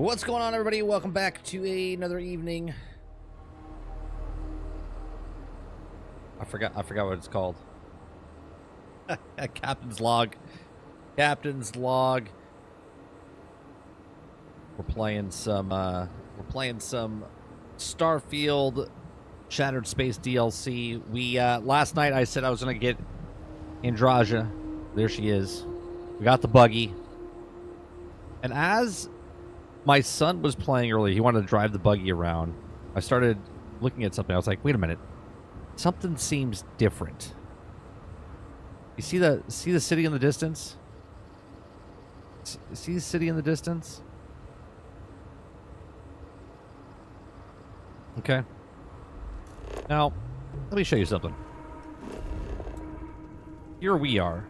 What's going on, everybody? Welcome back to another evening. I forgot what it's called. Captain's log. Captain's log. We're playing some Starfield Shattered Space DLC. We last night I said I was gonna get Andraja. There she is. We got the buggy. And as my son was playing earlier, he wanted to drive the buggy around. I started looking at something. I was like, wait a minute. Something seems different. You see the city in the distance? See the city in the distance? Okay. Now, let me show you something. Here we are.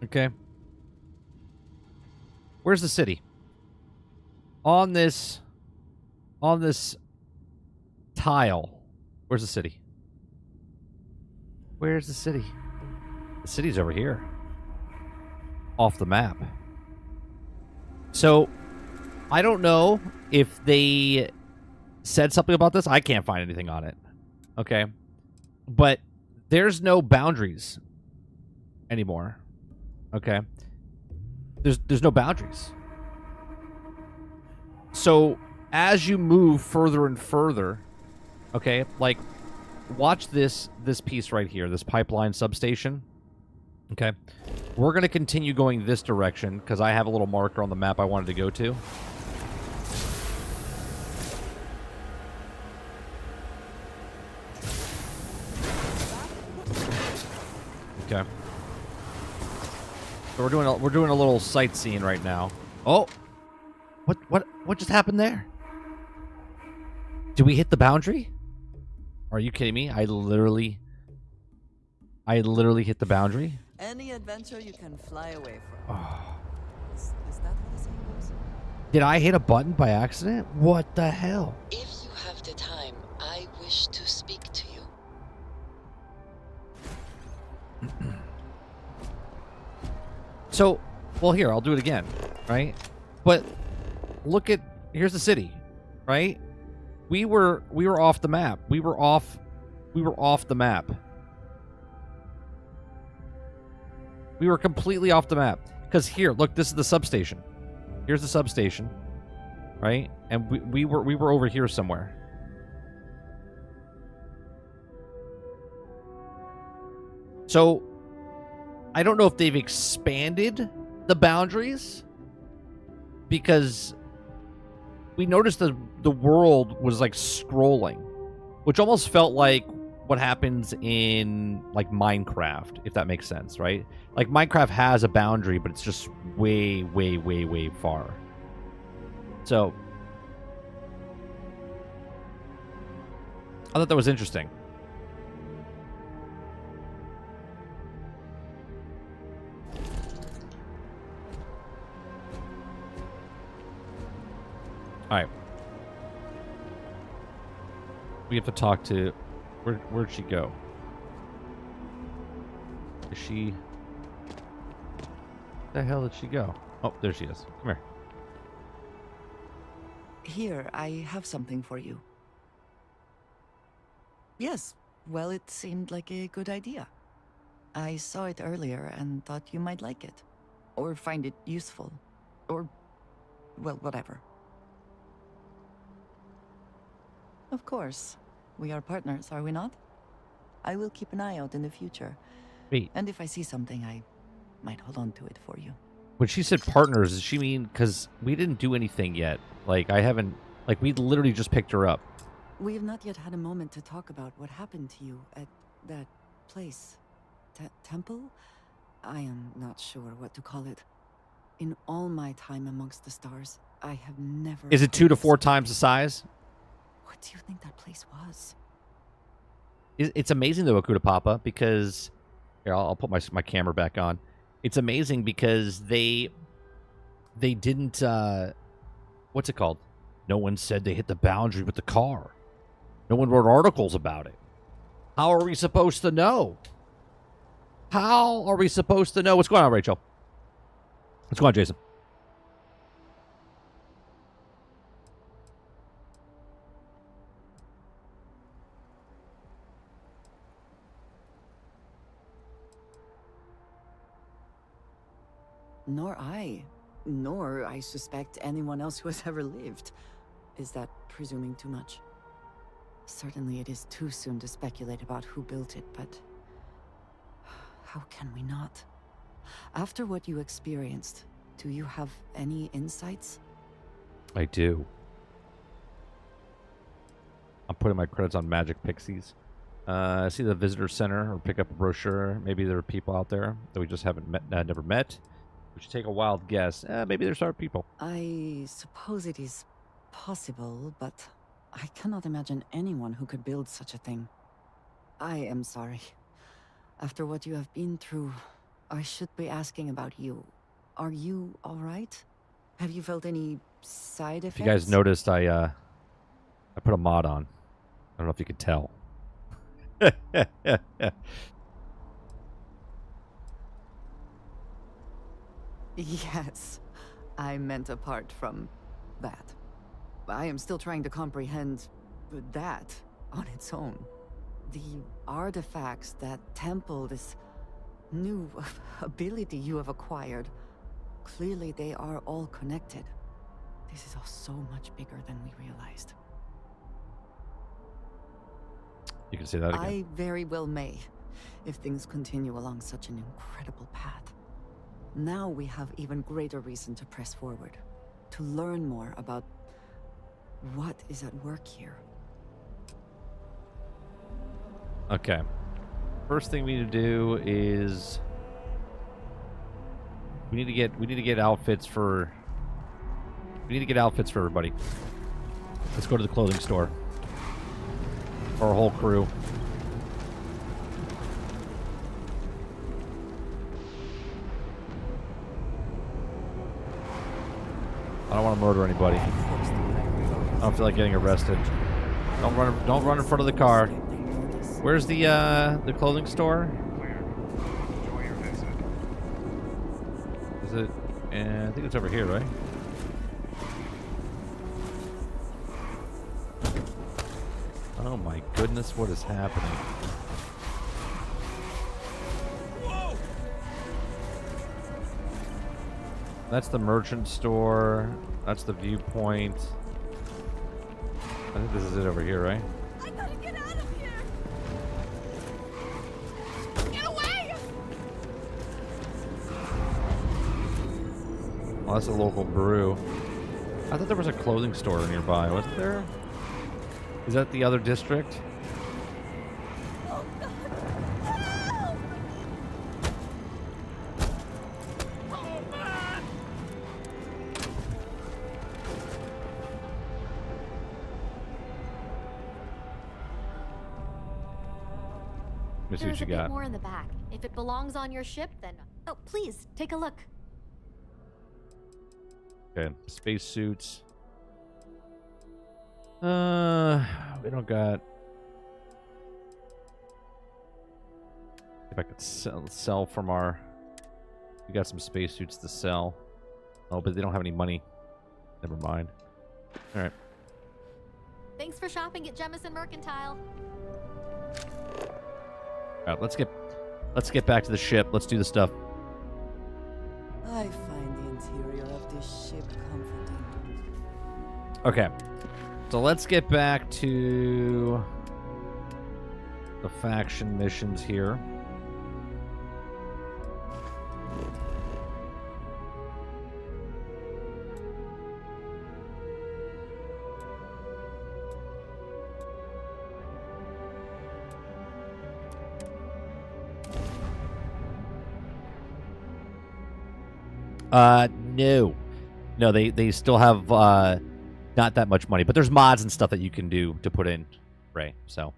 Okay. Where's the city? On this tile. Where's the city? Where's the city? The city's over here. Off the map. So, I don't know if they said something about this. I can't find anything on it. Okay. But there's no boundaries anymore. Okay. There's no boundaries. So, as you move further and further, okay, like, watch this piece right here, this pipeline substation. Okay. We're going to continue going this direction because I have a little marker on the map I wanted to go to. Okay. So we're doing a little sightseeing right now. Oh. What just happened there? Did we hit the boundary? Are you kidding me? I literally hit the boundary. Any adventure you can fly away from. Oh. Is that how the saying goes? Did I hit a button by accident? What the hell? If you have the time, I wish to speak to you. So, well, here, I'll do it again, right? But look at, here's the city, right? We were off the map. We were off the map. We were completely off the map. Because here, look, this is the substation. Here's the substation, right? And we were over here somewhere. So, I don't know if they've expanded the boundaries, because we noticed the world was like scrolling, which almost felt like what happens in like Minecraft, if that makes sense, right? Like Minecraft has a boundary, but it's just way, way, way, way far. So I thought that was interesting. All right. We have to talk to... Where'd she go? Is she... Where the hell did she go? Oh, there she is. Come here. Here, I have something for you. Yes, well, it seemed like a good idea. I saw it earlier and thought you might like it. Or find it useful. Or, well, whatever. Of course. We are partners, are we not? I will keep an eye out in the future. Wait. And if I see something, I might hold on to it for you. When she said partners, does she mean... Because we didn't do anything yet. Like, I haven't... Like, we literally just picked her up. We have not yet had a moment to talk about what happened to you at that place. Temple? I am not sure what to call it. In all my time amongst the stars, I have never... Is it 2 to 4 times the size? What do you think that place was? It's amazing, though, Akuta Papa, because... Here, I'll put my camera back on. It's amazing because they didn't... what's it called? No one said they hit the boundary with the car. No one wrote articles about it. How are we supposed to know? How are we supposed to know? What's going on, Rachel? What's going on, Jason? Nor I. Nor, I suspect, anyone else who has ever lived. Is that presuming too much? Certainly it is too soon to speculate about who built it, but... how can we not? After what you experienced, do you have any insights? I do. I'm putting my credits on Magic Pixies. See the visitor center or pick up a brochure. Maybe there are people out there that we just haven't met, never met. We should take a wild guess. Maybe there's our people. I suppose it is possible, but I cannot imagine anyone who could build such a thing. I am sorry. After what you have been through, I should be asking about you. Are you all right? Have you felt any side effects? If you guys noticed, I put a mod on. I don't know if you could tell. Yes, I meant apart from that. I am still trying to comprehend that on its own. The artifacts, that temple, this new ability you have acquired. Clearly they are all connected. This is all so much bigger than we realized. You can say that again. I very well may, if things continue along such an incredible path. Now we have even greater reason to press forward, to learn more about what is at work here. Okay. First thing we need to do is we need to get outfits for everybody. Let's go to the clothing store. For our whole crew. I don't want to murder anybody. I don't feel like getting arrested. Don't run in front of the car. Where's the clothing store? Is it? I think it's over here, right? Oh my goodness, what is happening? That's the merchant store. That's the viewpoint. I think this is it over here, right? I gotta get out of here! Get away! Oh, that's a local brew. I thought there was a clothing store nearby. Wasn't there? Is that the other district? Oh God! Help! Oh man! Let me see what There's you a bit got. more in the back. If it belongs on your ship, then... Oh, please, take a look. Okay, space suits. We don't got. If I could sell from our. We got some spacesuits to sell. Oh, but they don't have any money. Never mind. All right. Thanks for shopping at Jemison Mercantile. All right. Let's get back to the ship. Let's do the stuff. I find the interior of this ship comforting. Okay. So let's get back to the faction missions here. No, they still have not that much money, but there's mods and stuff that you can do to put in, Ray. So,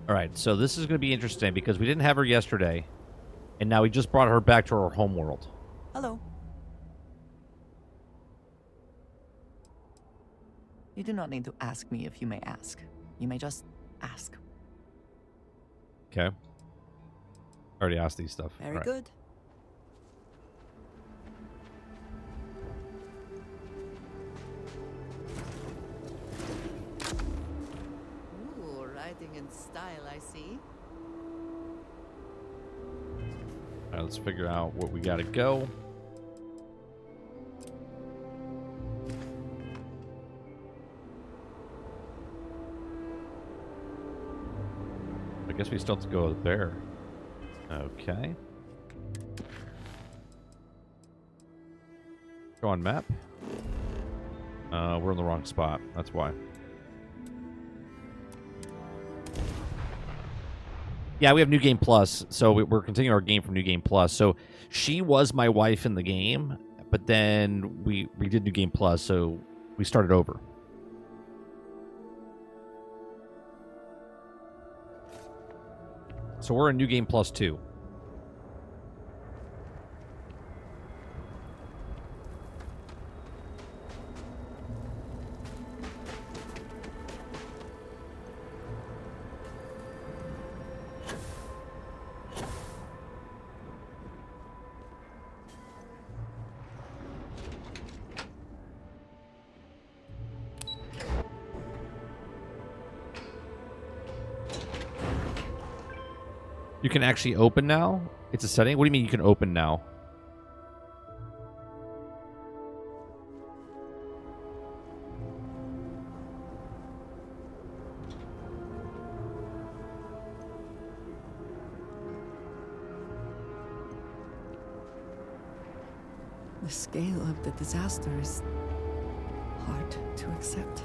all right, so this is going to be interesting because we didn't have her yesterday, and now we just brought her back to her home world. Hello. You do not need to ask me if you may ask. You may just ask. Okay. Already asked these stuff. Very All right. good. Ooh, writing in style, I see. All right, let's figure out what we got to go. I guess we still have to go there. Okay. Go on map. We're in the wrong spot. That's why. Yeah, we have New Game Plus, so we're continuing our game from New Game Plus. So she was my wife in the game, but then we did New Game Plus, so we started over. So we're in New Game Plus 2. You can actually open now? It's a setting? What do you mean you can open now? The scale of the disaster is hard to accept.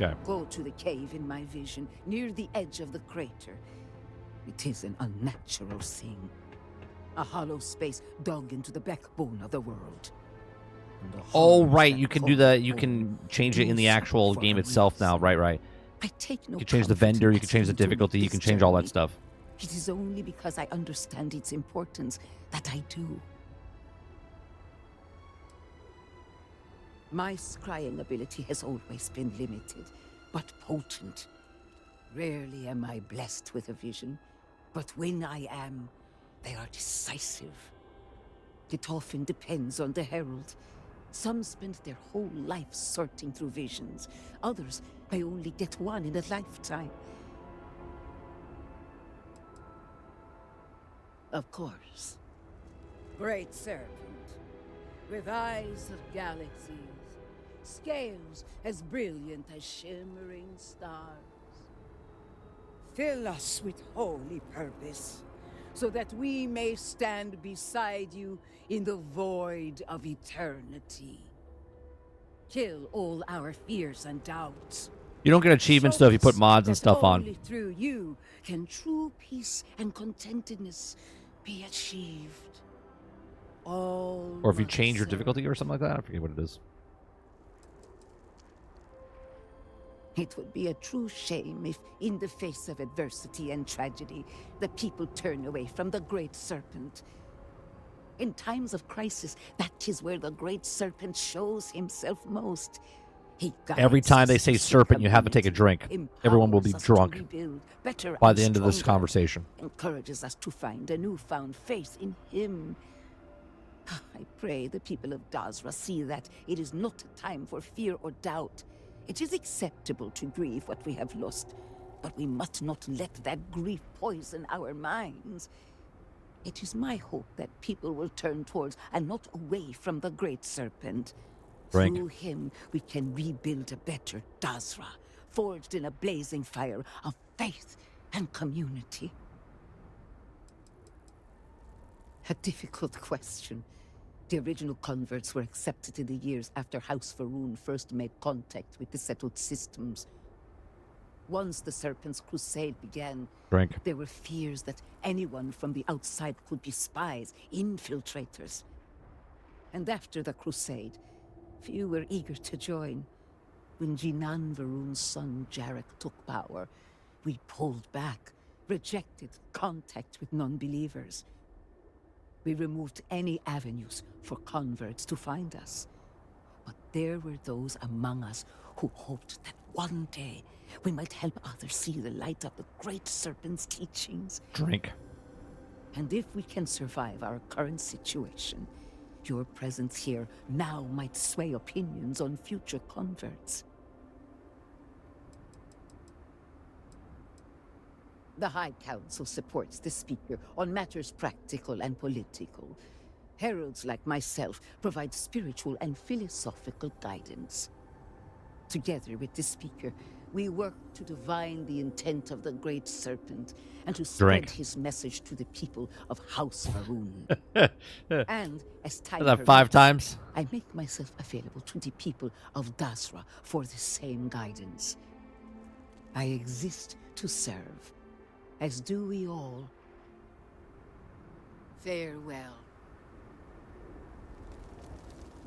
Okay. Go to the cave in my vision, near the edge of the crater. It is an unnatural thing. A hollow space dug into the backbone of the world. And the Oh, horrors right. that You can do that. You follow can change it in the do so actual for game a itself now. reason. Right, right. I take no You can change the comfort in vendor. You can change the asking to difficulty. leave You can this change all that journey. stuff. It is only because I understand its importance that I do. My scrying ability has always been limited, but potent. Rarely am I blessed with a vision, but when I am, they are decisive. It often depends on the herald. Some spend their whole life sorting through visions. Others may only get one in a lifetime. Of course. Great serpent, with eyes of galaxies, scales as brilliant as shimmering stars. Fill us with holy purpose, so that we may stand beside you in the void of eternity. Kill all our fears and doubts. You don't get achievements though if you put mods and stuff on. Only through you can true peace and contentedness be achieved. All Or if you change your myself. difficulty or something like that. I forget what it is. It would be a true shame if, in the face of adversity and tragedy, the people turn away from the Great Serpent. In times of crisis, that is where the Great Serpent shows himself most. He Every guides time they us say to serpent, you have to take a drink. empowers Everyone will be us to drunk rebuild better by and the end of this stronger, conversation. encourages us to find a newfound faith in him. I pray the people of Dazra see that it is not a time for fear or doubt. It is acceptable to grieve what we have lost, but we must not let that grief poison our minds. It is my hope that people will turn towards and not away from the Great Serpent. Drink. Through him, we can rebuild a better Dazra, forged in a blazing fire of faith and community. A difficult question. The original converts were accepted in the years after House Faroon first made contact with the settled systems. Once the Serpent's crusade began, Drink. there were fears that anyone from the outside could be spies, infiltrators. And after the crusade, few were eager to join. When Jinan Varun's son Jarek took power, we pulled back, rejected contact with non-believers. We removed any avenues for converts to find us. But there were those among us who hoped that one day we might help others see the light of the Great Serpent's teachings. Drink. And if we can survive our current situation, your presence here now might sway opinions on future converts. The High Council supports the Speaker on matters practical and political. Heralds like myself provide spiritual and philosophical guidance. Together with the Speaker, we work to divine the intent of the Great Serpent and to spread his message to the people of House Varun. And as time Is that 5 times? I make myself available to the people of Dasra for the same guidance. I exist to serve, as do we all. Farewell.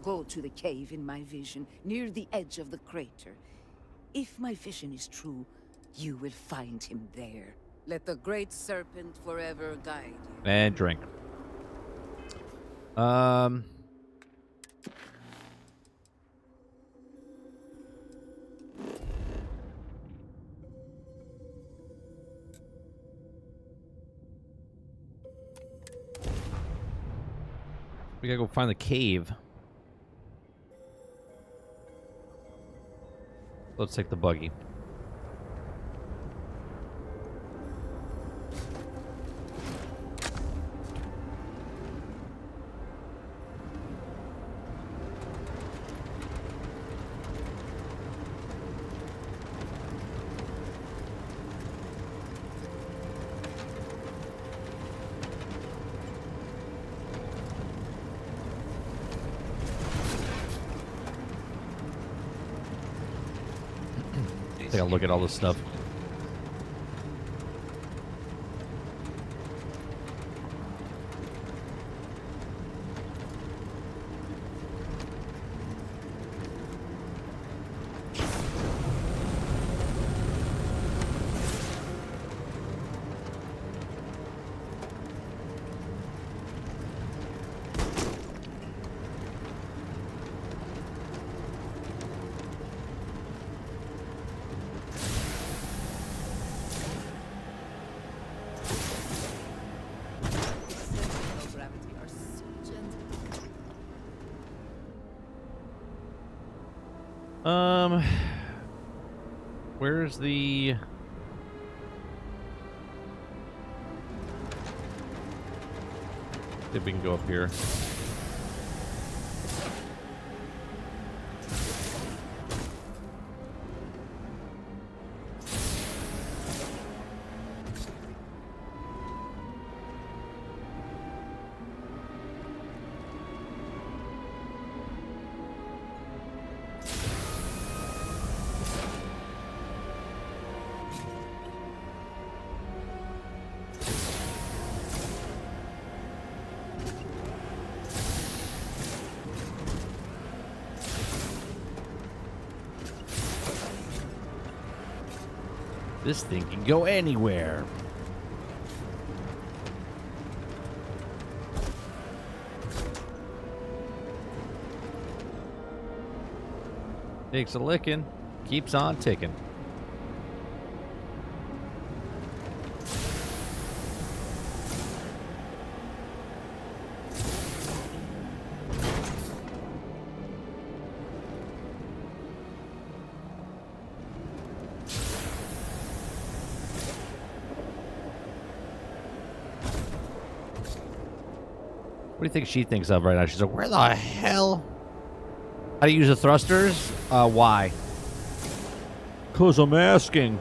Go to the cave in my vision, near the edge of the crater. If my vision is true, you will find him there. Let the Great Serpent forever guide you. And drink. We gotta go find the cave. Let's take the buggy. Take a look at all this stuff. Where's the... See if we can go up here. This thing can go anywhere. Takes a licking, keeps on ticking. What do you think she thinks of right now? She's like, where the hell? How to use the thrusters? Why? 'Cause I'm asking.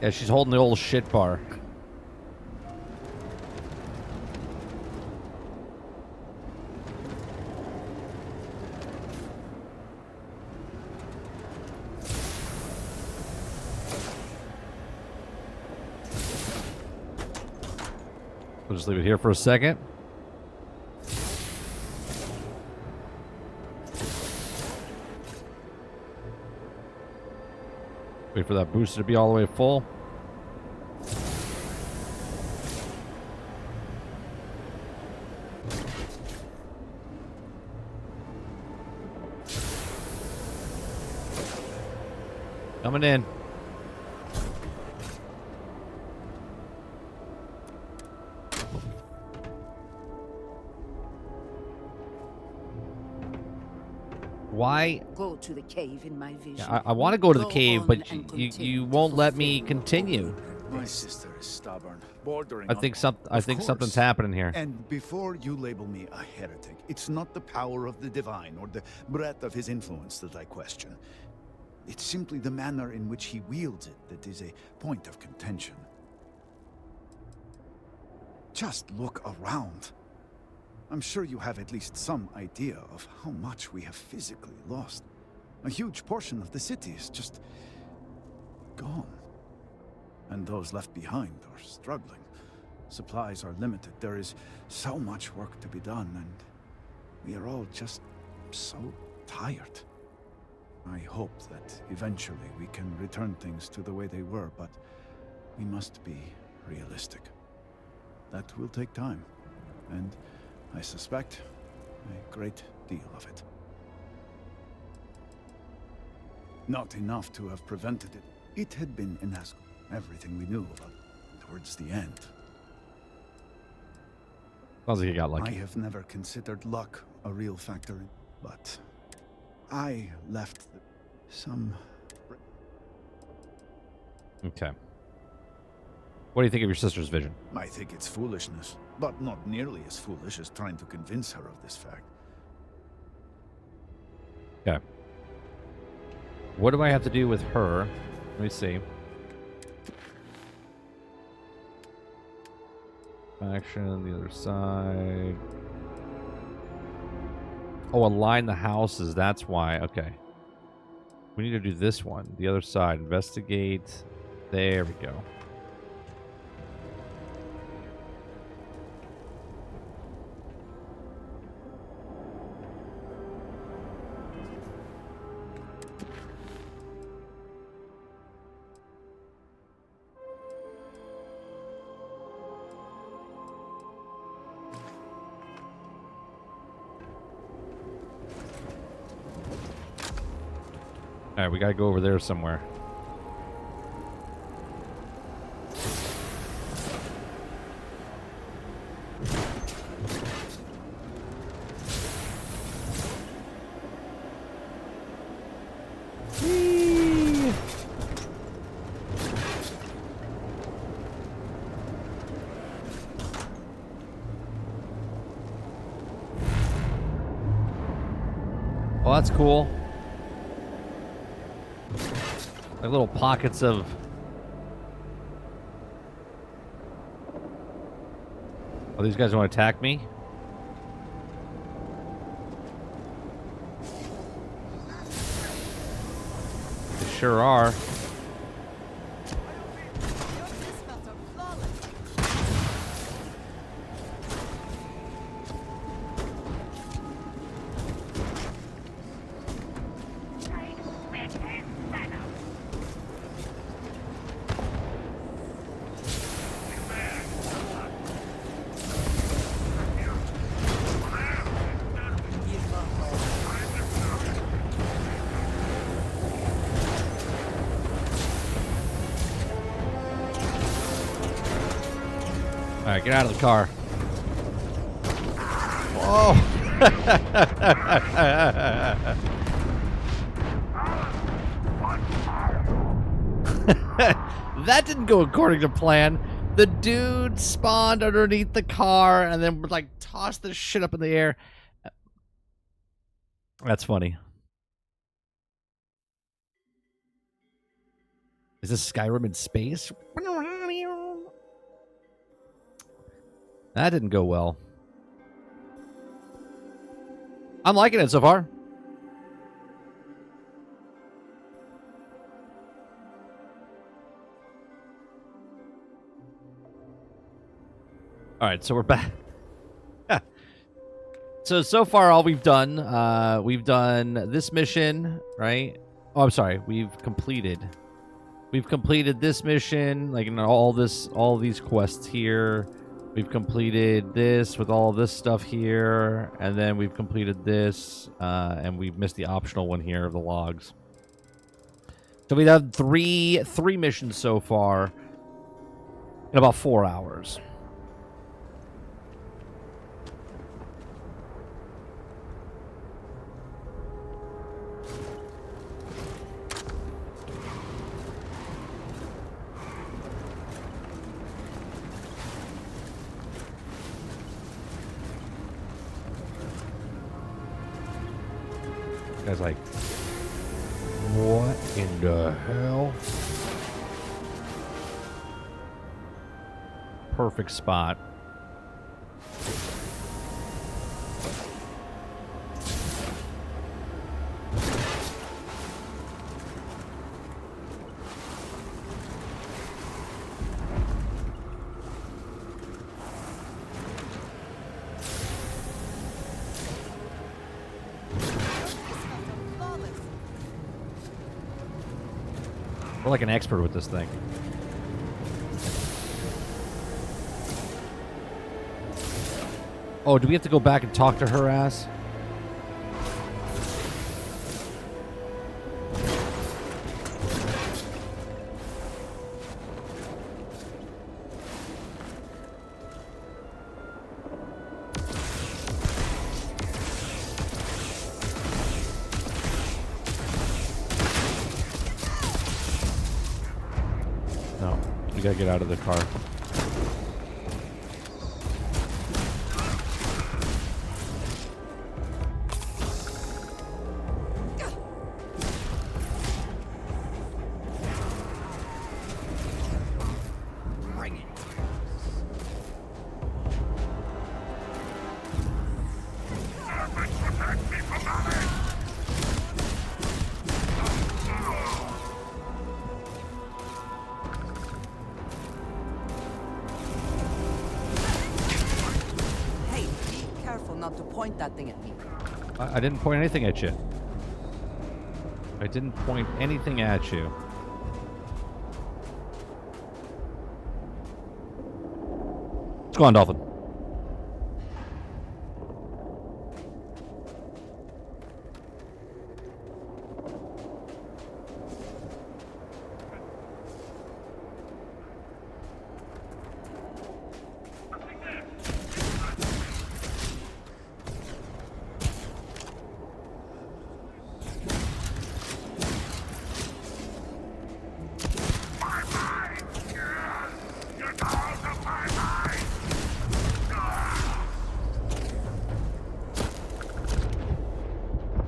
Yeah, she's holding the old shit bar. We'll just leave it here for a second. Wait for that booster to be all the way full. Coming in. Why? Go to the cave in my vision. Yeah, I want to go to the Go cave, on but and you continue to won't let me fulfill continue. My sister is stubborn, bordering I on- think Of something's course. happening here. And before you label me a heretic, it's not the power of the divine or the breadth of his influence that I question. It's simply the manner in which he wields it that is a point of contention. Just look around. I'm sure you have at least some idea of how much we have physically lost. A huge portion of the city is just gone. And those left behind are struggling. Supplies are limited. There is so much work to be done, and we are all just so tired. I hope that eventually we can return things to the way they were, but we must be realistic. That will take time, and I suspect a great deal of it. Not enough to have prevented it. It had been inevitable. Everything we knew about towards the end. Sounds like you got I lucky. have never considered luck a real factor, but I left some. Okay. What do you think of your sister's vision? I think it's foolishness, but not nearly as foolish as trying to convince her of this fact. Okay. What do I have to do with her? Let me see. Action, the other side. Oh, align the houses. That's why. Okay. We need to do this one. The other side. Investigate. There we go. All right, we gotta go over there somewhere. Whee! Well, that's cool. Like little pockets of... Oh, these guys want to attack me? They sure are. All right, get out of the car. Whoa. That didn't go according to plan. The dude spawned underneath the car and then like tossed the shit up in the air. That's funny. Is this Skyrim in space? That didn't go well. I'm liking it so far. All right, so we're back. So far, all we've done this mission, right? Oh, I'm sorry. We've completed we've completed this mission, like in all these quests here. We've completed this with all this stuff here, and then we've completed this, and we've missed the optional one here of the logs. So we have three missions so far in about 4 hours. Guy's like, what in the hell? Perfect spot. We're like an expert with this thing. Oh, do we have to go back and talk to her ass? No, we gotta get out of the car. Not to point that thing at me. I didn't point anything at you. I didn't point anything at you. What's going on, Dolphin?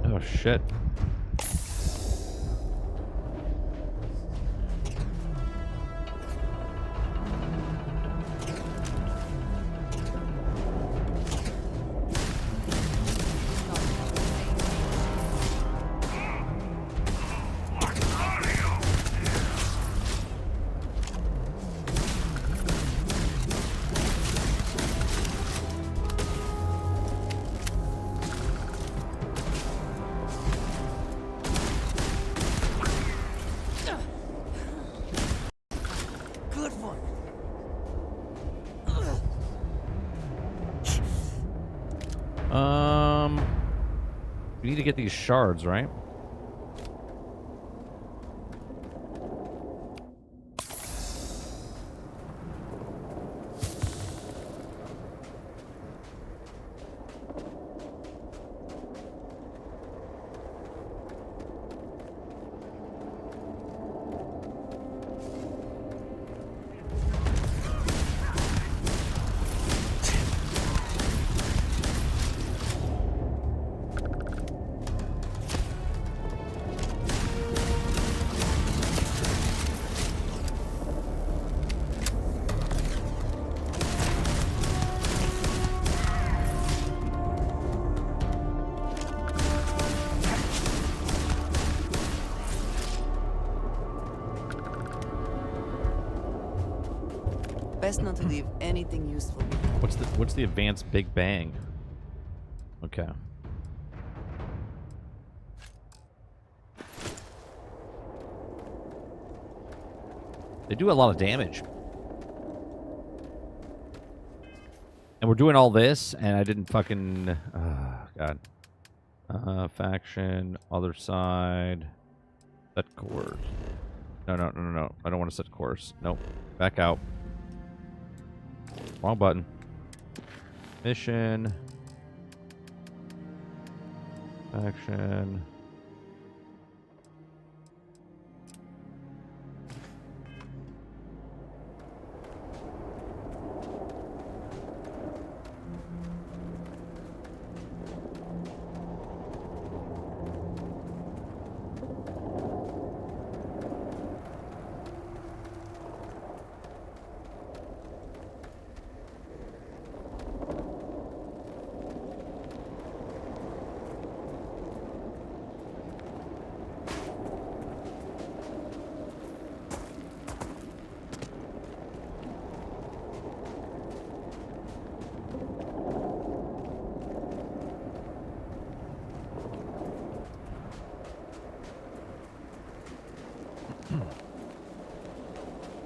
Oh shit. We need to get these shards, right? Best not to leave anything useful. What's the advanced Big Bang? Okay. They do a lot of damage. And we're doing all this, and I didn't fucking... God. Faction, other side. Set course. No. I don't want to set course. Nope. Back out. Wrong button. Mission. Faction.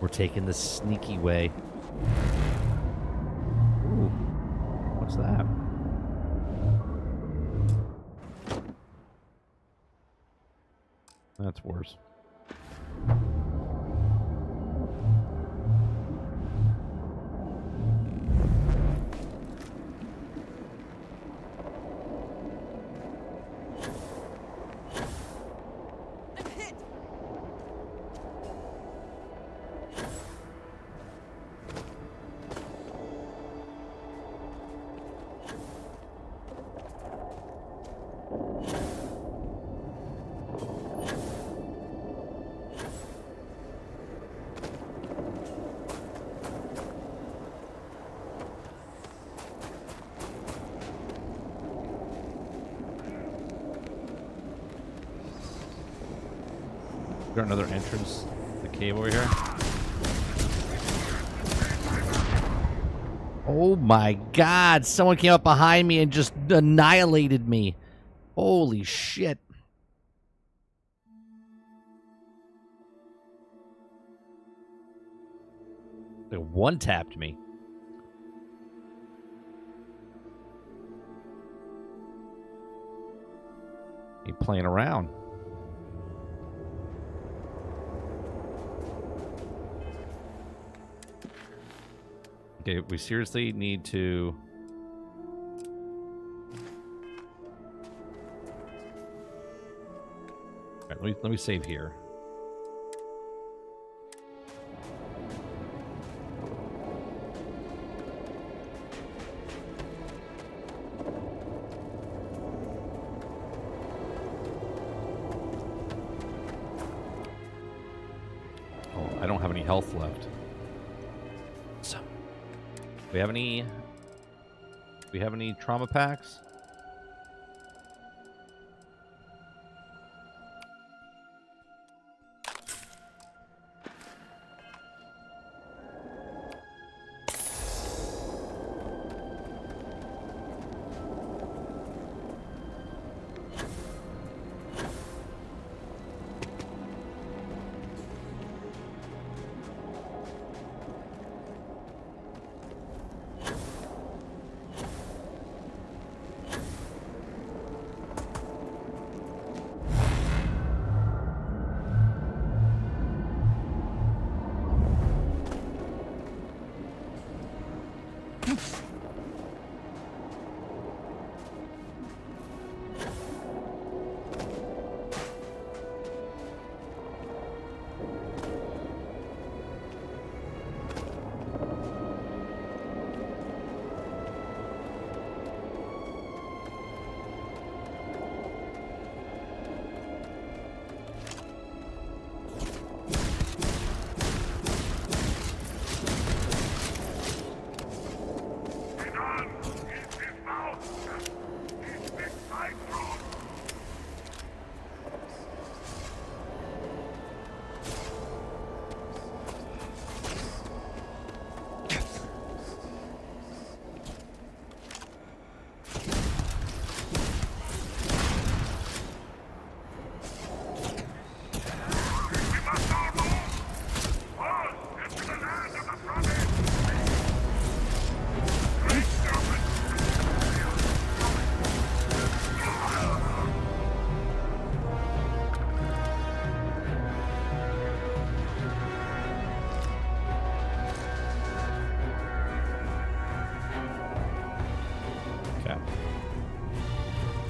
We're taking the sneaky way. Ooh. What's that? That's worse. Got another entrance to the cave over here. Oh my god, someone came up behind me and just annihilated me. Holy shit. They one-tapped me. He playing around. Okay, we seriously need to... All right, let me save here. Oh, I don't have any health left. So... Do we have any trauma packs?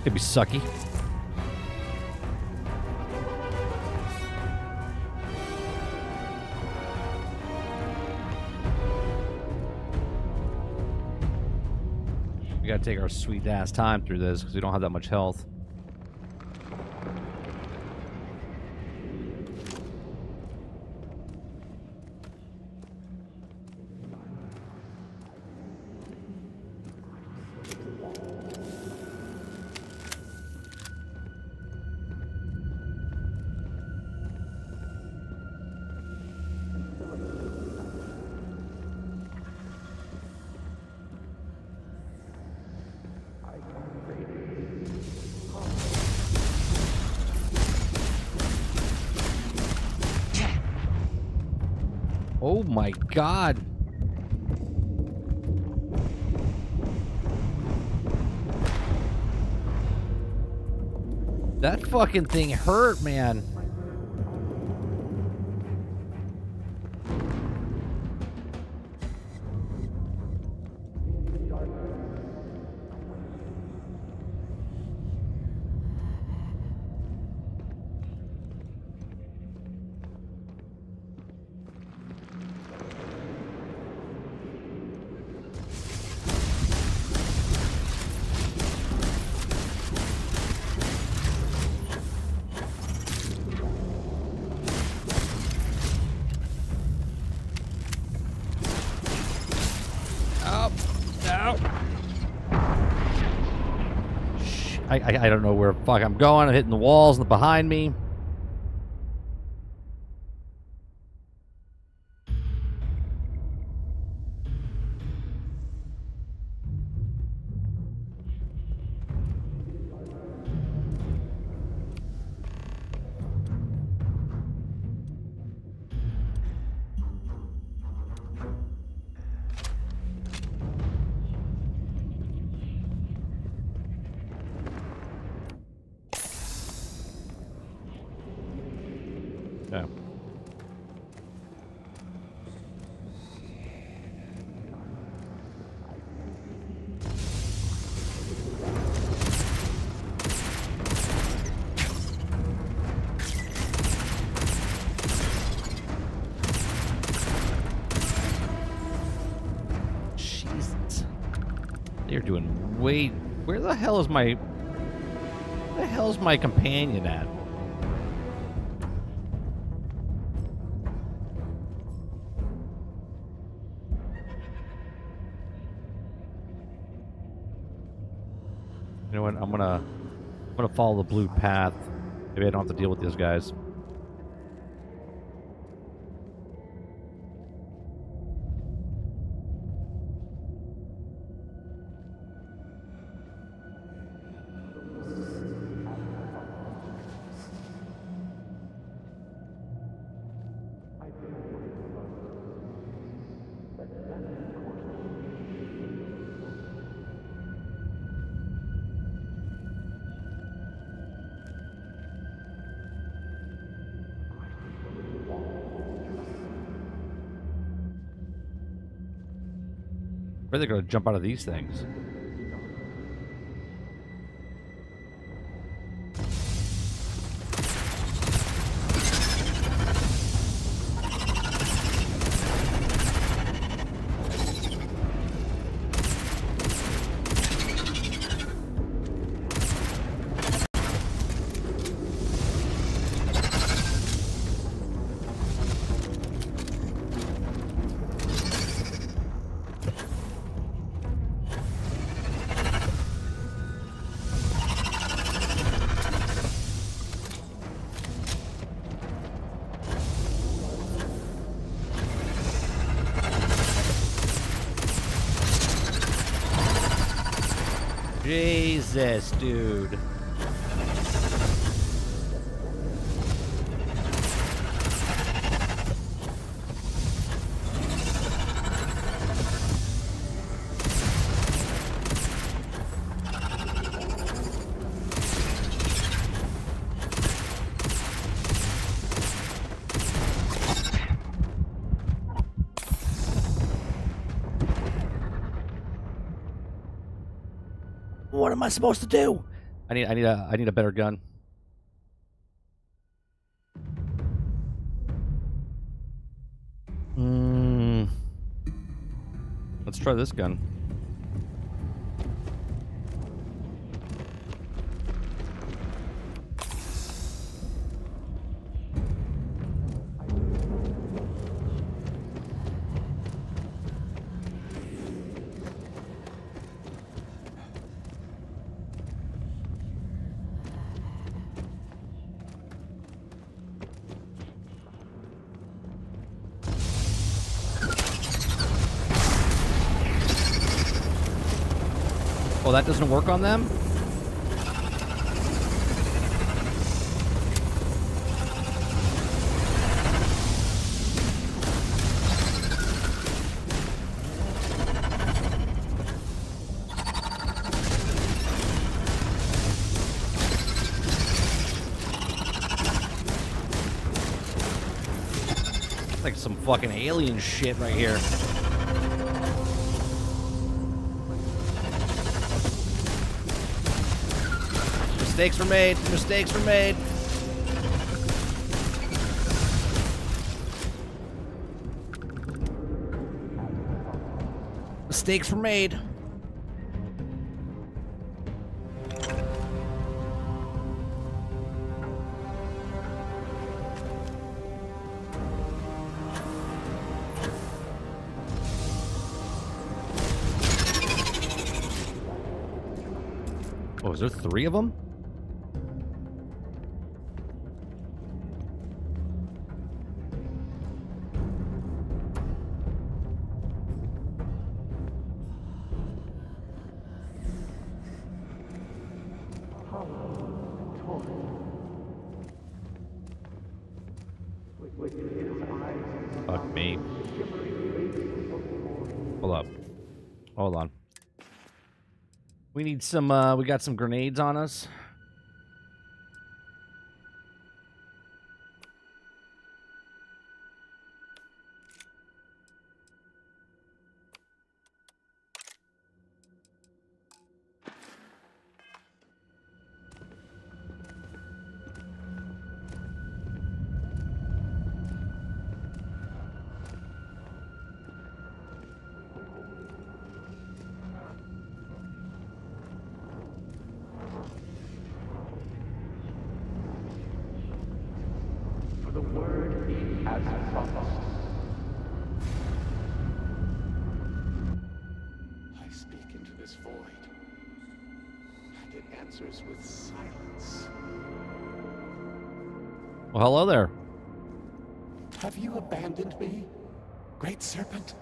Could be sucky. We gotta take our sweet ass time through this because we don't have that much health. Oh my god. That fucking thing hurt, man. I don't know where fuck I'm going. I'm hitting the walls behind me. Yeah. Jesus. They're doing way... Where the hell is my... Where the hell is my companion at? You know what? I'm gonna follow the blue path. Maybe I don't have to deal with these guys. Where are they going to jump out of these things? Jesus, dude. What am I supposed to do? I need a better gun. Let's try this gun. Oh, that doesn't work on them? It's like some fucking alien shit right here. Mistakes were made. Mistakes were made. Mistakes were made. Oh, is there 3 of them? Fuck me. Hold up. Hold on. We need some, we got some grenades on us. I speak into this void, and it answers with silence. Well, hello there. Have you abandoned me, Great Serpent?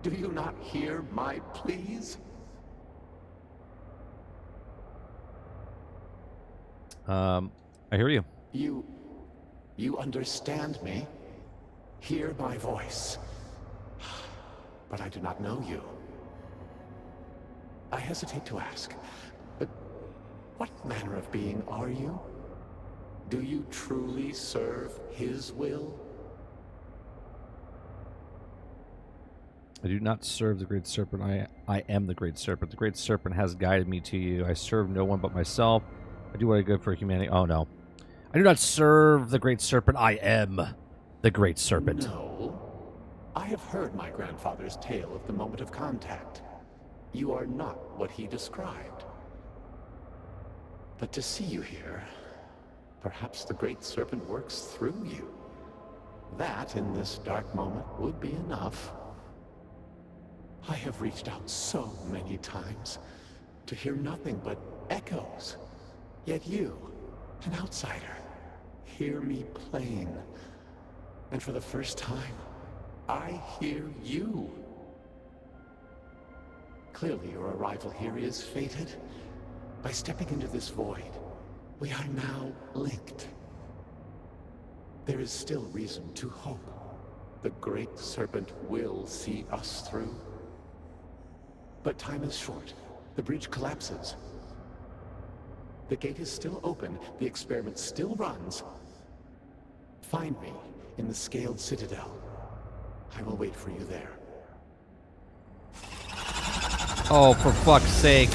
Do you not hear my pleas? I hear you. You understand me? Hear my voice. But I do not know you. I hesitate to ask, but what manner of being are you? Do you truly serve his will? I do not serve the Great Serpent. I am the Great Serpent. The Great Serpent has guided me to you. I serve no one but myself. I do what I good for humanity. Oh, no. I do not serve the Great Serpent. I am the Great Serpent. No. I have heard my grandfather's tale of the moment of contact. You are not what he described. But to see you here, perhaps the Great Serpent works through you. That, in this dark moment, would be enough. I have reached out so many times to hear nothing but echoes. Yet you, an outsider, hear me plain. And for the first time, I hear you. Clearly your arrival here is fated. By stepping into this void, we are now linked. There is still reason to hope. The Great Serpent will see us through. But time is short. The bridge collapses. The gate is still open. The experiment still runs. Find me in the Scaled Citadel. I will wait for you there. Oh, for fuck's sake.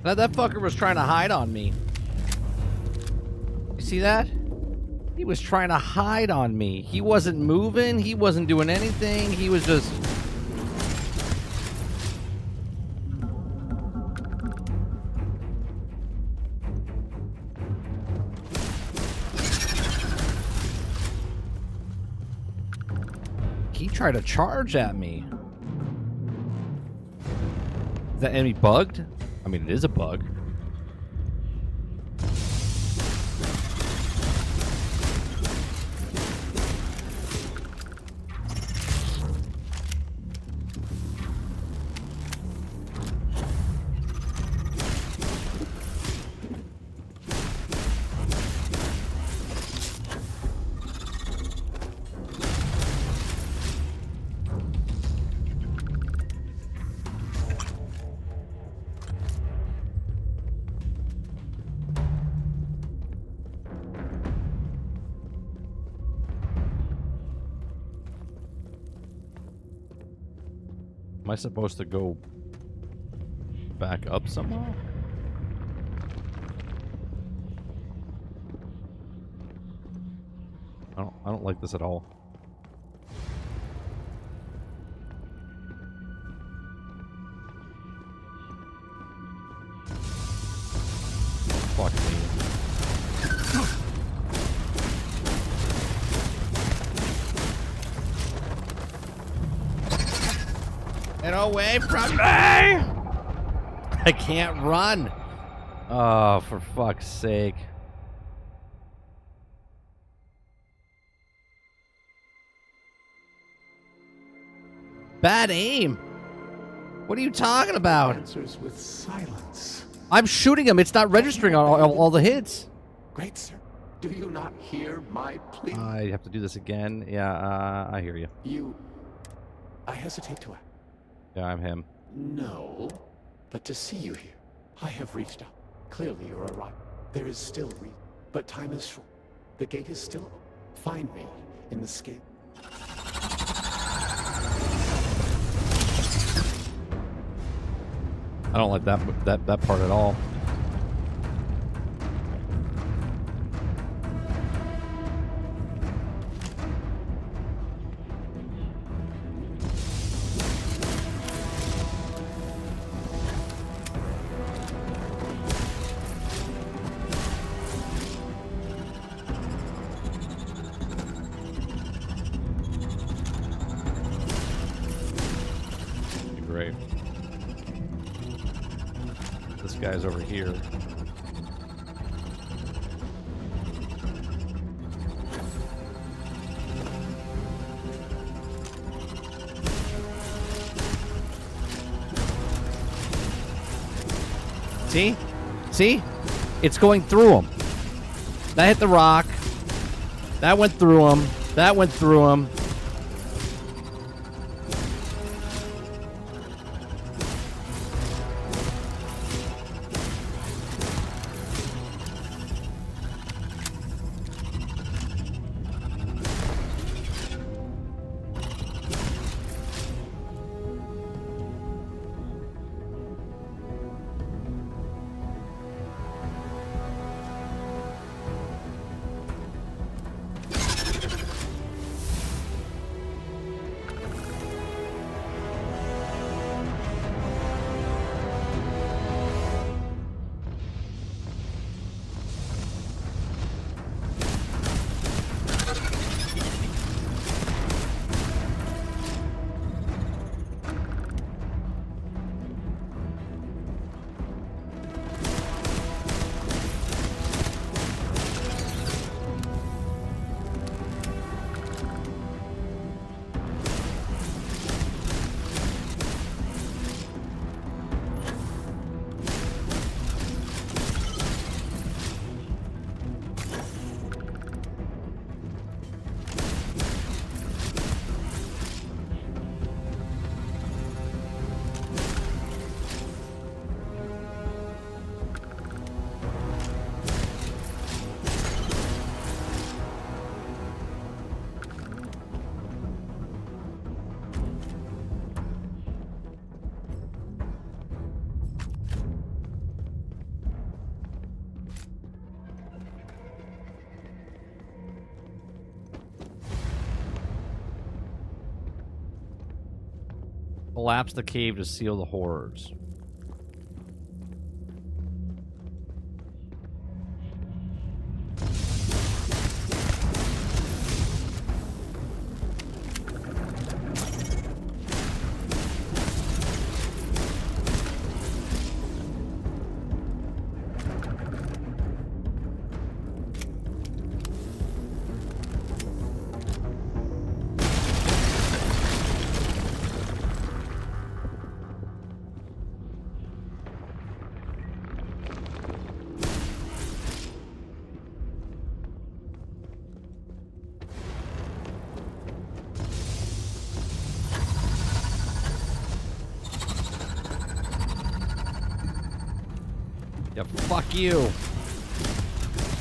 That fucker was trying to hide on me. You see that? He was trying to hide on me. He wasn't moving. He wasn't doing anything. He was just... He tried to charge at me. Is that enemy bugged? I mean, it is a bug. Am I supposed to go back up somehow? I don't like this at all. Fuck me. Get away from me! I can't run. Oh, for fuck's sake. Bad aim. What are you talking about? Answers with silence. I'm shooting him. It's not registering on all the hits. Great sir, do you not hear my plea? I have to do this again. Yeah, I hear you. I hesitate to ask. Yeah, I'm him. No, but to see you here, I have reached out. Clearly you're a right. There is still reason, but time is short. The gate is still open. Find me in the scale. I don't like that part at all. Great. This guy's over here. See? See? It's going through him. That hit the rock. That went through him. That went through him. Collapse the cave to seal the horrors. Yeah, fuck you.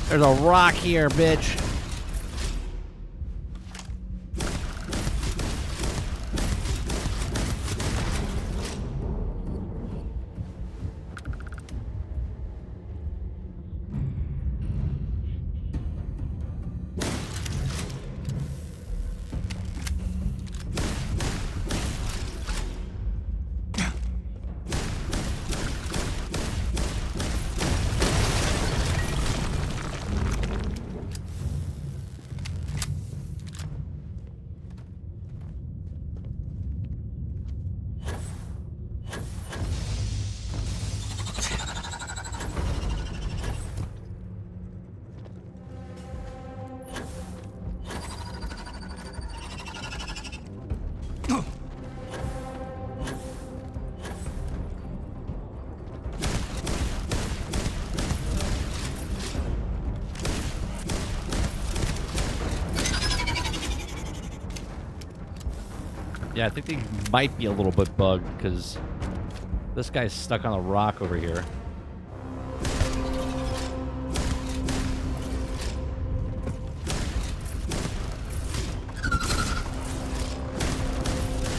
There's a rock here, bitch. Yeah, I think they might be a little bit bugged because this guy's stuck on a rock over here.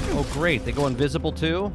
Oh, great. They go invisible too?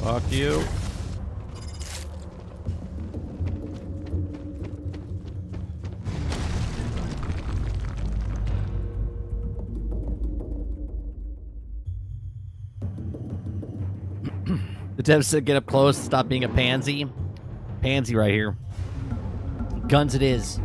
Fuck you. The dev said get up close, stop being a pansy. Pansy right here. Guns it is.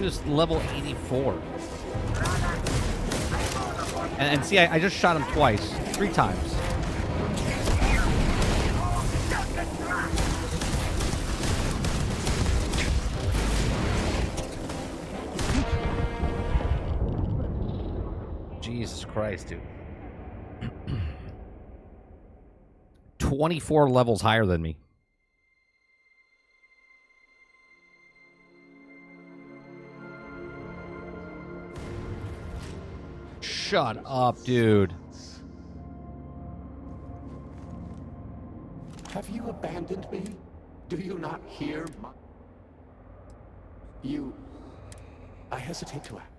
Just level 84. And see, I just shot him twice. 3 times. Jesus Christ, dude. 24 levels higher than me. Shut up, dude. Have you abandoned me? Do you not hear my... I hesitate to act.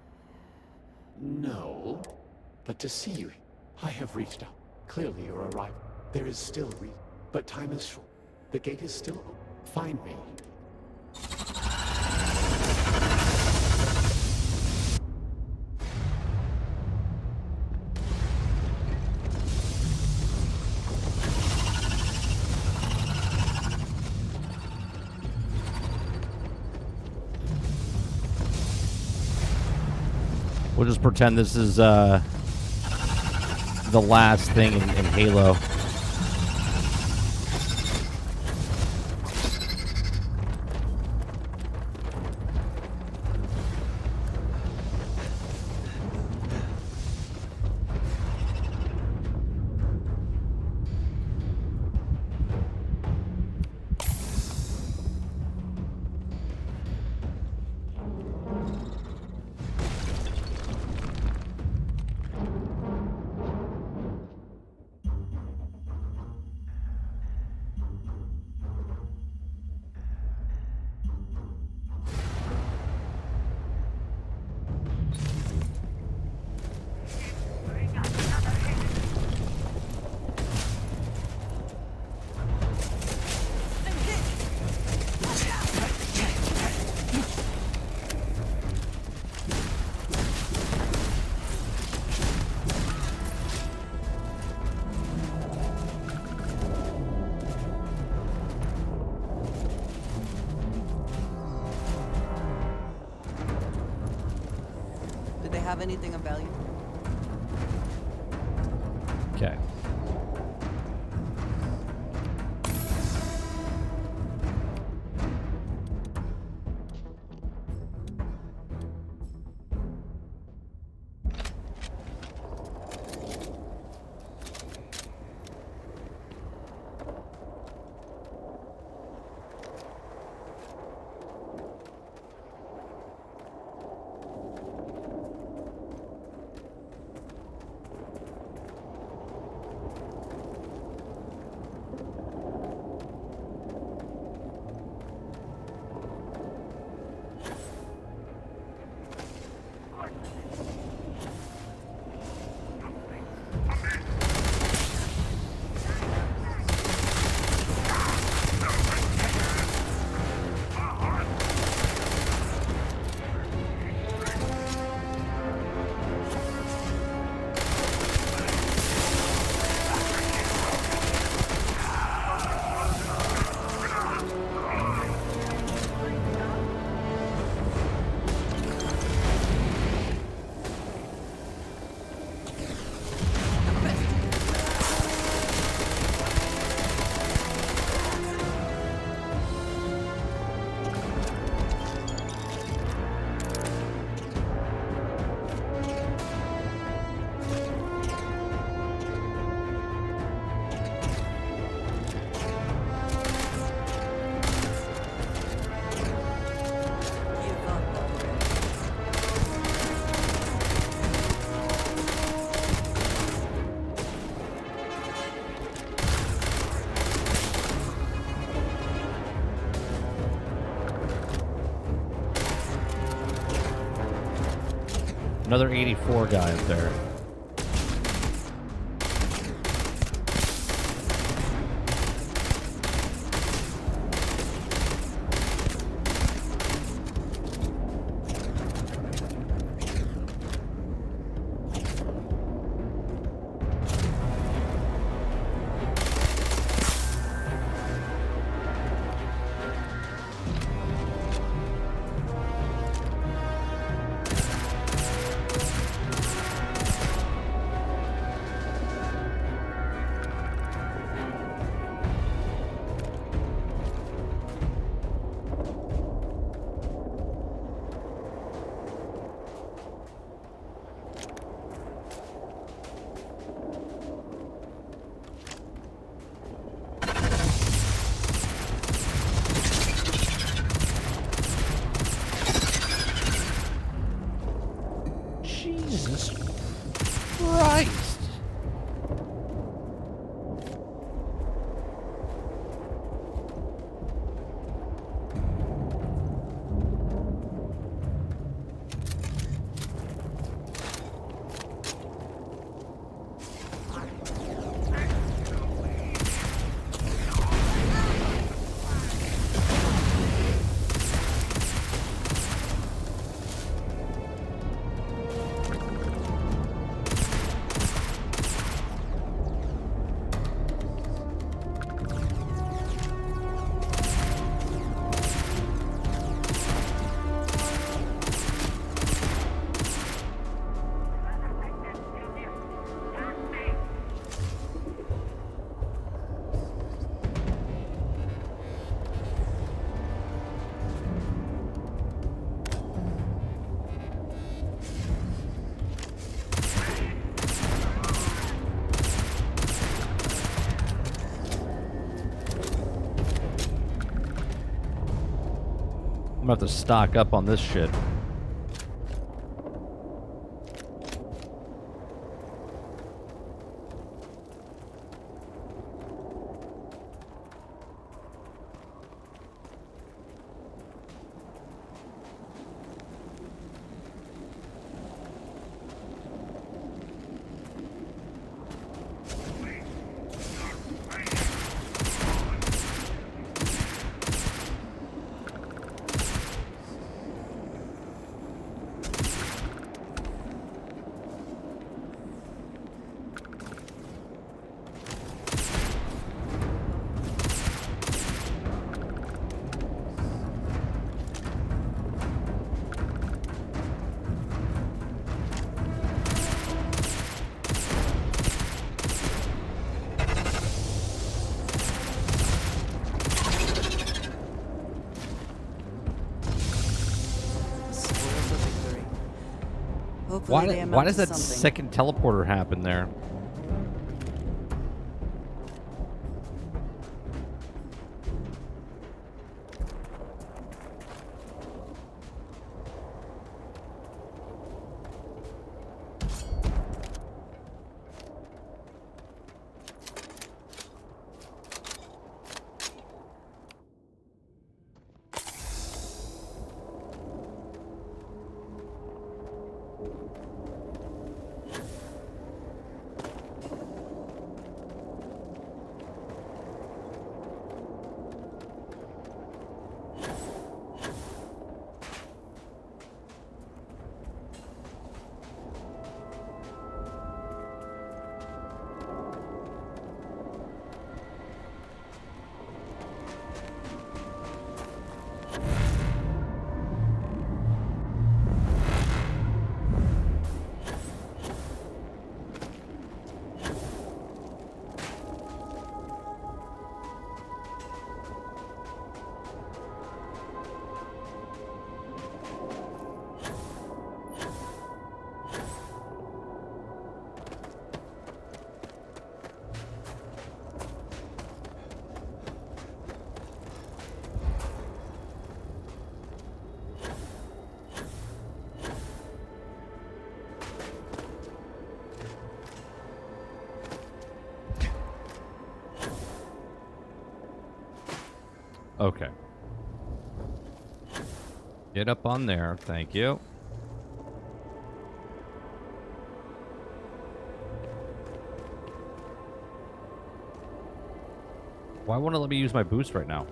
No, but to see you, I have reached out. Clearly your arrival. There is still reason, but time is short. The gate is still open. Find me. We'll just pretend this is the last thing in Halo. Did they have anything of value? Okay. Another 84 guy up there. Jesus Christ. I'm gonna have to stock up on this shit. Why does that second teleporter happen there? Okay. Get up on there. Thank you. Why won't it let me use my boost right now?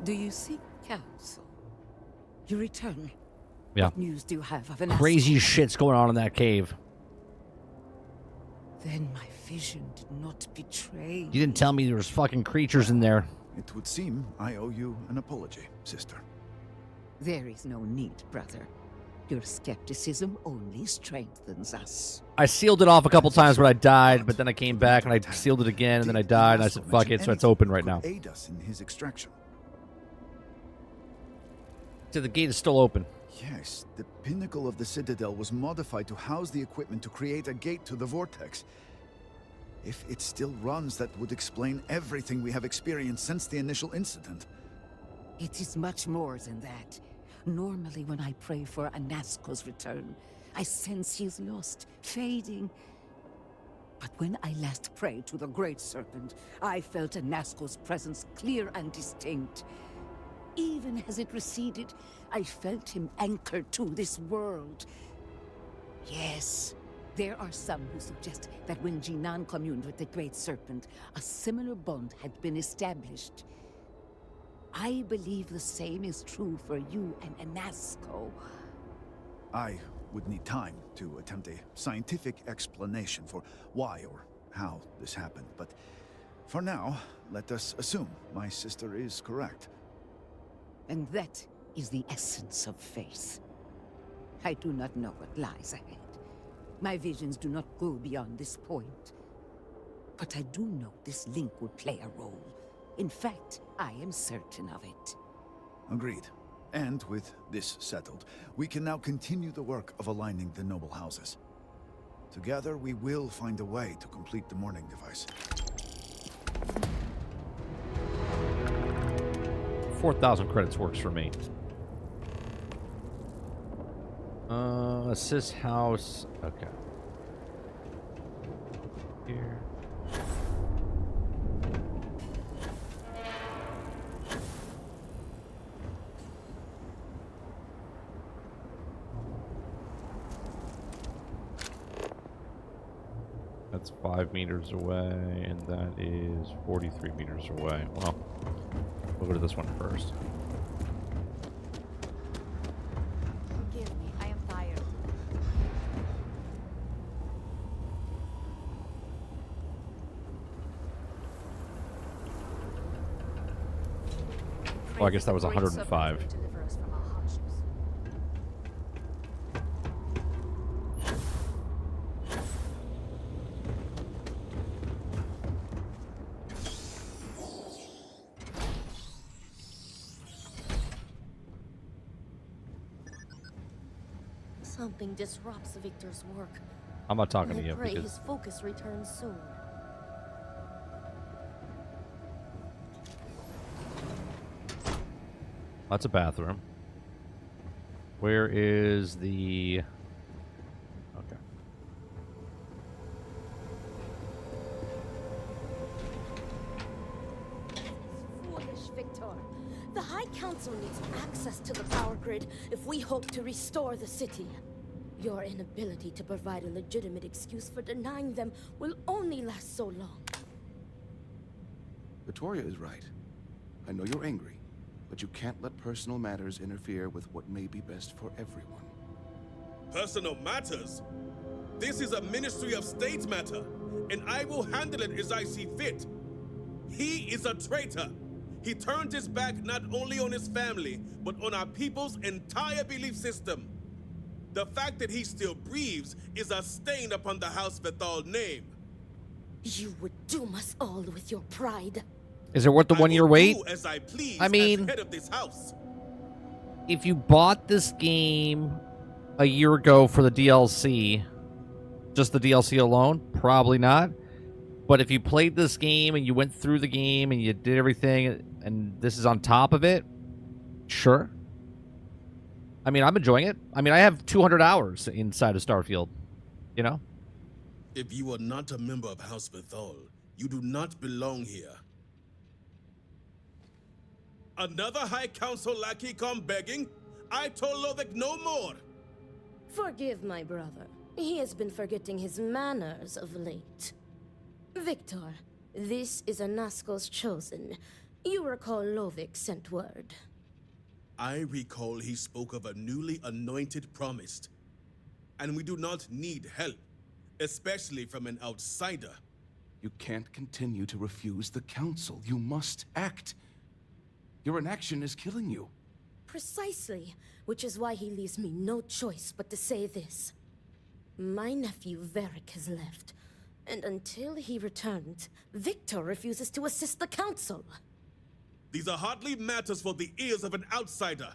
Do you seek counsel? You return. Yeah. What news do you have of an Crazy shit's going on in that cave. Then my vision did not betray You didn't tell me there was fucking creatures in there. It would seem I owe you an apology, sister. There is no need, brother. Your skepticism only strengthens us. I sealed it off a couple times when I died, but then I came back and I sealed it again, and then I died, and I said, fuck it, so it's open right now. Aid us in his extraction. So the gate is still open. Yes, the pinnacle of the Citadel was modified to house the equipment to create a gate to the vortex. If it still runs, that would explain everything we have experienced since the initial incident. It is much more than that. Normally, when I pray for Anasco's return, I sense he is lost, fading. But when I last prayed to the Great Serpent, I felt Anasco's presence clear and distinct. Even as it receded, I felt him anchored to this world. Yes, there are some who suggest that when Jinan communed with the Great Serpent, a similar bond had been established. I believe the same is true for you and Anasco. I would need time to attempt a scientific explanation for why or how this happened, but for now, let us assume my sister is correct. And that is the essence of faith. I do not know what lies ahead. My visions do not go beyond this point. But I do know this link would play a role. In fact, I am certain of it. Agreed. And with this settled, we can now continue the work of aligning the noble houses. Together, we will find a way to complete the mourning device. 4,000 credits works for me. Assist house. Okay. Here. That's 5 meters away, and that is 43 meters away. Well, we'll go to this one first. Forgive me, I am tired. Oh, I guess that was 105. Deliver us from our hardships. Something disrupts Victor's work. I'm not talking to I you pray because his focus returns soon. that's a bathroom. Where is the... Okay. Foolish, Victor. The High Council needs access to the power grid if we hope to restore the city. Your inability to provide a legitimate excuse for denying them will only last so long. Victoria is right. I know you're angry, but you can't let personal matters interfere with what may be best for everyone. Personal matters? This is a Ministry of State matter, and I will handle it as I see fit. He is a traitor. He turned his back not only on his family, but on our people's entire belief system. The fact that he still breathes is a stain upon the House Vethal name. You would doom us all with your pride. Is it worth the 1 year wait? As I please I mean, as head of this house. if you bought this game a year ago for the DLC, just the DLC alone, probably not. But if you played this game and you went through the game and you did everything and this is on top of it, sure. I mean, I'm enjoying it. I mean, I have 200 hours inside of Starfield, you know? If you are not a member of House Vethal, you do not belong here. Another High Council lackey come begging? I told Lovick no more. Forgive my brother. He has been forgetting his manners of late. Victor, this is Anasco's chosen. You recall Lovick sent word. I recall he spoke of a newly anointed promised. And we do not need help, especially from an outsider. You can't continue to refuse the council. You must act. Your inaction is killing you. Precisely, which is why he leaves me no choice but to say this. My nephew Varric has left, and until he returns, Victor refuses to assist the council. These are hardly matters for the ears of an outsider.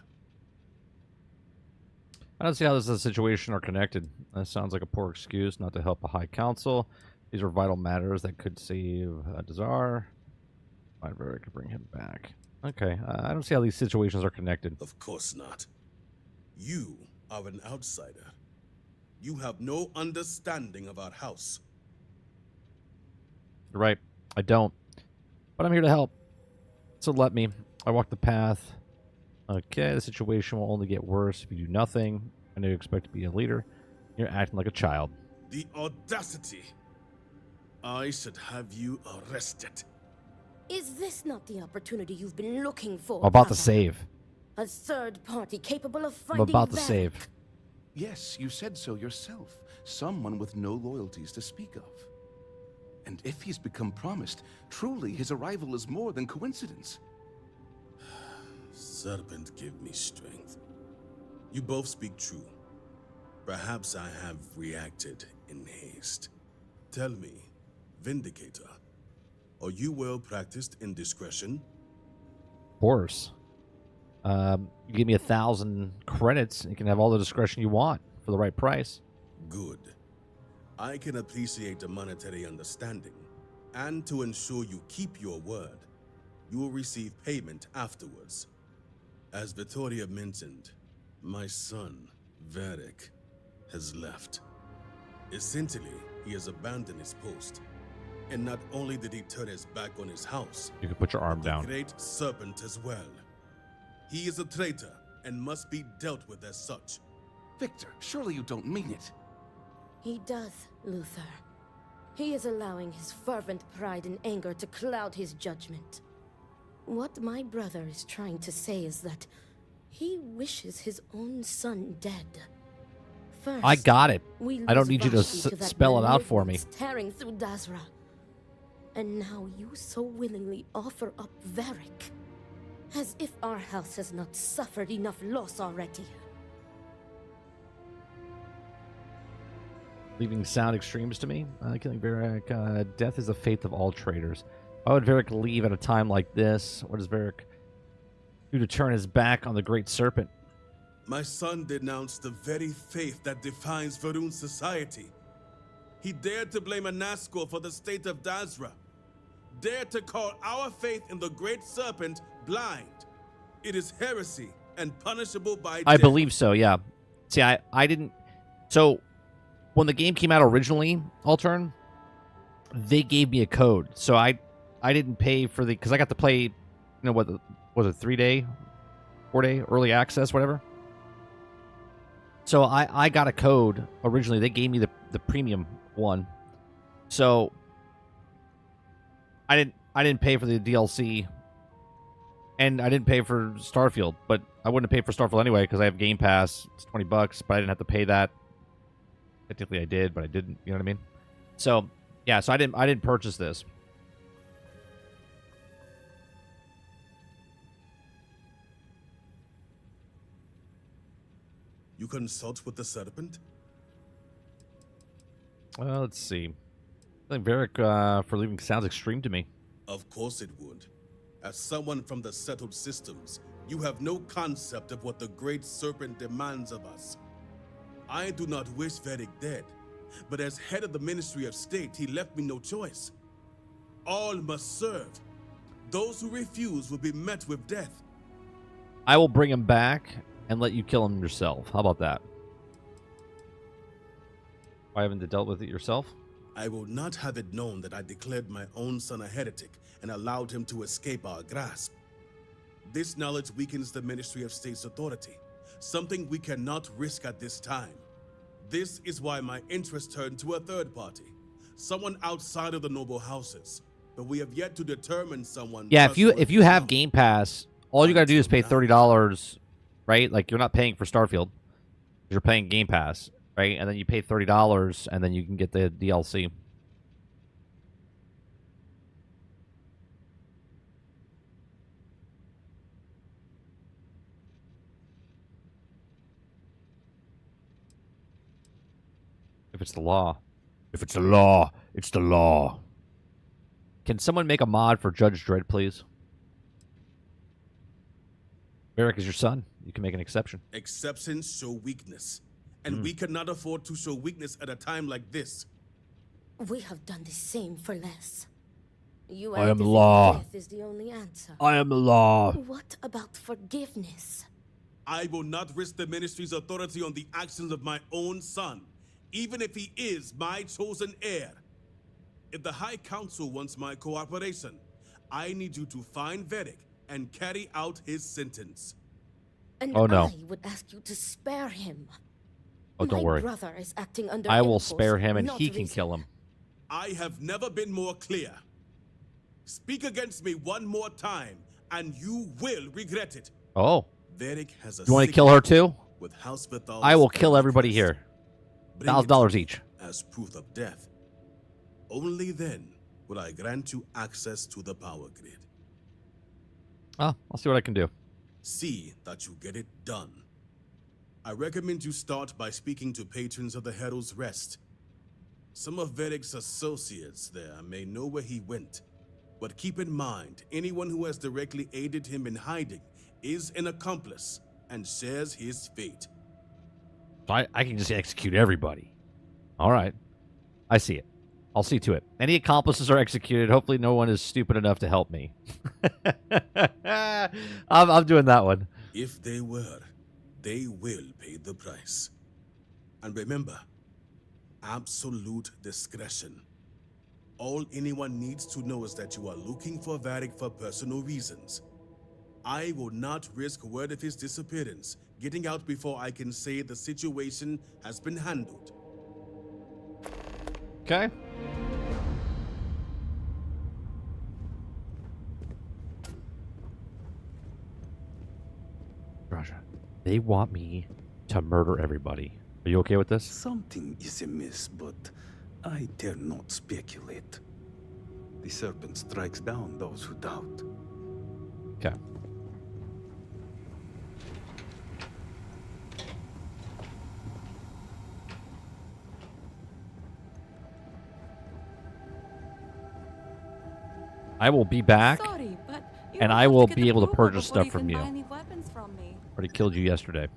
I don't see how this is a situation are connected. That sounds like a poor excuse not to help a high council. These are vital matters that could save Dazar. Find Varric to bring him back. Okay, I don't see how these situations are connected. Of course not. You are an outsider. You have no understanding of our house. You're right, I don't. But I'm here to help. So let me. I walk the path. Okay, the situation will only get worse if you do nothing. I know you expect to be a leader. You're acting like a child. The audacity! I should have you arrested. Is this not the opportunity you've been looking for? I'm about to Papa? save. A third party capable of I'm finding about to Varric. save. Yes, you said so yourself. Someone with no loyalties to speak of. And if he's become promised, truly his arrival is more than coincidence. Serpent, give me strength. You both speak true. Perhaps I have reacted in haste. Tell me, Vindicator, are you well practiced in discretion? Of course. You give me 1,000 credits, and you can have all the discretion you want for the right price. Good. I can appreciate the monetary understanding, and to ensure you keep your word, you will receive payment afterwards. As Vittoria mentioned, my son, Varric, has left. Essentially, he has abandoned his post. And not only did he turn his back on his house, You can put your arm but the down. great serpent as well. He is a traitor and must be dealt with as such. Victor, surely you don't mean it. He does, Luther. He is allowing his fervent pride and anger to cloud his judgment. What my brother is trying to say is that he wishes his own son dead. First, I got it. we I don't lose need you to Vashti that spell it out for me. malignance tearing through Dazra. And now you so willingly offer up Varric. As if our house has not suffered enough loss already. Leaving sound extremes to me. Killing Varric. Death is the fate of all traitors. Why would Varric leave at a time like this? What does Varric do to turn his back on the Great Serpent? My son denounced the very faith that defines Varun society. He dared to blame Anasco for the state of Dazra. Dared to call our faith in the Great Serpent blind. It is heresy and punishable by I death. believe so, yeah. See, I didn't... So, when the game came out originally, Altern, they gave me a code. So I didn't pay for the... Because I got to play, you know, what was it, 3-day, 4-day, early access, whatever. So I got a code originally. They gave me the premium one. So I didn't pay for the DLC, and I didn't pay for Starfield. But I wouldn't have paid for Starfield anyway because I have Game Pass. It's $20, but I didn't have to pay that. Technically, I did, but I didn't. You know what I mean? So yeah, so I didn't purchase this. You consult with the serpent? Well, let's see. I think Varric for leaving sounds extreme to me. Of course it would. As someone from the settled systems, you have no concept of what the Great Serpent demands of us. I do not wish Varric dead, but as head of the Ministry of State, he left me no choice. All must serve. Those who refuse will be met with death. I will bring him back and let you kill him yourself. How about that? Why haven't you dealt with it yourself? I will not have it known that I declared my own son a heretic and allowed him to escape our grasp. This knowledge weakens the Ministry of State's authority, something we cannot risk at this time. This is why my interest turned to a third party, someone outside of the noble houses, but we have yet to determine someone. Yeah, if you trustworthy have enough. Game Pass, all you gotta do is pay $30, right? Like you're not paying for Starfield, you're paying Game Pass, right? And then you pay $30, and then you can get the DLC. If it's the law. If it's the law, it's the law. Can someone make a mod for Judge Dredd, please? Eric is your son. You can make an exception. Exceptions show weakness. And we cannot afford to show weakness at a time like this. We have done the same for less. You I am act the as if law. Death is the only answer. I am the law. What about forgiveness? I will not risk the ministry's authority on the actions of my own son, even if he is my chosen heir. If the High Council wants my cooperation, I need you to find Vedic and carry out his sentence. And Oh, no. I would ask you to spare him. Oh, don't My worry. brother is acting under I will impulse, spare him and not he can reason. kill him. I have never been more clear. Speak against me one more time, and you will regret it. Oh. Vedic has a You want to kill her too? with House Vithal's I will kill family everybody crest. here. Bring it $1,000 to me each. as proof of death. Only then will I grant you access to the power grid. Oh, I'll see what I can do. See that you get it done. I recommend you start by speaking to patrons of the Herald's Rest. Some of Vedic's associates there may know where he went, but keep in mind, anyone who has directly aided him in hiding is an accomplice and shares his fate. I can just execute everybody. All right. I see it. I'll see to it. Any accomplices are executed. Hopefully no one is stupid enough to help me. I'm doing that one. If they were, they will pay the price. And remember, absolute discretion. All anyone needs to know is that you are looking for Varric for personal reasons. I will not risk word of his disappearance getting out before I can say the situation has been handled. Okay. Raja, they want me to murder everybody. Are you okay with this? Something is amiss, but I dare not speculate. The serpent strikes down those who doubt. Okay. I will be back, Sorry, but you and will I have will get be able to approval purchase before stuff from can you. buy any weapons from me. Already killed you yesterday.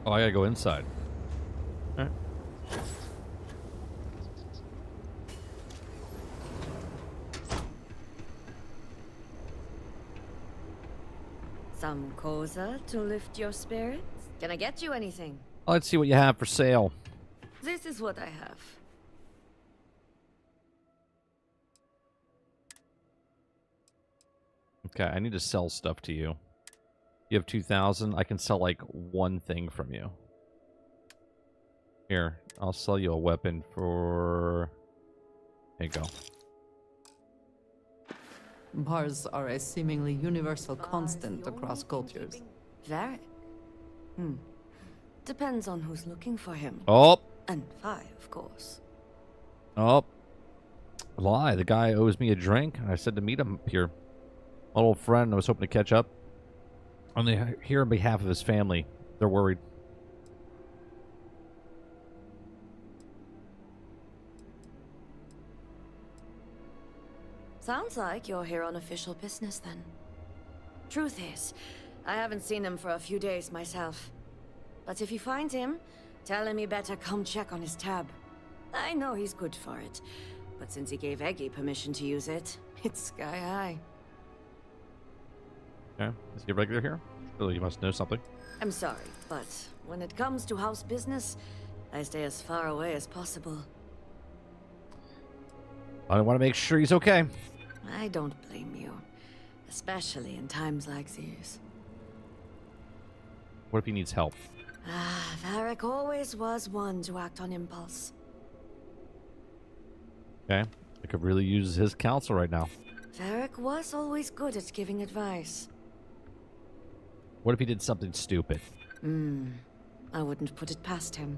Oh, I gotta go inside. All right. Some cosa to lift your spirits? Can I get you anything? Let's see what you have for sale. This is what I have. Okay, I need to sell stuff to you. You have 2,000. I can sell like one thing from you. Here, I'll sell you a weapon for... There you go. Bars are a seemingly universal constant across cultures. Varric? Depends on who's looking for him. Oh! And Vi, of course. Oh. Lie. The guy owes me a drink. I said to meet him up here. My old friend, I was hoping to catch up. I'm here on behalf of his family. They're worried. Sounds like you're here on official business then. Truth is, I haven't seen him for a few days myself. But if you find him, tell him he better come check on his tab. I know he's good for it, but since he gave Eggy permission to use it, it's sky high. Okay. Is he a regular here? Surely you must know something. I'm sorry, but when it comes to house business, I stay as far away as possible. I want to make sure he's okay. I don't blame you. especially in times like these. What if he needs help? Varric always was one to act on impulse. Okay. I could really use his counsel right now. Varric was always good at giving advice. What if he did something stupid? I wouldn't put it past him.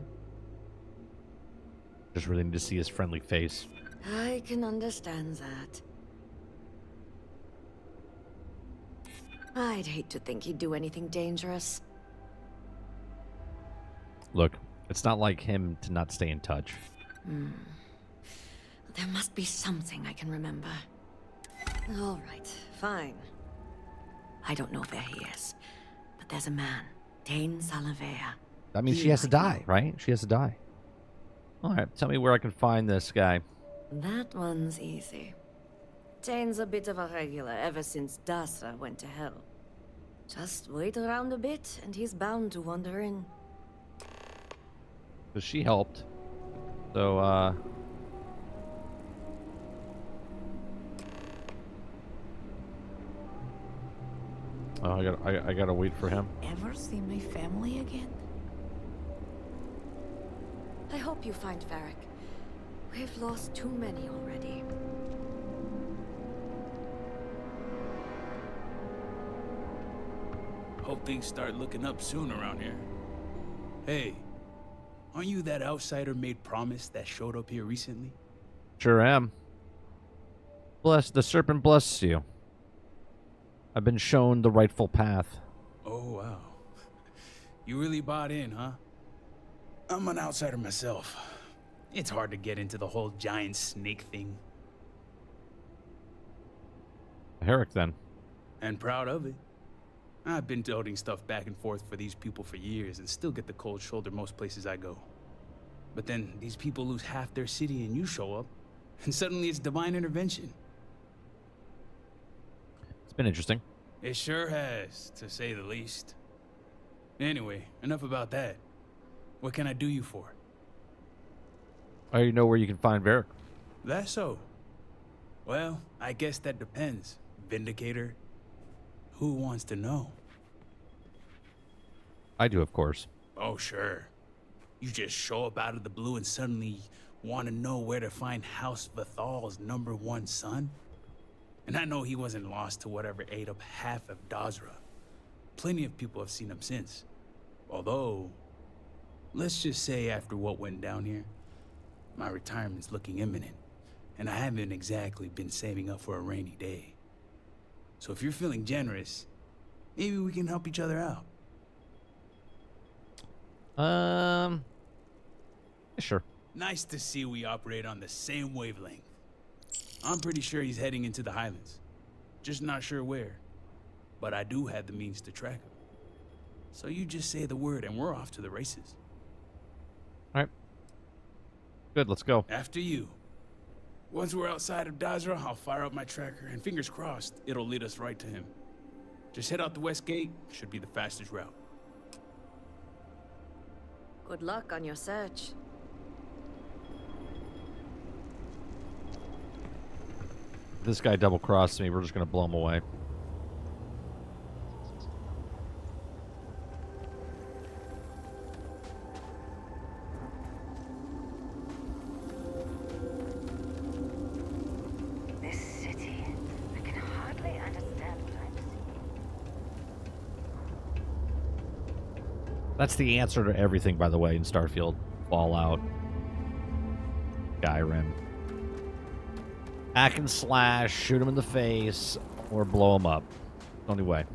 Just really need to see his friendly face. I can understand that. I'd hate to think he'd do anything dangerous. Look, it's not like him to not stay in touch. There must be something I can remember. All right, fine. I don't know where he is, but there's a man, Dane Salavea. That means she has to die, right? She has to die. All right, tell me where I can find this guy. That one's easy. Dane's a bit of a regular ever since Dasra went to hell. Just wait around a bit, and he's bound to wander in. Because she helped. So, oh, I gotta wait for him. Ever see my family again? I hope you find Varric. We've lost too many already. Hope things start looking up soon around here. Hey, aren't you that outsider made promise that showed up here recently? Sure am. Bless the serpent blesses you. I've been shown the rightful path. Oh, wow. You really bought in, huh? I'm an outsider myself. It's hard to get into the whole giant snake thing. Herrick, then. And proud of it. I've been toting stuff back and forth for these people for years and still get the cold shoulder most places I go. But then these people lose half their city and you show up, and suddenly it's divine intervention. It's been interesting. It sure has, to say the least. Anyway, enough about that. What can I do you for? I already know where you can find Varric. That's so. Well, I guess that depends, Vindicator. Who wants to know? I do, of course. Oh, sure. You just show up out of the blue and suddenly want to know where to find House Vathal's #1 son? And I know he wasn't lost to whatever ate up half of Dazra. Plenty of people have seen him since. Although, let's just say after what went down here, my retirement's looking imminent, and I haven't exactly been saving up for a rainy day. So if you're feeling generous, maybe we can help each other out. Sure. Nice to see we operate on the same wavelength. I'm pretty sure he's heading into the Highlands. Just not sure where. But I do have the means to track him. So you just say the word and we're off to the races. All right. Good, let's go. After you. Once we're outside of Dazra, I'll fire up my tracker, and fingers crossed, it'll lead us right to him. Just head out the west gate, should be the fastest route. Good luck on your search. If this guy double-crossed me, we're just going to blow him away. That's the answer to everything, by the way, in Starfield. Fallout. Skyrim. Hack and slash, shoot him in the face, or blow him up. The only way.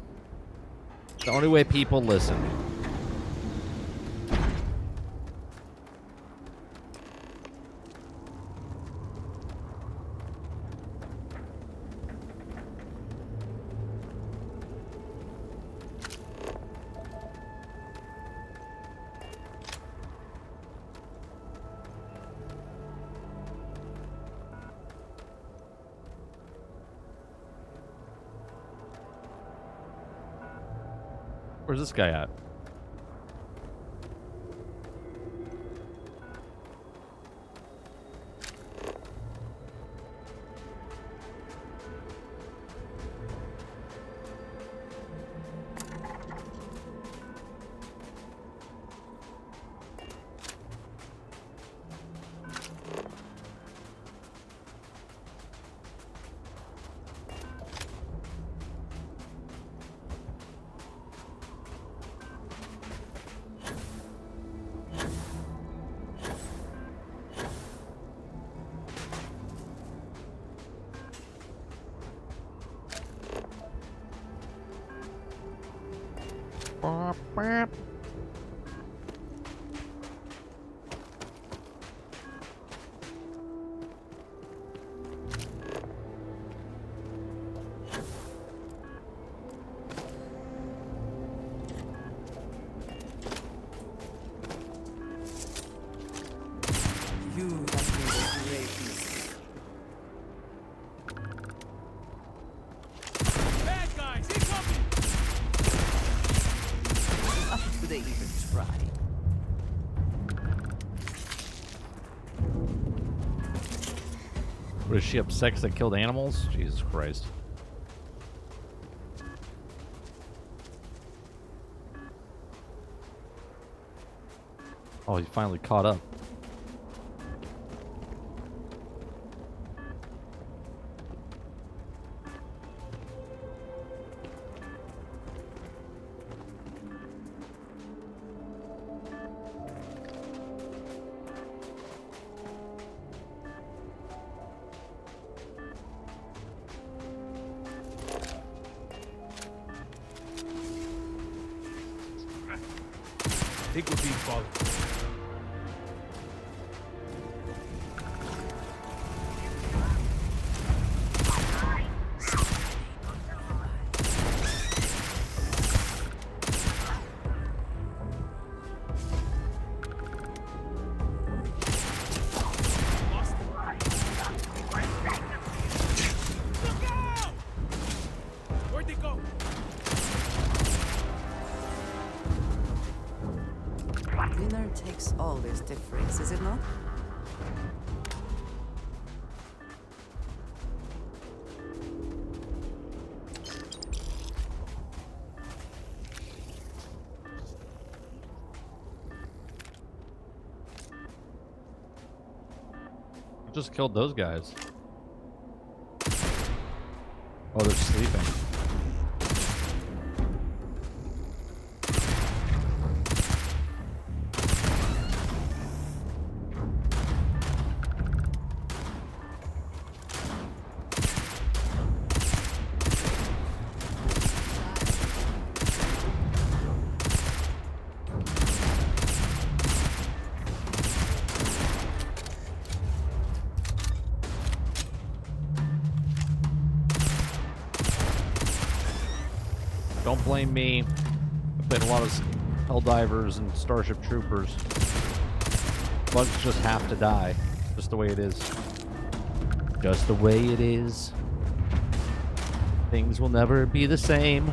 The only way people listen. Where's this guy at? You have made a great mistake. Bad guys, incoming! Why do they even try? What is she upset 'cause I killed animals? Jesus Christ. Oh, he finally caught up. I think we're being followed. Where'd they go? Dinner takes all this difference, is it not? I just killed those guys. Oh, they're sleeping. Don't blame me. I've played a lot of Helldivers and Starship Troopers. Bugs just have to die. Just the way it is. Just the way it is. Things will never be the same.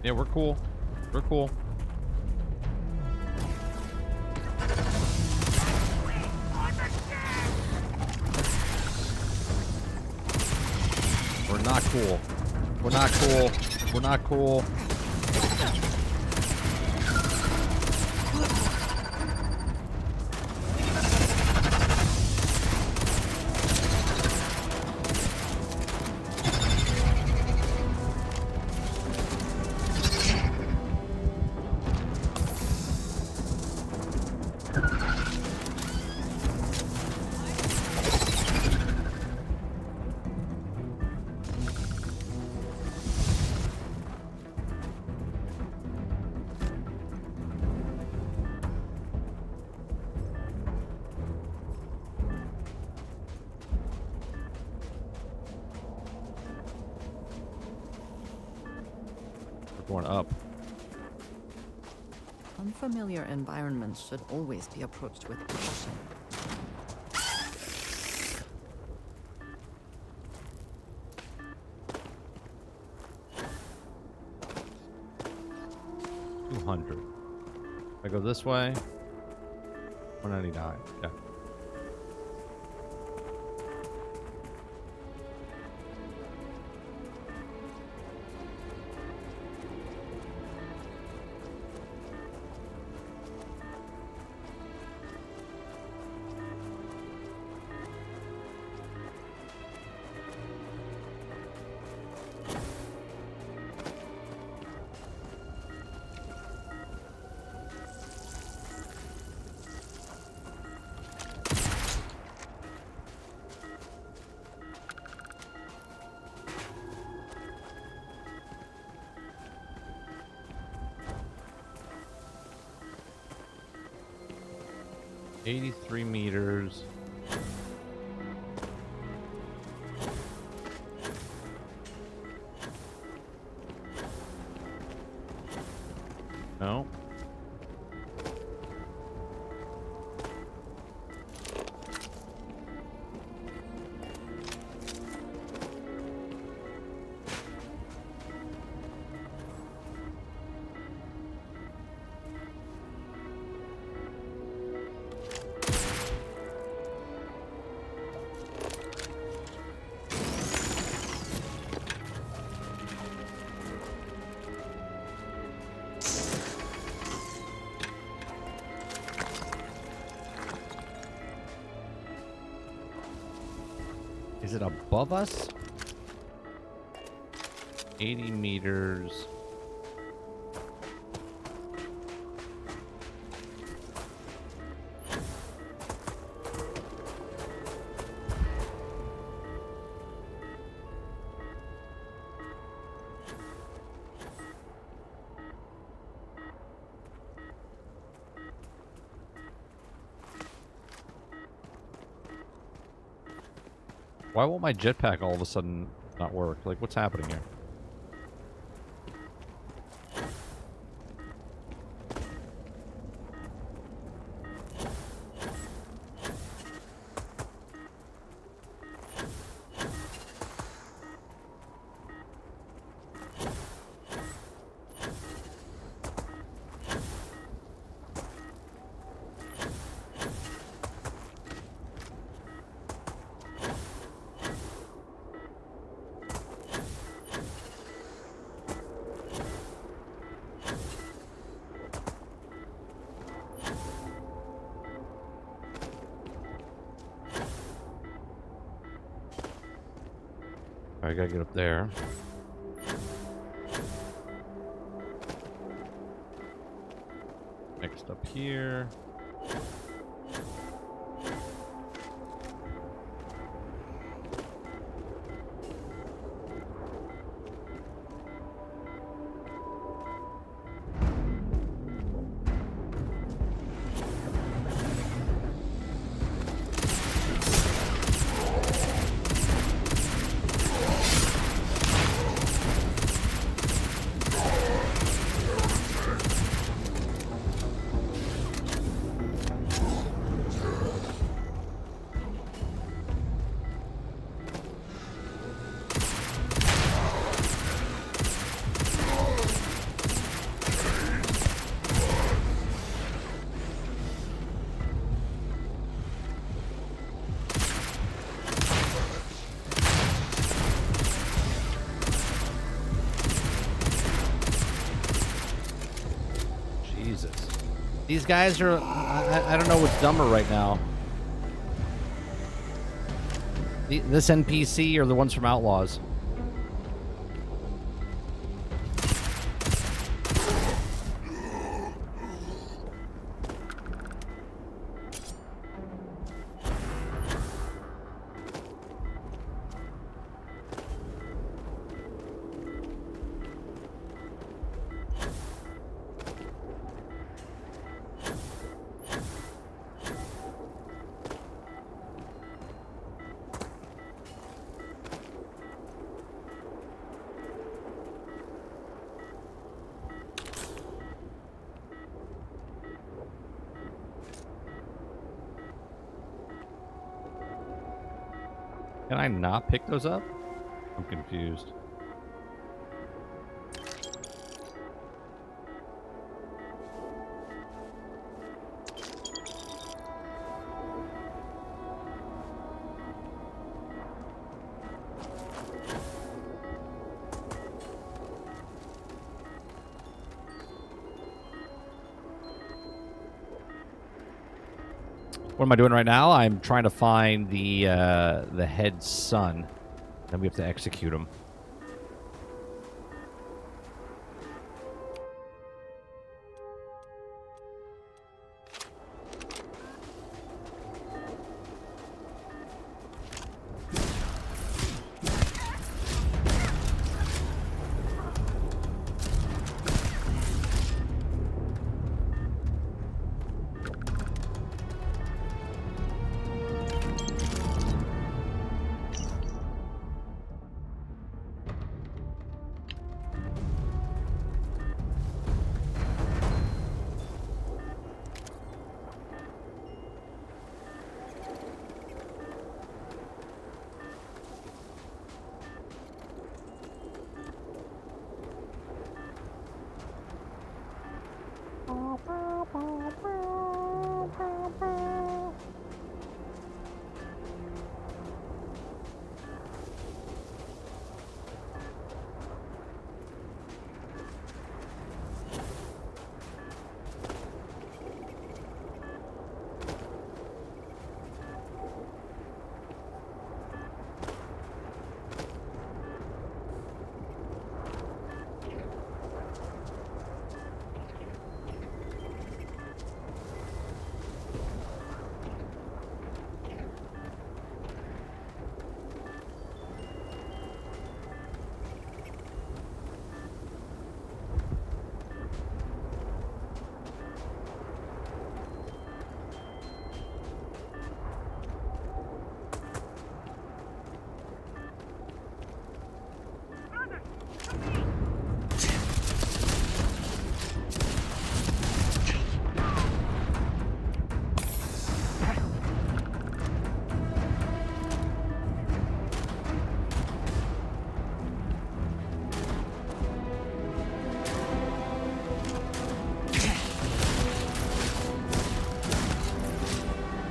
Yeah, we're cool. We're cool. We're not cool. We're not cool. We're not cool. Going up. Unfamiliar environments should always be approached with caution. $200. I go this way. $199. Yeah. $83 meters. No. Is it above us? 80 meters. Why won't my jetpack all of a sudden not work? Like, what's happening here? I gotta get up there. Next up here. These guys are... I don't know what's dumber right now. This NPC or the ones from Outlaws? Can I not pick those up? I'm confused. What am I doing right now? I'm trying to find the head son. Then we have to execute him.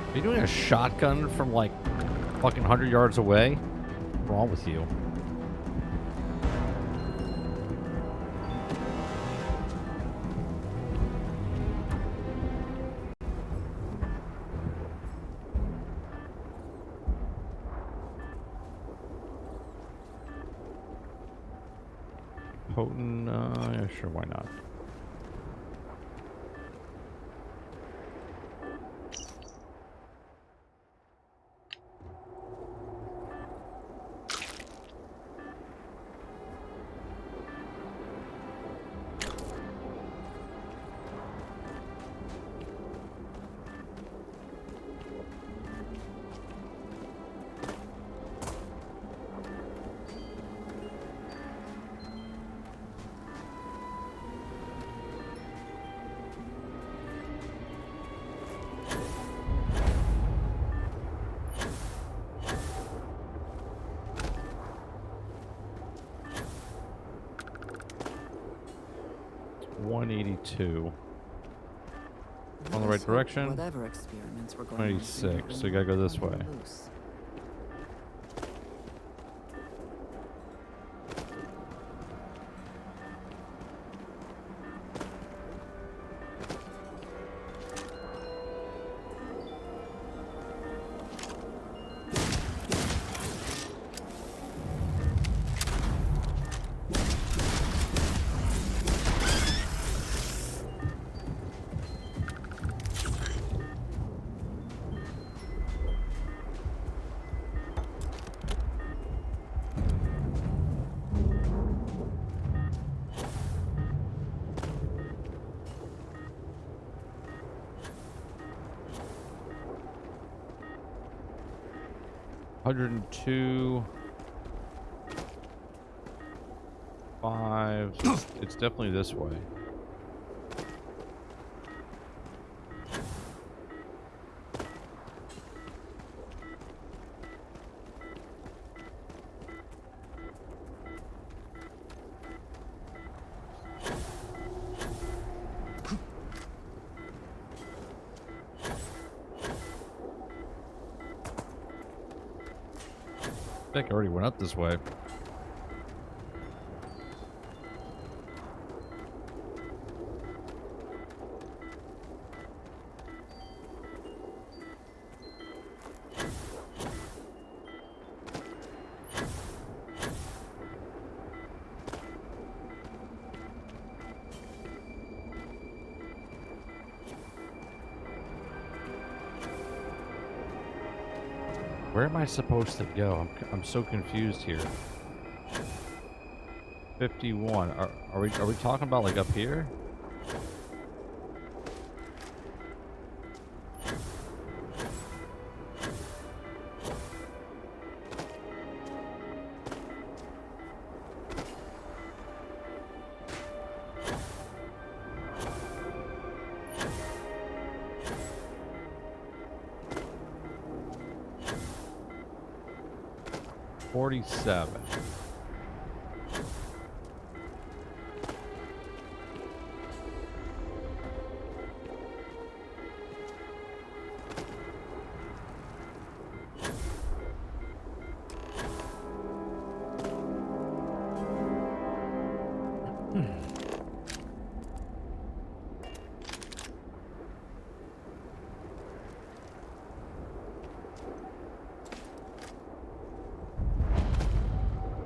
Are you doing a shotgun from like fucking 100 yards away? What's wrong with you? Potent, yeah, sure, why not? On the right direction. Whatever experiments were going on. 96. So you gotta go this way. Loose. $102. 5. It's definitely this way. think I already went up this way. Where am I supposed to go? I'm so confused here. 51. Are we talking about like up here? $47.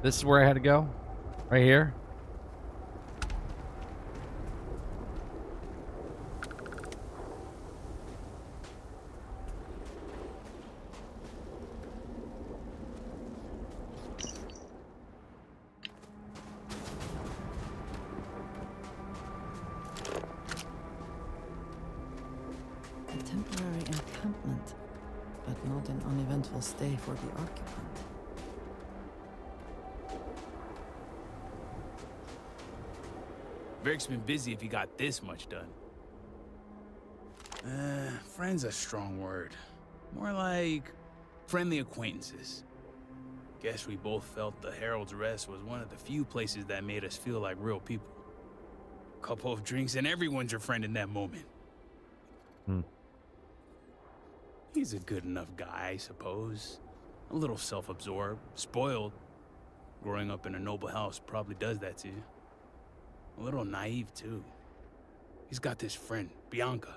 This is where I had to go? Right here? A temporary encampment, but not an uneventful stay for the occupant. Veric's been busy if he got this much done. Friend's a strong word. More like friendly acquaintances. Guess we both felt the Herald's Rest was one of the few places that made us feel like real people. Couple of drinks and everyone's your friend in that moment. He's a good enough guy, I suppose. A little self-absorbed, spoiled. Growing up in a noble house probably does that to you. A little naive, too. He's got this friend, Bianca.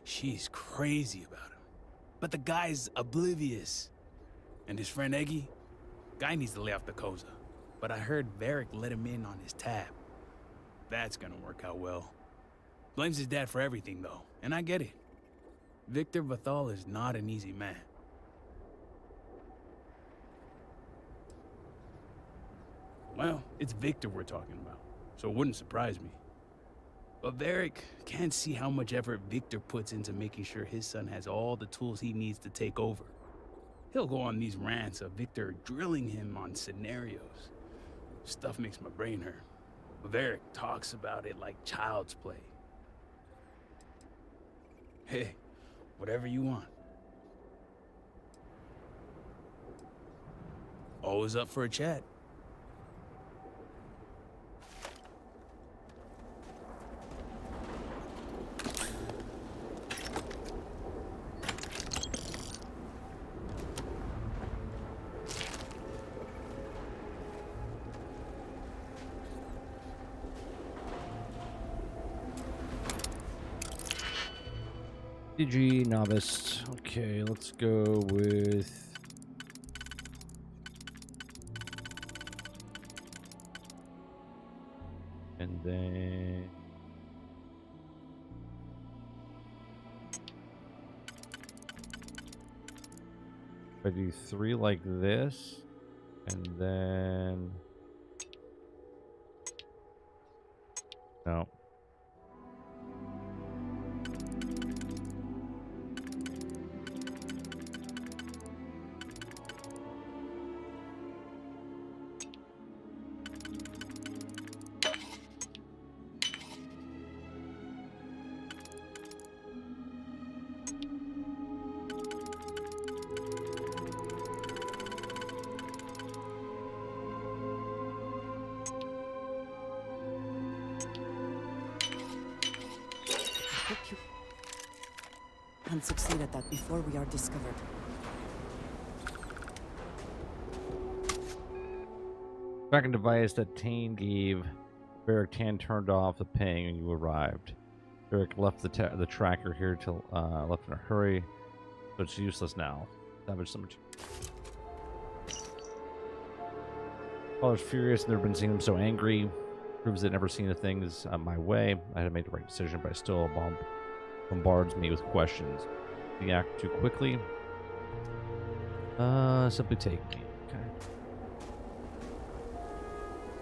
She's crazy about him. But the guy's oblivious. And his friend Eggy? Guy needs to lay off the Koza. But I heard Veric let him in on his tab. That's gonna work out well. Blames his dad for everything, though. And I get it. Victor Vathal is not an easy man. Well, it's Victor we're talking about. So it wouldn't surprise me. But Veric can't see how much effort Victor puts into making sure his son has all the tools he needs to take over. He'll go on these rants of Victor drilling him on scenarios. Stuff makes my brain hurt. But Veric talks about it like child's play. Hey, whatever you want. Always up for a chat. DG novice. Okay, let's go with and then if I do 3 like this and then no. And succeed at that before we are discovered. Tracking device that Tane gave Barrick Tan turned off the ping when you arrived. Barrick left the tracker here till left in a hurry, so it's useless now. Damage so much. Caller's furious, never been seeing him so angry. Proves they'd never seen the things my way. I had to make the right decision, but I still bombards me with questions. Did he act too quickly? Simply take me. Okay.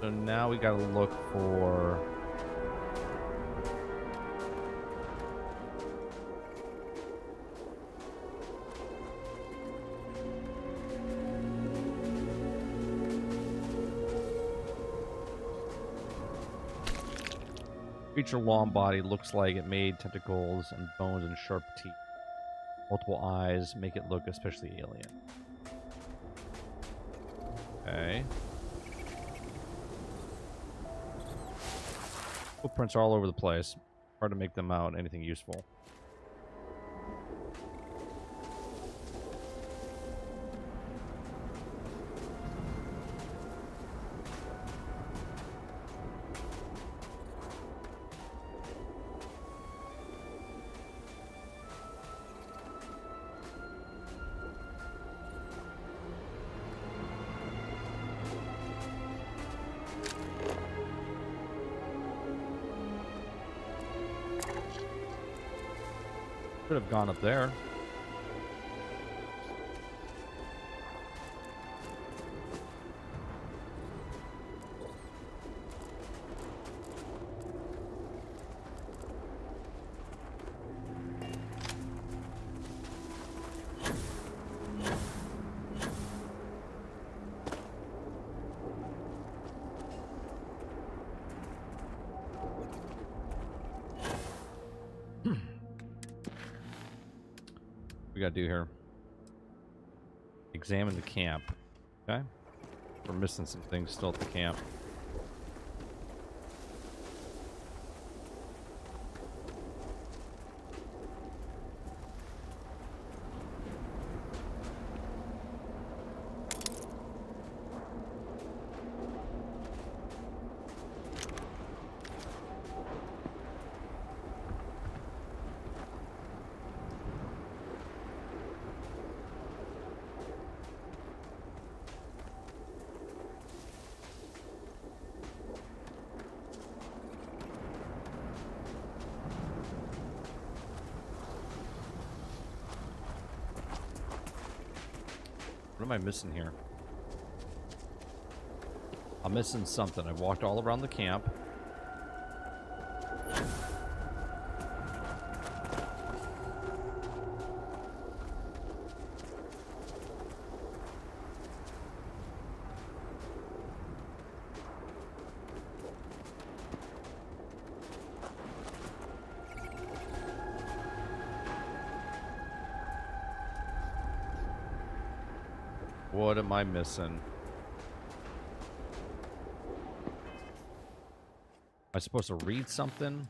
So now we gotta look for... Creature long body, looks like it made tentacles and bones and sharp teeth. Multiple eyes make it look especially alien. Okay. Footprints are all over the place. Hard to make them out anything useful. Could have gone up there. We gotta do here. Examine the camp. Okay. We're missing some things still at the camp. What am I missing here? I'm missing something. I walked all around the camp. What am I missing? Am I supposed to read something?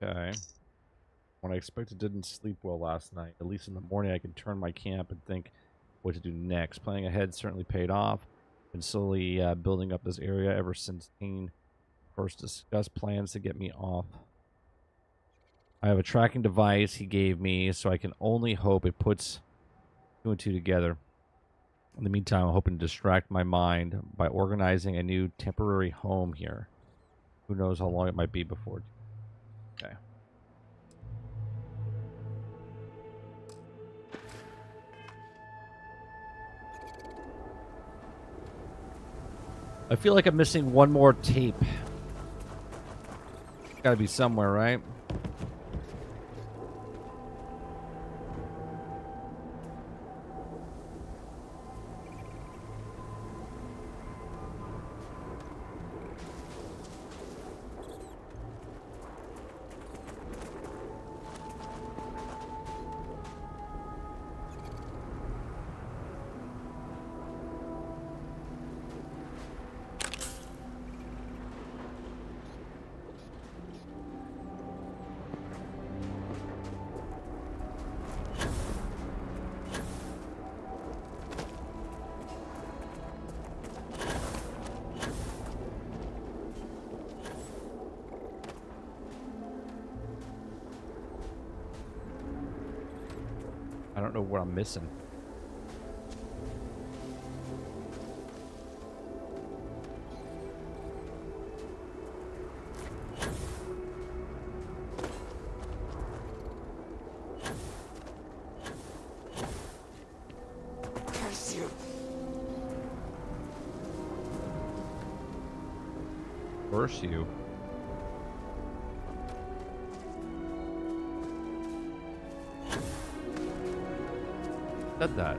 Okay. When I expected didn't sleep well last night. At least in the morning I can turn my camp and think what to do next. Planning ahead certainly paid off. Been slowly building up this area ever since Teen first discussed plans to get me off. I have a tracking device he gave me, so I can only hope it puts two and two together. In the meantime, I'm hoping to distract my mind by organizing a new temporary home here. Who knows how long it might be before. Okay. I feel like I'm missing one more tape. Gotta be somewhere, right? I don't know what I'm missing. Curse you. Curse you. Said that.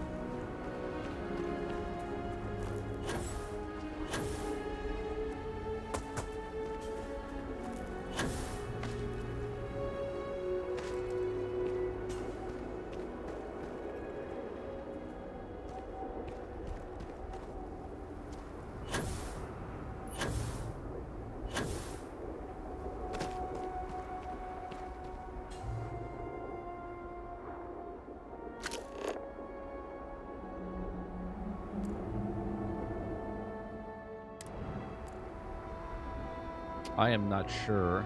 I am not sure.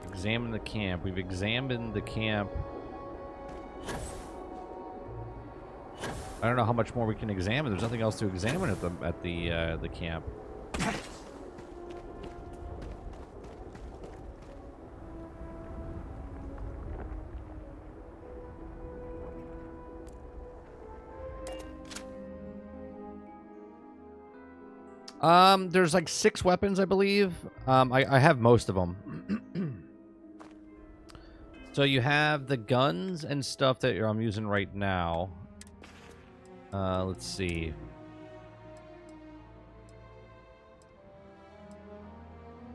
Examine the camp. We've examined the camp. I don't know how much more we can examine. There's nothing else to examine at the camp. There's like 6 weapons, I believe. I have most of them. So you have the guns and stuff that I'm using right now. Let's see.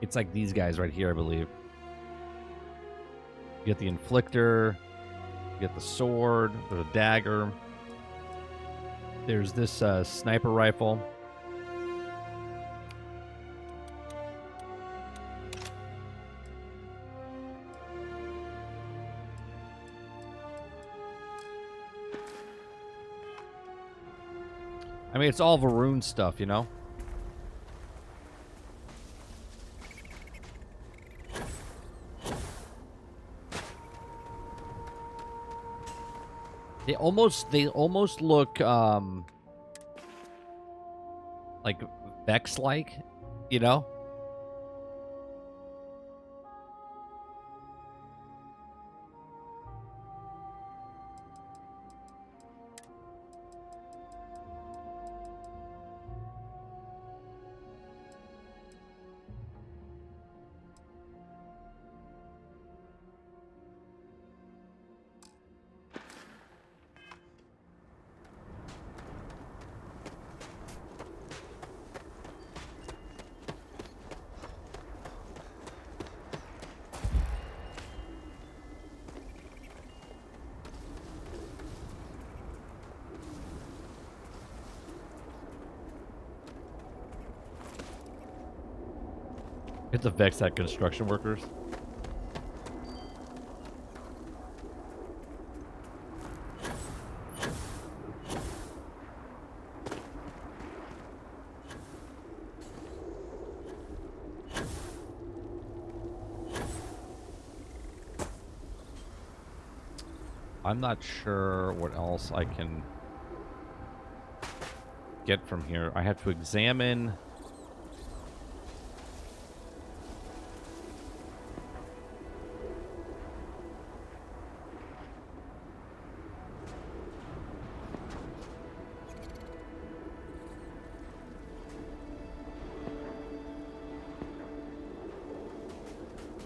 It's like these guys right here, I believe. You get the inflictor. You get the sword. There's a dagger. There's this sniper rifle. I mean, it's all Varun stuff, you know? They almost look like Vex-like, you know? It's a Vex at construction workers. I'm not sure what else I can get from here. I have to examine.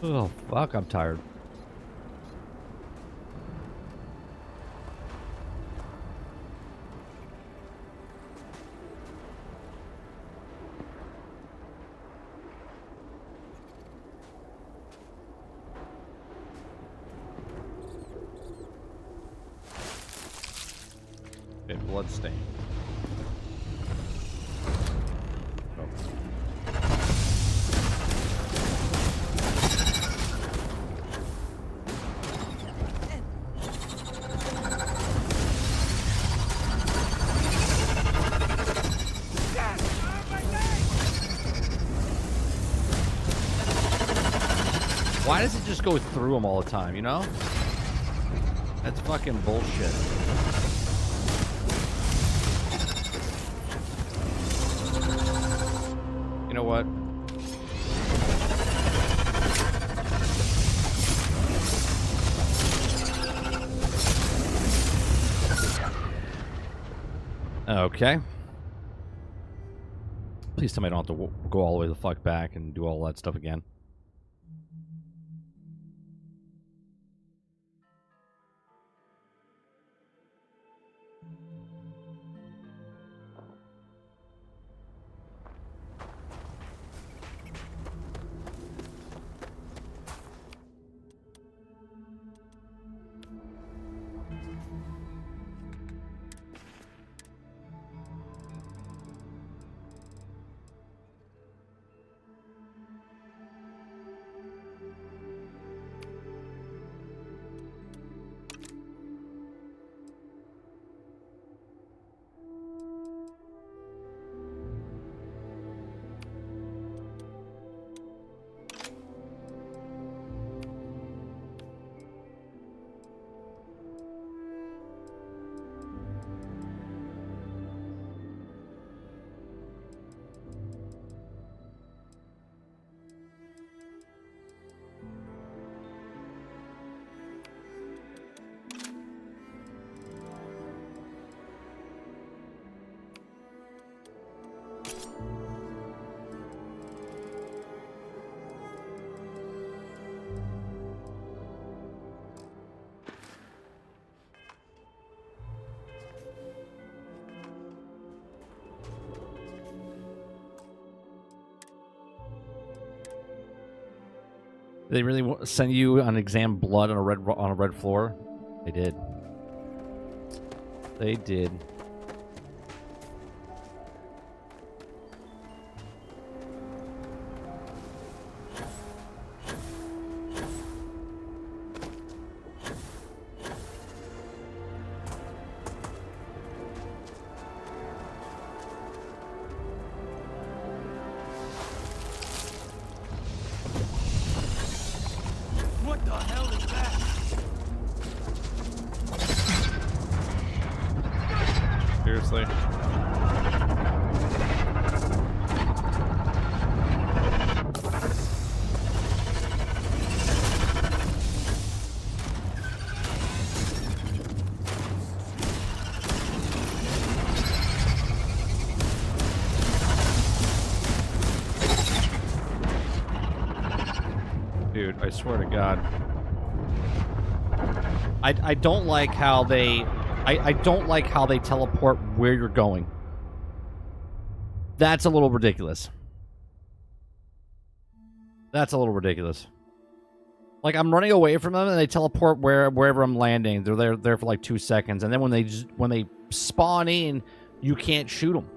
Oh, fuck, I'm tired. Okay, bloodstain. Why does it just go through them all the time, you know? That's fucking bullshit. You know what? Okay. Please tell me I don't have to go all the way the fuck back and do all that stuff again. They really send you on exam blood on a red floor? They did. They did. What the hell is that? Seriously? Dude, I swear to God. I don't like how they... I don't like how they teleport where you're going. That's a little ridiculous. That's a little ridiculous. Like, I'm running away from them and they teleport wherever I'm landing. They're there for like 2 seconds, and then when they spawn in, you can't shoot them.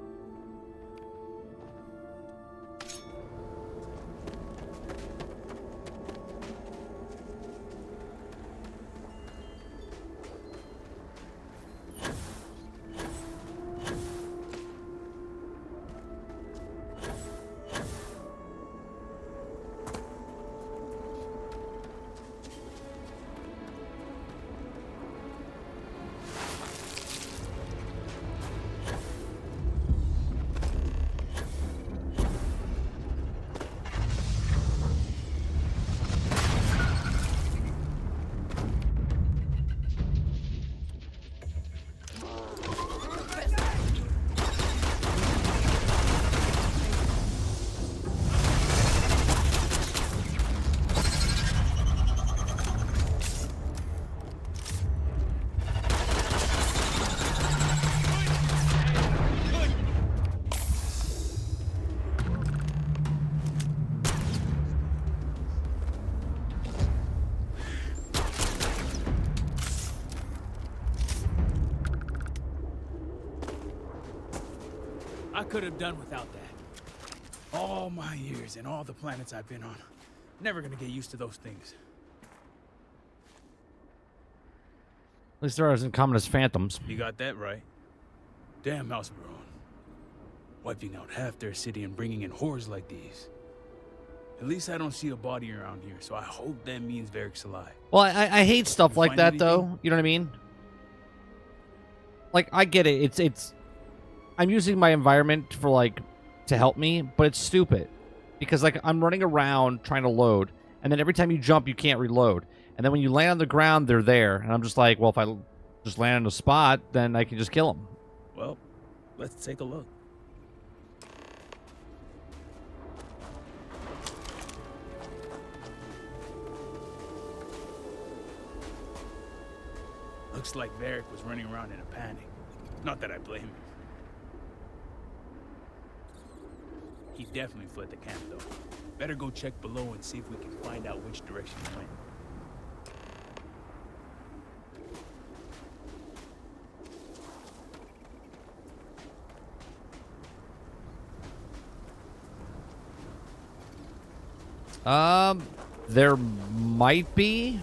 I could have done without that. All my years and all the planets I've been on. Never gonna get used to those things. At least they're as uncommon as phantoms. You got that right. Damn House Burton. Wiping out half their city and bringing in horrors like these. At least I don't see a body around here, so I hope that means Varric's alive. Well, I hate stuff You like find that, anything? though. You know what I mean? Like, I get it. It's... I'm using my environment for, like, to help me, but it's stupid. Because, like, I'm running around trying to load, and then every time you jump, you can't reload. And then when you land on the ground, they're there. And I'm just like, well, if I just land on a spot, then I can just kill them. Well, let's take a look. Looks like Varric was running around in a panic. Not that I blame him. He definitely fled the camp, though. Better go check below and see if we can find out which direction he went. There might be.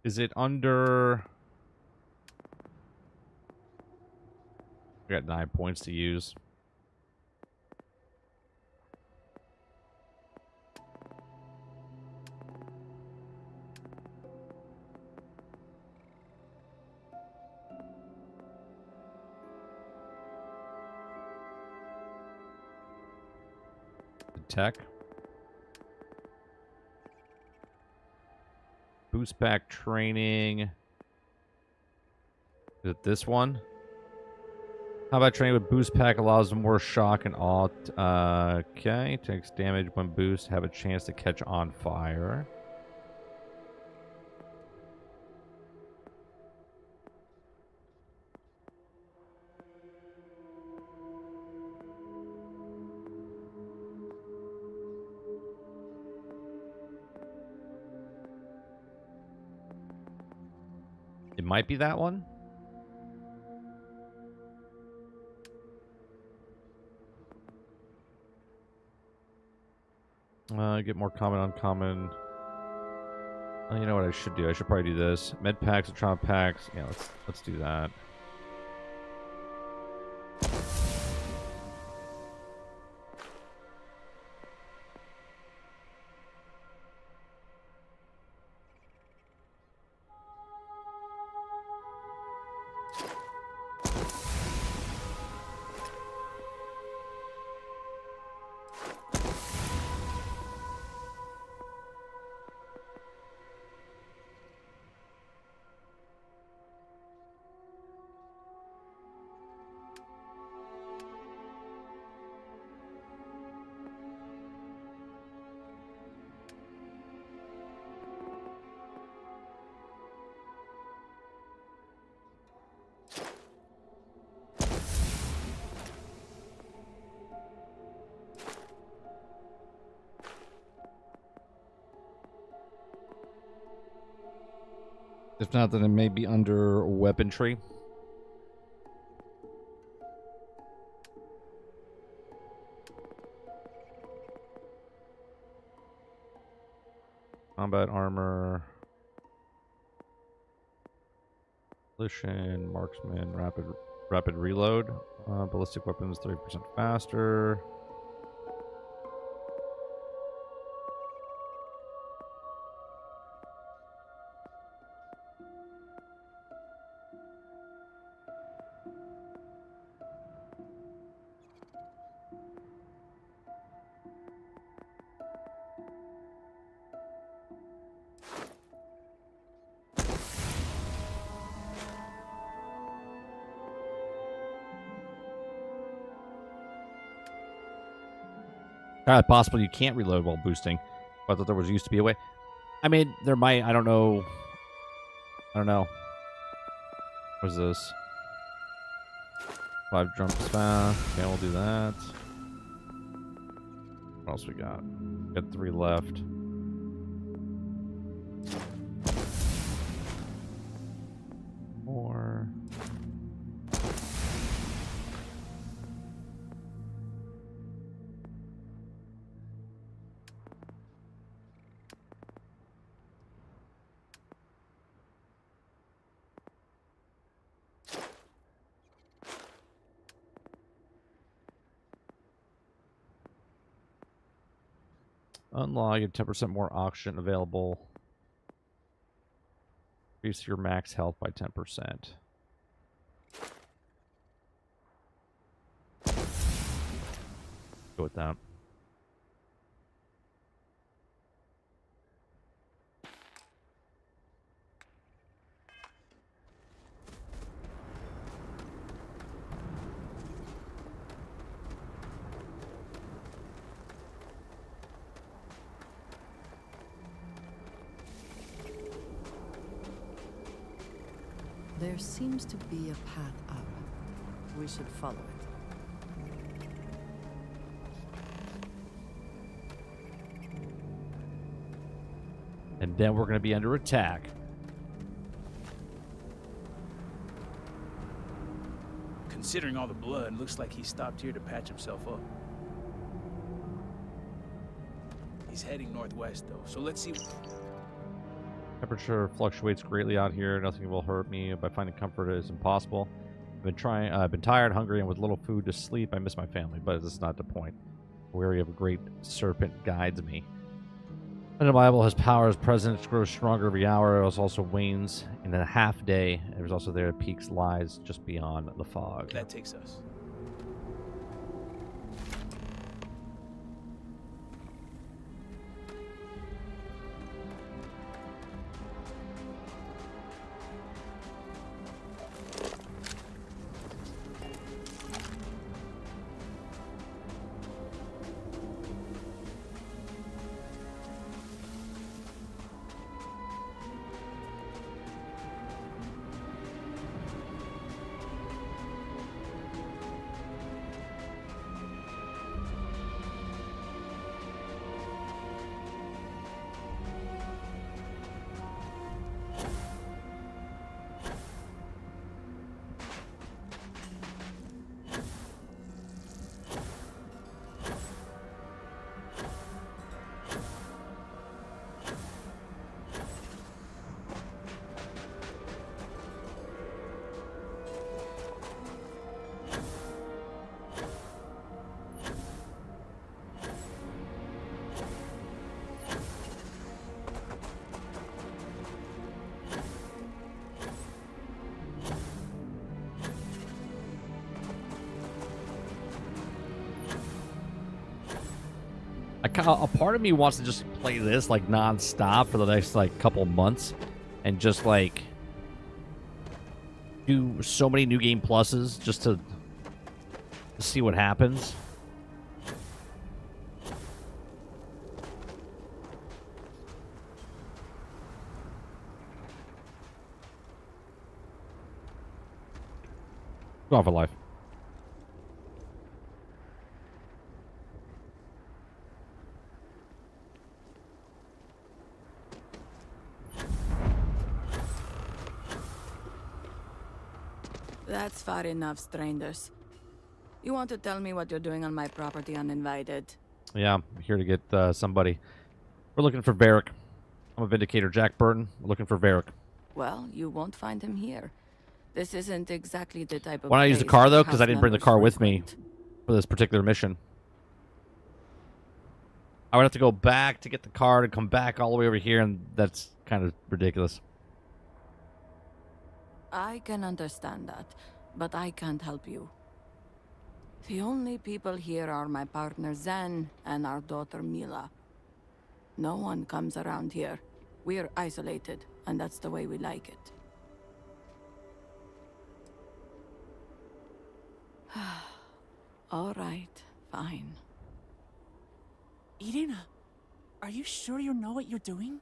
Is it under... I got 9 points to use. Tech. Boost pack training. Is it this one? How about training with boost pack allows more shock and awe? Okay. Takes damage when boost. Have a chance to catch on fire. It might be that one. Get more common, uncommon. You know what I should do? I should probably do this. Med packs, Electron packs. Yeah, let's do that. If not, then it may be under weaponry. Combat armor. Collision, marksman, rapid reload. Ballistic weapons 30% faster. Possible you can't reload while boosting. I thought there was used to be a way. I mean, there might. I don't know. What is this? 5 jumps fast. Okay, we'll do that. What else we got? Got 3 left. More. Unlock, you 10% more oxygen available. Increase your max health by 10%. Go with that. There seems to be a path up. We should follow it. And then we're going to be under attack. Considering all the blood, looks like he stopped here to patch himself up. He's heading northwest, though, so let's see. Temperature fluctuates greatly out here. Nothing will hurt me. By finding comfort is impossible. I've been tired, hungry, and with little food to sleep. I miss my family, but this is not the point. Weary of a great serpent guides me. Undeniable, his powers presence grows stronger every hour. It also wanes in a half day. There's also there peaks lies just beyond the fog. That takes us. A part of me wants to just play this like non-stop for the next like couple months and just like do so many new game pluses just to see what happens. Go on for life. That's far enough, strangers. You want to tell me what you're doing on my property uninvited? Yeah, I'm here to get somebody. We're looking for Varric. I'm a Vindicator, Jack Burton. We're looking for Varric. Well, you won't find him here. This isn't exactly the type of Why not use the place car, that though? Because I house didn't bring the members car with me frequent. for this particular mission. I would have to go back to get the car to come back all the way over here, and that's kind of ridiculous. I can understand that, but I can't help you. The only people here are my partner Zen and our daughter Mila. No one comes around here. We're isolated, and that's the way we like it. All right, fine. Irina, are you sure you know what you're doing?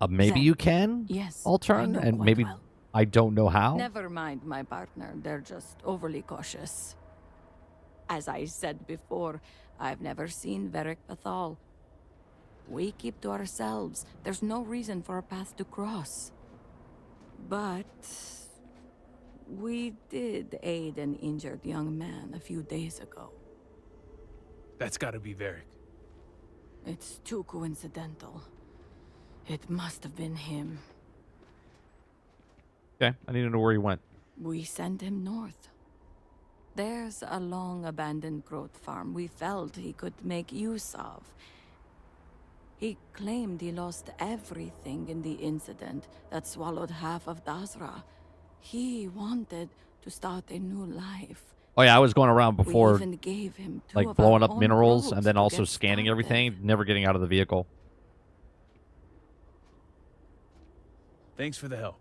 Maybe Zen. you can Yes, Altern, I know and quite maybe well. I don't know how. Never mind my partner. They're just overly cautious. As I said before, I've never seen Varric Pathal. We keep to ourselves. There's no reason for a path to cross. But we did aid an injured young man a few days ago. That's gotta be Varric. It's too coincidental. It must have been him. Okay, I need to know where he went. We sent him north. There's a long abandoned growth farm we felt he could make use of. He claimed he lost everything in the incident that swallowed half of Dasra. He wanted to start a new life. Oh yeah, I was going around We before, even gave him two like of blowing our up own minerals and probes then to also get scanning started. everything, never getting out of the vehicle. Thanks for the help.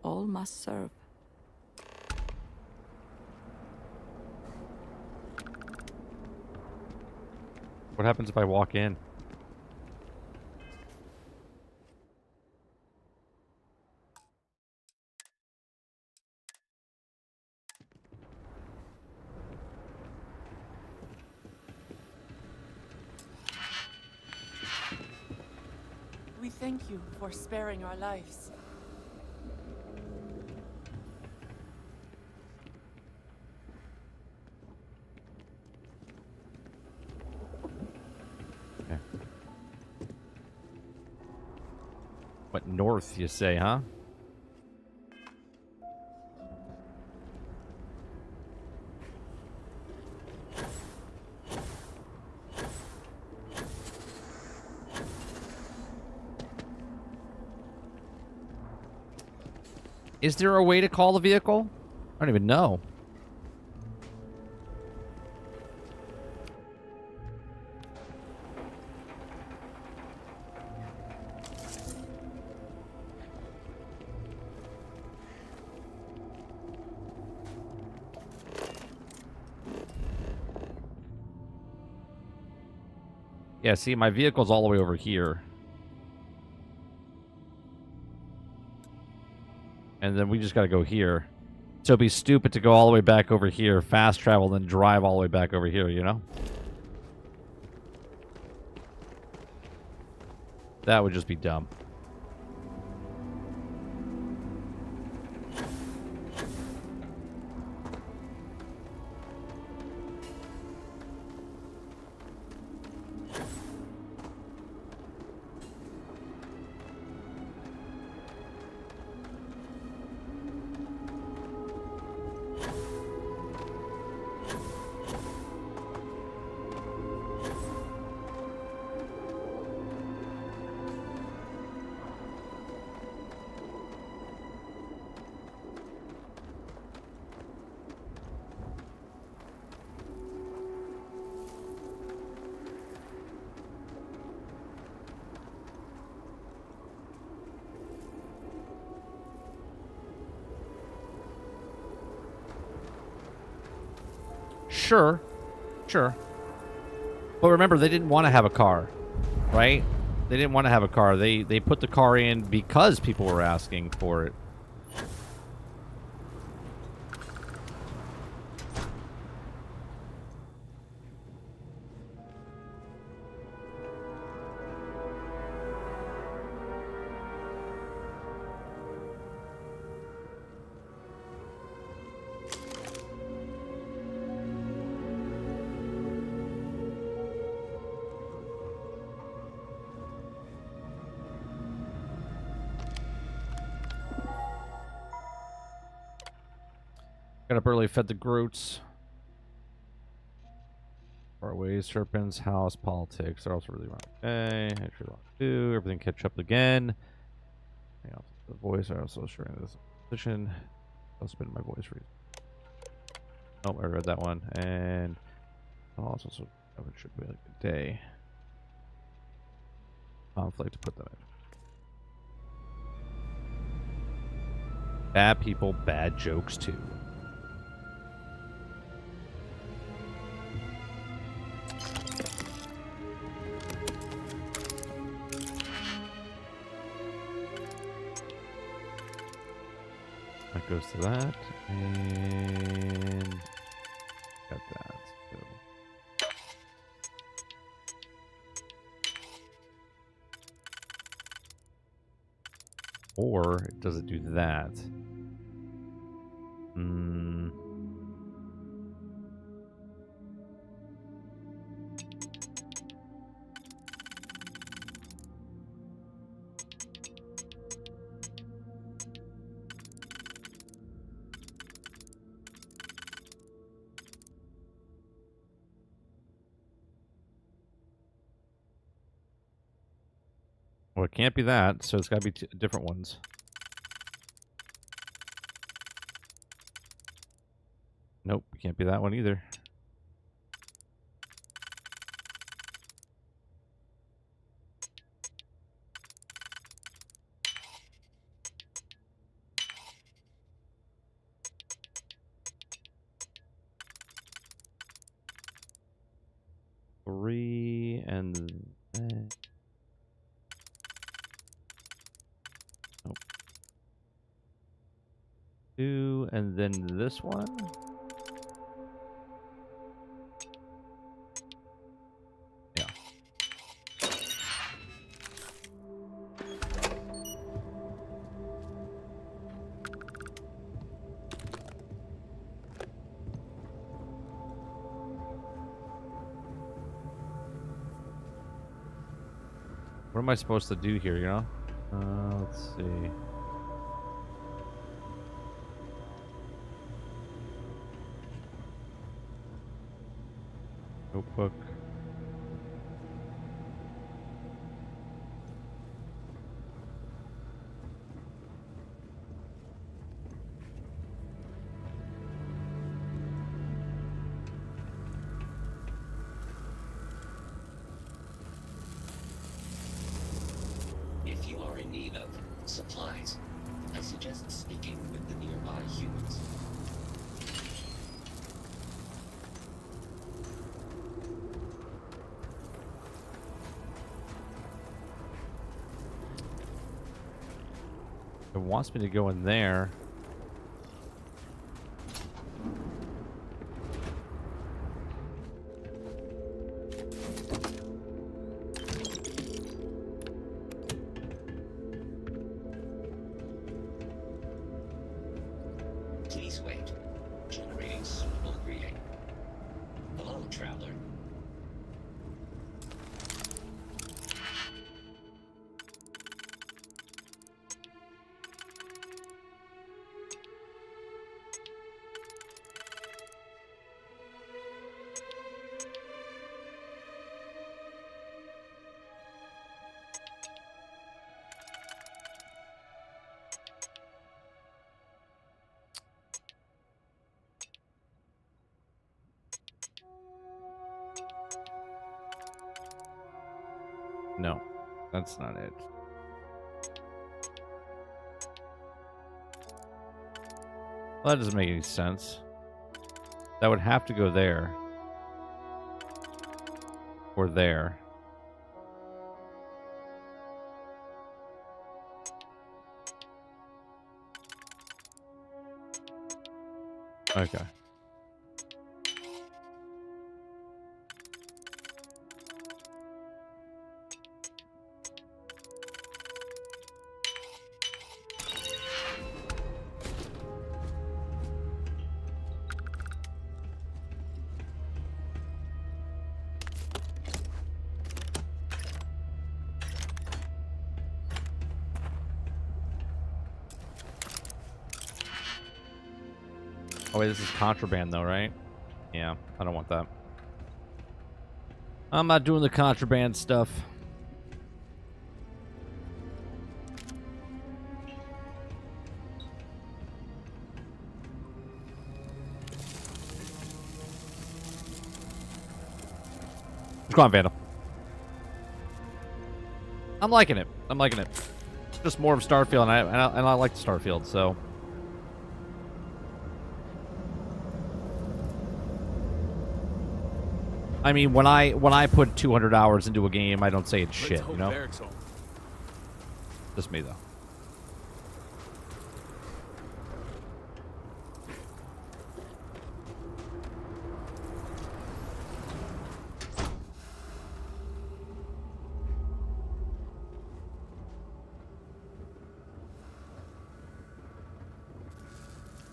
All must serve. What happens if I walk in? We thank you for sparing our lives. Okay. What north, you say, huh? Is there a way to call the vehicle? I don't even know. Yeah, see, my vehicle's all the way over here. And then we just got to go here. So it'd be stupid to go all the way back over here, fast travel, then drive all the way back over here, you know? That would just be dumb. Sure. Sure. But remember, they didn't want to have a car, right? They didn't want to have a car. They put the car in because people were asking for it. Got up early, fed the Groots. Far away, serpents, house, politics. They're also really wrong. Okay, entry lock 2. Everything catch up again. Hang on. The voice, I also sharing this position. I'll spin my voice for you. Oh, I read that one. And also, so it should be like a day. Conflict, put that in. Bad people, bad jokes too. That goes to that, and got that. So. Or does it do that? Well, it can't be that, so it's got to be different ones. Nope, it can't be that one either. Three and nope. Two and then this one. Yeah. What am I supposed to do here, you know? Let's see. Notebook. If you are in need of supplies, I suggest speaking with the nearby humans. It wants me to go in there. Please wait. Generating suitable greeting. Hello, traveler. No, that's not it. Well, that doesn't make any sense. That would have to go there. Or there. Okay. Oh wait, this is contraband though, right? Yeah, I don't want that. I'm not doing the contraband stuff. Go on, Vandal. I'm liking it. I'm liking it. Just more of Starfield, and I like Starfield, so. I mean, when I put 200 hours into a game, I don't say it's shit, you know? Just me, though.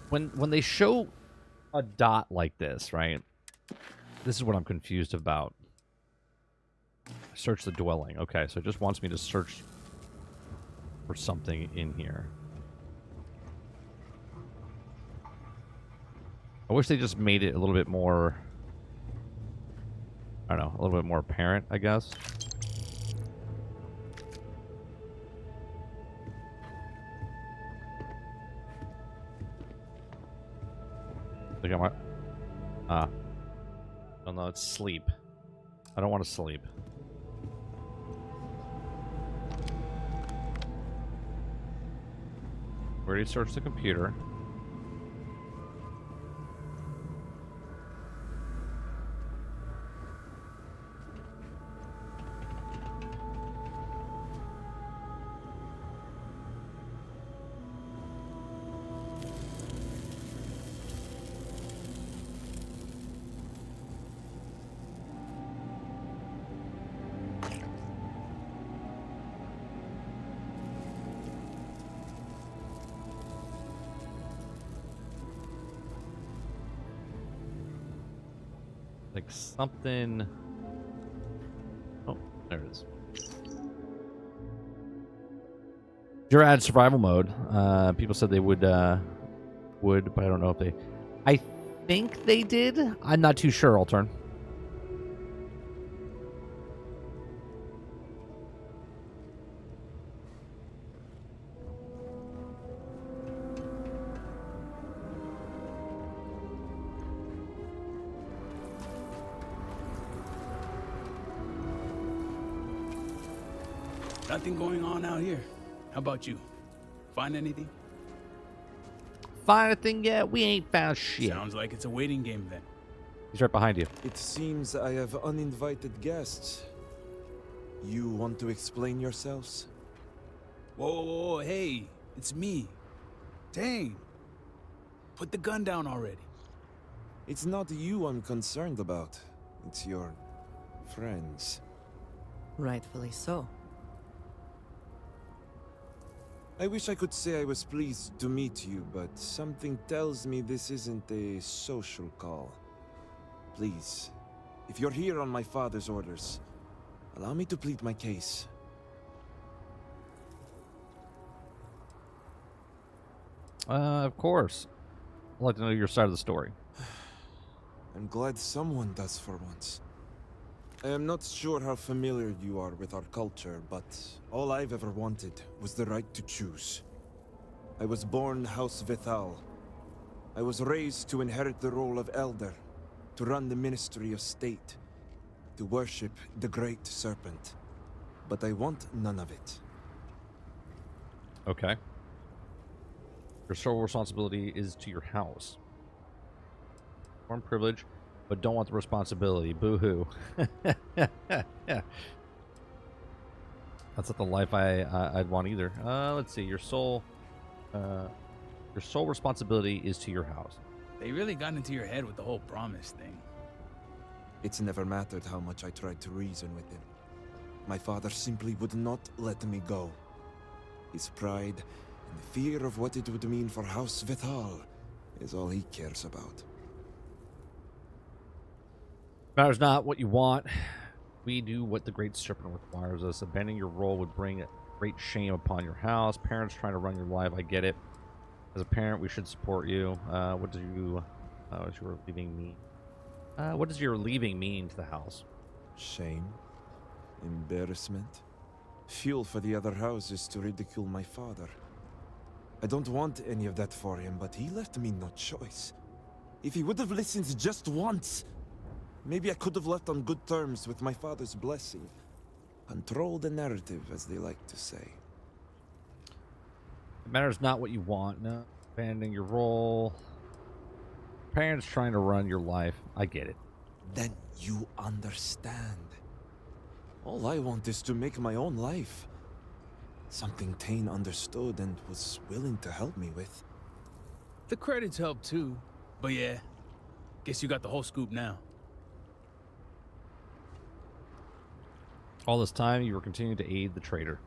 When they show a dot like this, right? This is what I'm confused about. Search the dwelling. Okay, so it just wants me to search for something in here. I wish they just made it a little bit more, I don't know, a little bit more apparent, I guess. Look at my... Oh no, it's sleep. I don't want to sleep. We already searched the computer. Like something... Oh, there it is. You're at survival mode. People said they would, but I don't know if they... I think they did. I'm not too sure, Altern. Nothing going on out here. How about you? Find anything? Find a thing yet? We ain't found shit. Sounds like it's a waiting game then. He's right behind you. It seems I have uninvited guests. You want to explain yourselves? Whoa, hey, it's me. Dang. Put the gun down already. It's not you I'm concerned about. It's your friends. Rightfully so. I wish I could say I was pleased to meet you, but something tells me this isn't a social call. Please, if you're here on my father's orders, allow me to plead my case. Of course. I'd like to know your side of the story. I'm glad someone does for once. I am not sure how familiar you are with our culture, but all I've ever wanted was the right to choose. I was born House Vithal. I was raised to inherit the role of Elder, to run the Ministry of State, to worship the Great Serpent. But I want none of it. Okay. Your sole responsibility is to your house. Born privilege, but don't want the responsibility. Boo-hoo. Yeah. That's not the life I'd want either. Let's see. Your sole responsibility is to your house. They really got into your head with the whole promise thing. It's never mattered how much I tried to reason with him. My father simply would not let me go. His pride and the fear of what it would mean for House Vithal is all he cares about. Matters not what you want. We do what the Great Serpent requires us. Abandoning your role would bring great shame upon your house. Parents trying to run your life, I get it. As a parent, we should support you. What does your leaving mean? What does your leaving mean to the house? Shame, embarrassment, fuel for the other houses to ridicule my father. I don't want any of that for him, but he left me no choice. If he would have listened just once, maybe I could have left on good terms with my father's blessing. Control the narrative, as they like to say. It matters not what you want. No. Abandoning your role. Parents trying to run your life. I get it. Then you understand. All I want is to make my own life. Something Tane understood and was willing to help me with. The credits help too. But yeah, guess you got the whole scoop now. All this time, you were continuing to aid the traitor.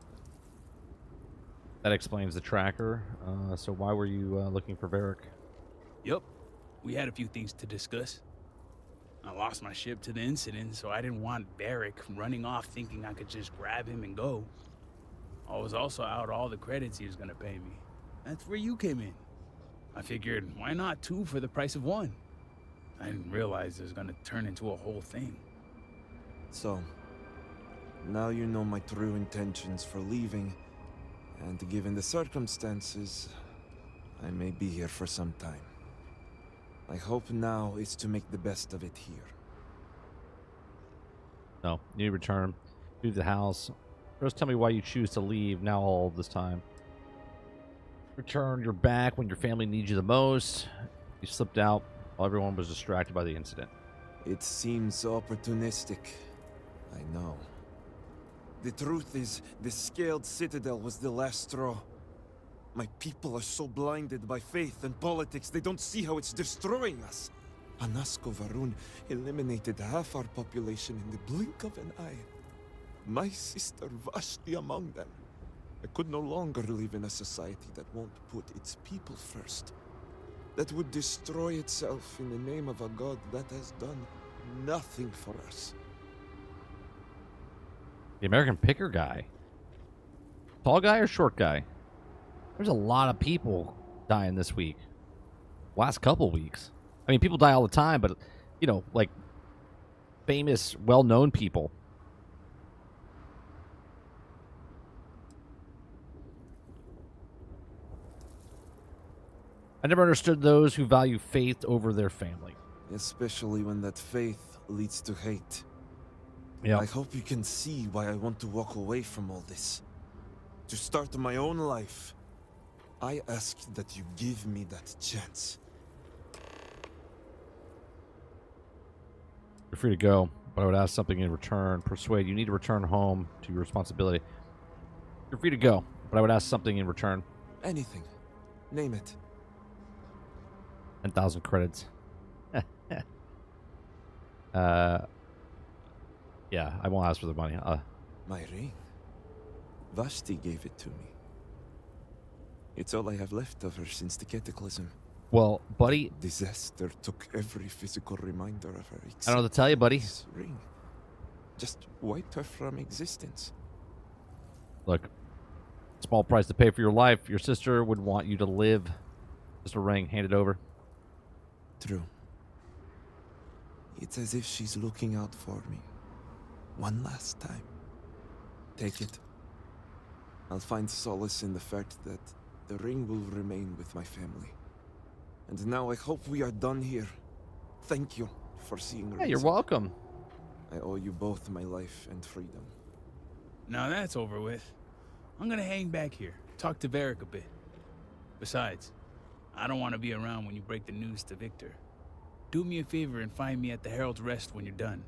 That explains the tracker. So why were you looking for Varric? Yup. We had a few things to discuss. I lost my ship to the incident, so I didn't want Varric running off thinking I could just grab him and go. I was also out all the credits he was gonna pay me. That's where you came in. I figured, why not 2 for the price of 1? I didn't realize it was gonna turn into a whole thing. So, now you know my true intentions for leaving, and given the circumstances, I may be here for some time. My hope now is to make the best of it here. No, you need to return to the house. First, tell me why you choose to leave now all this time. Return, you're back when your family needs you the most. You slipped out while everyone was distracted by the incident. It seems opportunistic. I know. The truth is, the scaled citadel was the last straw. My people are so blinded by faith and politics, they don't see how it's destroying us. Anasko Varun eliminated half our population in the blink of an eye. My sister Vashti among them. I could no longer live in a society that won't put its people first. That would destroy itself in the name of a god that has done nothing for us. The American Picker guy. Tall guy or short guy? There's a lot of people dying this week. Last couple weeks. I mean, people die all the time, but, you know, like famous, well-known people. I never understood those who value faith over their family. Especially when that faith leads to hate. Yeah. I hope you can see why I want to walk away from all this. To start my own life. I ask that you give me that chance. You're free to go, but I would ask something in return. Persuade, you need to return home to your responsibility. You're free to go, but I would ask something in return. Anything. Name it. 10,000 credits. Yeah, I won't ask for the money. My ring. Vashti gave it to me. It's all I have left of her since the cataclysm. Well, buddy, Disaster took every physical reminder of her existence. I don't know what to tell you, buddy. This ring just wiped her from existence. Look, small price to pay for your life. Your sister would want you to live. Just a ring, hand it over. True. It's as if she's looking out for me. One last time. Take it. I'll find solace in the fact that the ring will remain with my family. And now I hope we are done here. Thank you for seeing Yeah, you're reason. welcome. I owe you both my life and freedom. Now that's over with. I'm gonna hang back here, talk to Varric a bit. Besides, I don't want to be around when you break the news to Victor. Do me a favor and find me at the Herald's Rest when you're done.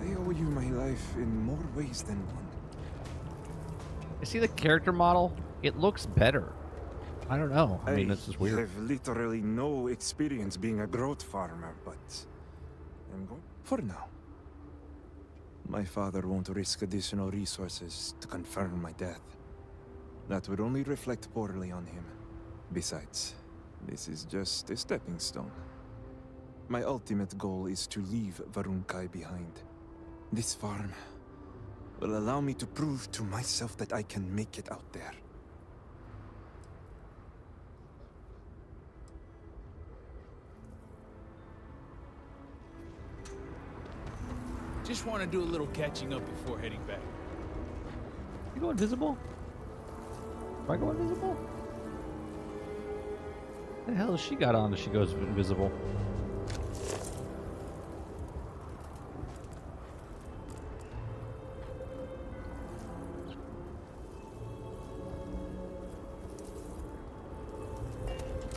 I owe you my life in more ways than one. You see the character model? It looks better. I don't know. I mean, this is I weird. have literally no experience being a growth farmer, but I'm going for now. My father won't risk additional resources to confirm my death. That would only reflect poorly on him. Besides, this is just a stepping stone. My ultimate goal is to leave Varunkai behind. This farm will allow me to prove to myself that I can make it out there. Just want to do a little catching up before heading back. You go invisible? Do I go invisible? What the hell has she got on that she goes invisible?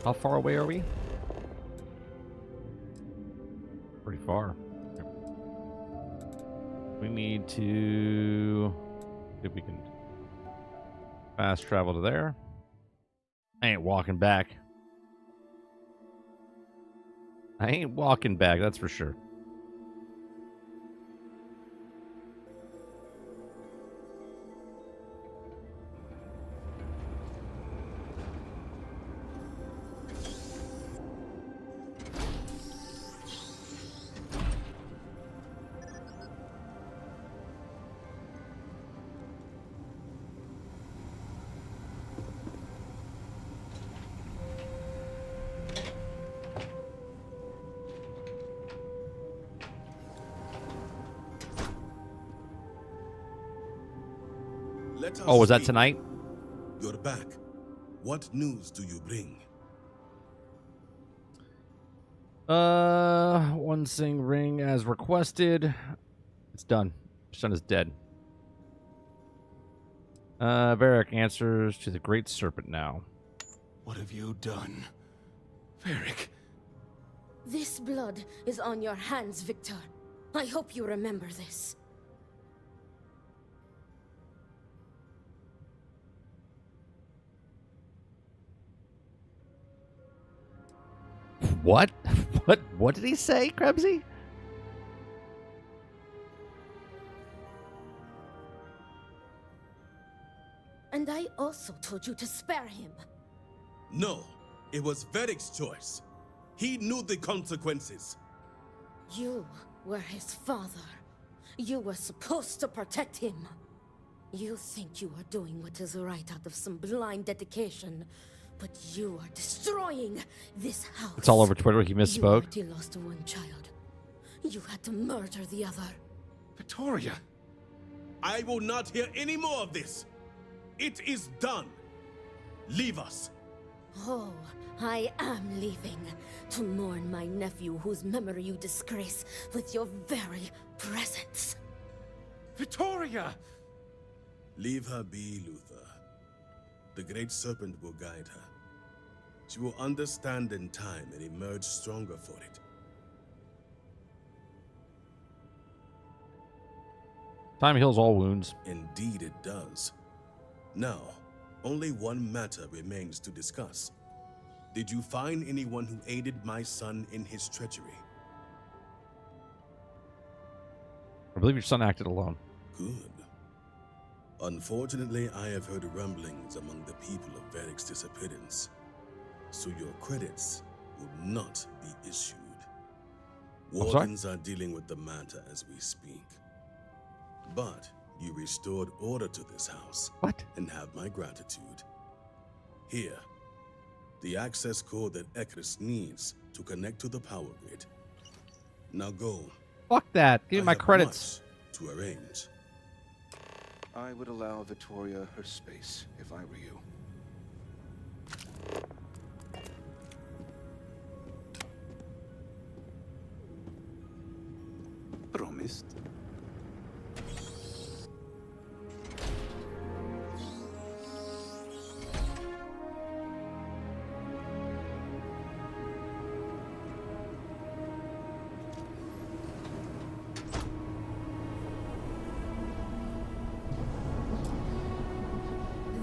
How far away are we? Pretty far. We need to see if we can fast travel to there. I ain't walking back. I ain't walking back, that's for sure. Let us Oh, was that speak. tonight? You're back. What news do you bring? One sing ring as requested. It's done. Son is dead. Varric answers to the Great Serpent now. What have you done? Varric. This blood is on your hands, Victor. I hope you remember this. What? What did he say, Krebsy? And I also told you to spare him. No, it was Varric's choice. He knew the consequences. You were his father. You were supposed to protect him. You think you are doing what is right out of some blind dedication, but you are destroying this house. It's all over Twitter. He misspoke. You already lost one child. You had to murder the other. Victoria! I will not hear any more of this. It is done. Leave us. Oh, I am leaving to mourn my nephew whose memory you disgrace with your very presence. Victoria! Leave her be, Luther. The Great Serpent will guide her. She will understand in time and emerge stronger for it. Time heals all wounds. Indeed it does. Now, only one matter remains to discuss. Did you find anyone who aided my son in his treachery? I believe your son acted alone. Good. Unfortunately, I have heard rumblings among the people of Varric's disappearance, so your credits will not be issued. Wardens are dealing with the matter as we speak. But you restored order to this house. What? And have my gratitude. Here, the access code that Ekris needs to connect to the power grid. Now go. Fuck that. Give me my credits. To arrange. I would allow Victoria her space if I were you. Promised.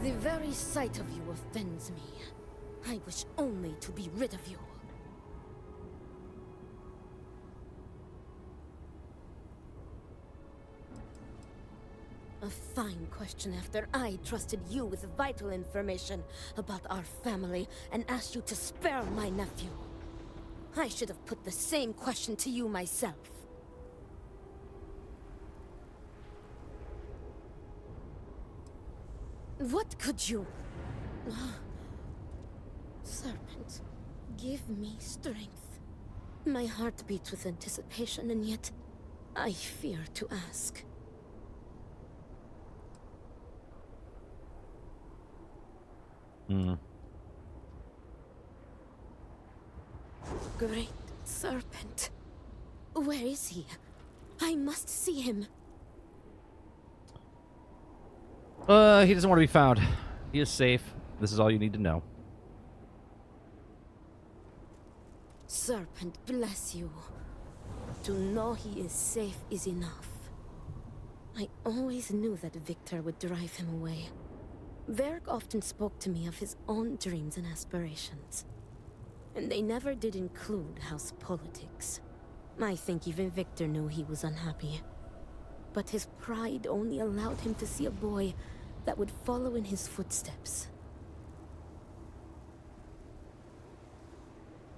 The very sight of you offends me. I wish only to be rid of you. A fine question after I trusted you with vital information about our family and asked you to spare my nephew. I should have put the same question to you myself. What could you... Serpent, give me strength. My heart beats with anticipation, and yet I fear to ask. Great Serpent. Where is he? I must see him. He doesn't want to be found. He is safe. This is all you need to know. Serpent bless you. To know he is safe is enough. I always knew that Victor would drive him away. Varric often spoke to me of his own dreams and aspirations. And they never did include house politics. I think even Victor knew he was unhappy. But his pride only allowed him to see a boy that would follow in his footsteps.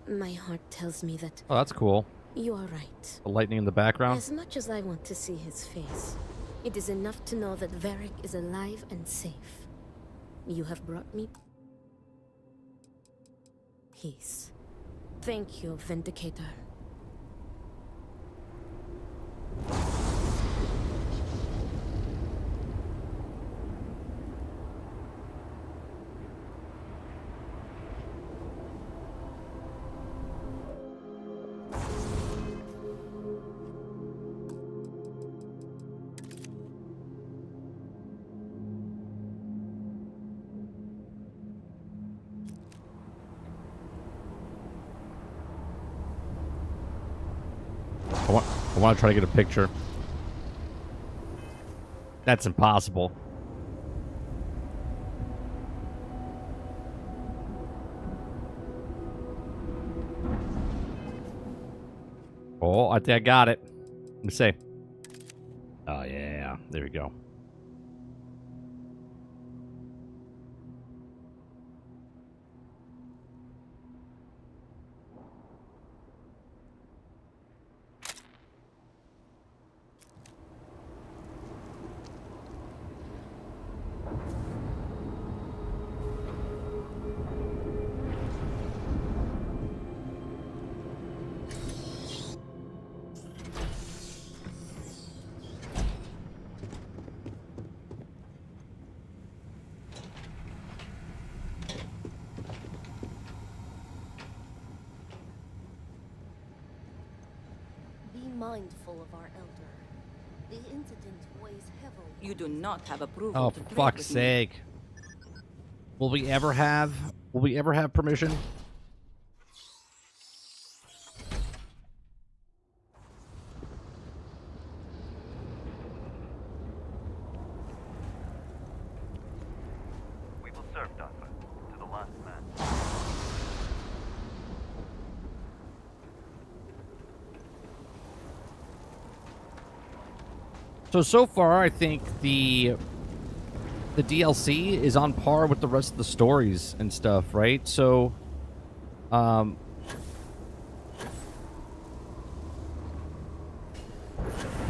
My heart tells me that... Oh, that's cool. You are right. The lightning in the background. As much as I want to see his face, it is enough to know that Varric is alive and safe. You have brought me... peace. Thank you, Vindicator. I want to try to get a picture. That's impossible. Oh, I think I got it. Let me see. Oh, yeah. There we go. Mindful of our elder. The incident weighs heavily. You do not have approval. Oh, to for trade fuck's with me. sake. Will we ever have permission? We will serve Dogma to the last man. So far, I think the DLC is on par with the rest of the stories and stuff, right? So,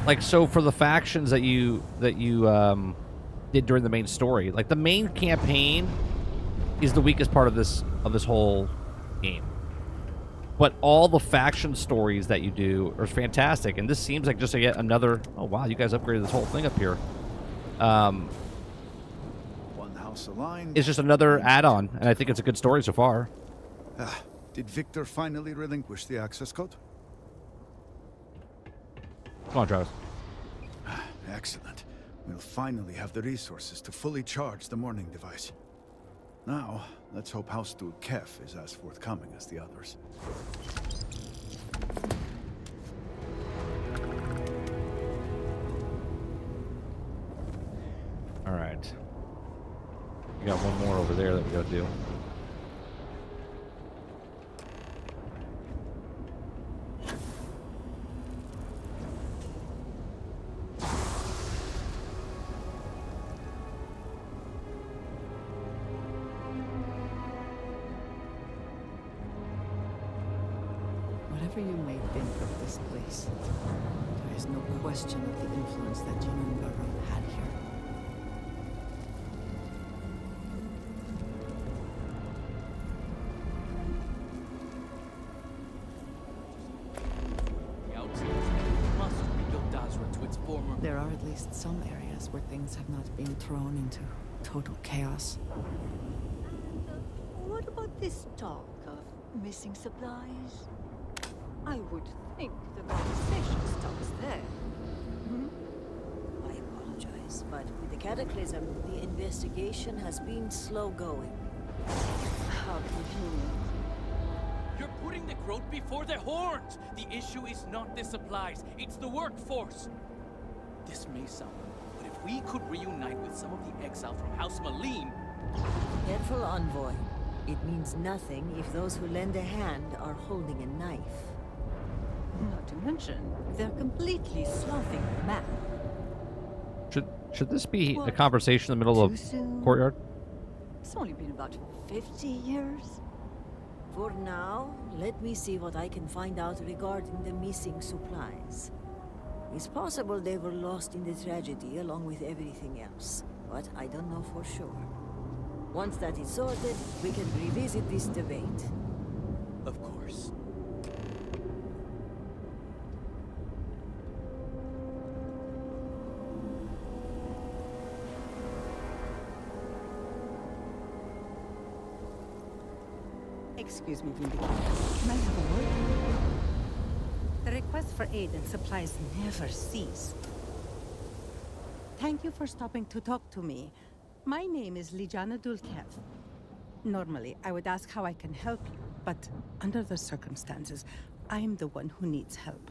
like, so for the factions that you did during the main story, like the main campaign is the weakest part of this whole game. But all the faction stories that you do are fantastic, and this seems like just yet another. Oh wow, you guys upgraded this whole thing up here. One house aligned. It's just another add-on, and I think it's a good story so far. Did Victor finally relinquish the access code? Come on, Travis. Excellent. We'll finally have the resources to fully charge the morning device. Now, let's hope House Steward Kef is as forthcoming as the others. All right. We got one more over there that we gotta do. Whatever you may think of this place, there is no question of the influence that Jinun Burton had here. There are at least some areas where things have not been thrown into total chaos. What about this talk of missing supplies? I would think the conversation stops there. I apologize, but with the cataclysm, the investigation has been slow going. How convenient. You're putting the growth before the horns! The issue is not the supplies, it's the workforce! This may sound weird, but if we could reunite with some of the exile from House Malim... Careful, Envoy. It means nothing if those who lend a hand are holding a knife. Not to mention, they're completely sloughing the map. Should this be a conversation in the middle of courtyard? It's only been about 50 years. For now, let me see what I can find out regarding the missing supplies. It's possible they were lost in the tragedy along with everything else, but I don't know for sure. Once that is sorted, we can revisit this debate. Of course. Excuse me, Vindicator. Can I have a word? The requests for aid and supplies never cease. Thank you for stopping to talk to me. My name is Lijana Dulkev. Normally, I would ask how I can help you, but under the circumstances, I'm the one who needs help.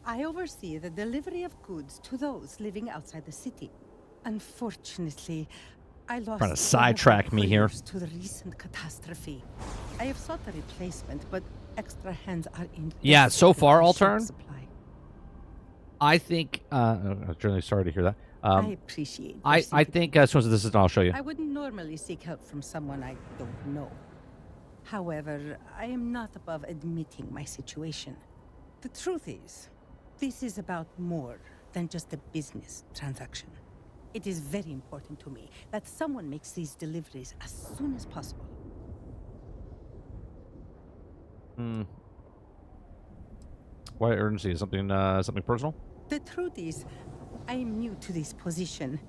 I oversee the delivery of goods to those living outside the city. Unfortunately, I lost Trying to one of our sidetrack me here. couriers to the recent catastrophe. I have sought a replacement, but extra hands are in. Yeah, so far, desperate I'll turn. supply. I think. I'm really sorry to hear that. I appreciate. I think as soon as this is done, I'll show you. I wouldn't normally seek help from someone I don't know. However, I am not above admitting my situation. The truth is, this is about more than just a business transaction. It is very important to me that someone makes these deliveries as soon as possible. Why urgency? Is something something personal? The truth is, I am new to this position.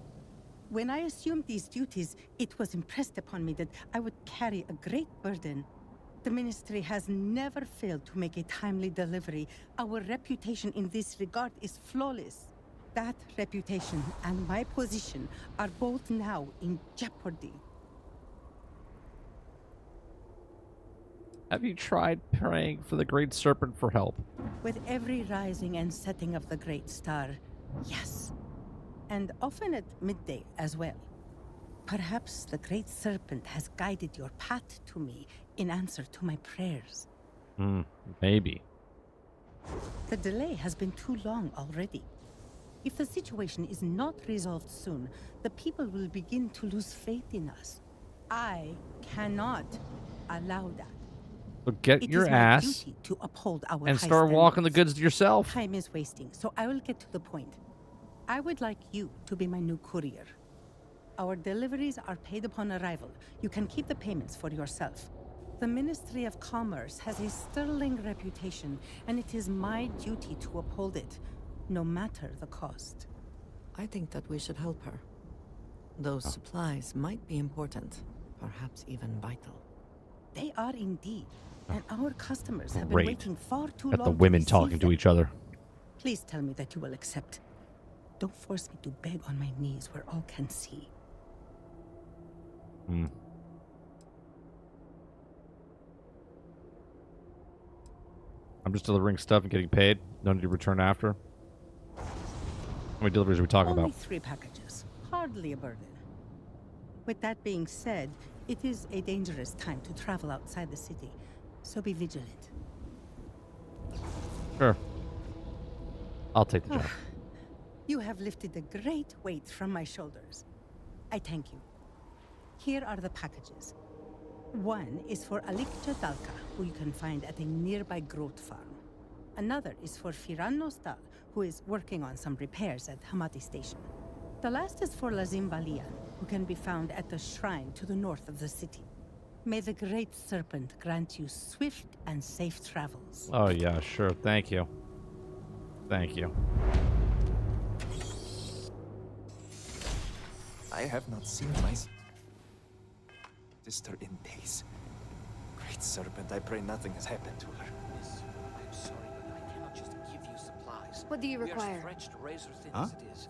When I assumed these duties, it was impressed upon me that I would carry a great burden. The Ministry has never failed to make a timely delivery. Our reputation in this regard is flawless. That reputation and my position are both now in jeopardy. Have you tried praying for the Great Serpent for help? With every rising and setting of the Great Star, yes. And often at midday as well. Perhaps the Great Serpent has guided your path to me in answer to my prayers. Maybe. The delay has been too long already. If the situation is not resolved soon, the people will begin to lose faith in us. I cannot allow that. So get It your is my ass duty to uphold our and high start walking the standards. goods yourself. Time is wasting, so I will get to the point. I would like you to be my new courier. Our deliveries are paid upon arrival. You can keep the payments for yourself. The Ministry of Commerce has a sterling reputation, and it is my duty to uphold it, no matter the cost. I think that we should help her. Those supplies might be important, perhaps even vital. They are indeed, and our customers have been Great. waiting far too Got long. the to women receive talking to them. each other. Please tell me that you will accept. Don't force me to beg on my knees where all can see. I'm just delivering stuff and getting paid. No need to return after. How many deliveries are we talking Only about? 3 packages. Hardly a burden. With that being said, it is a dangerous time to travel outside the city, so be vigilant. Sure. I'll take the job. You have lifted a great weight from my shoulders. I thank you. Here are the packages. One is for Alikcha Dalka, who you can find at a nearby growth farm. Another is for Firan Nostal, who is working on some repairs at Hamati Station. The last is for Lazim Balian, who can be found at the shrine to the north of the city. May the Great Serpent grant you swift and safe travels. Oh, yeah, sure. Thank you. Thank you. I have not seen my sister in days. Great Serpent, I pray nothing has happened to her. I'm sorry, but I cannot just give you supplies. What do you We are require? stretched razor thin Huh? as it is.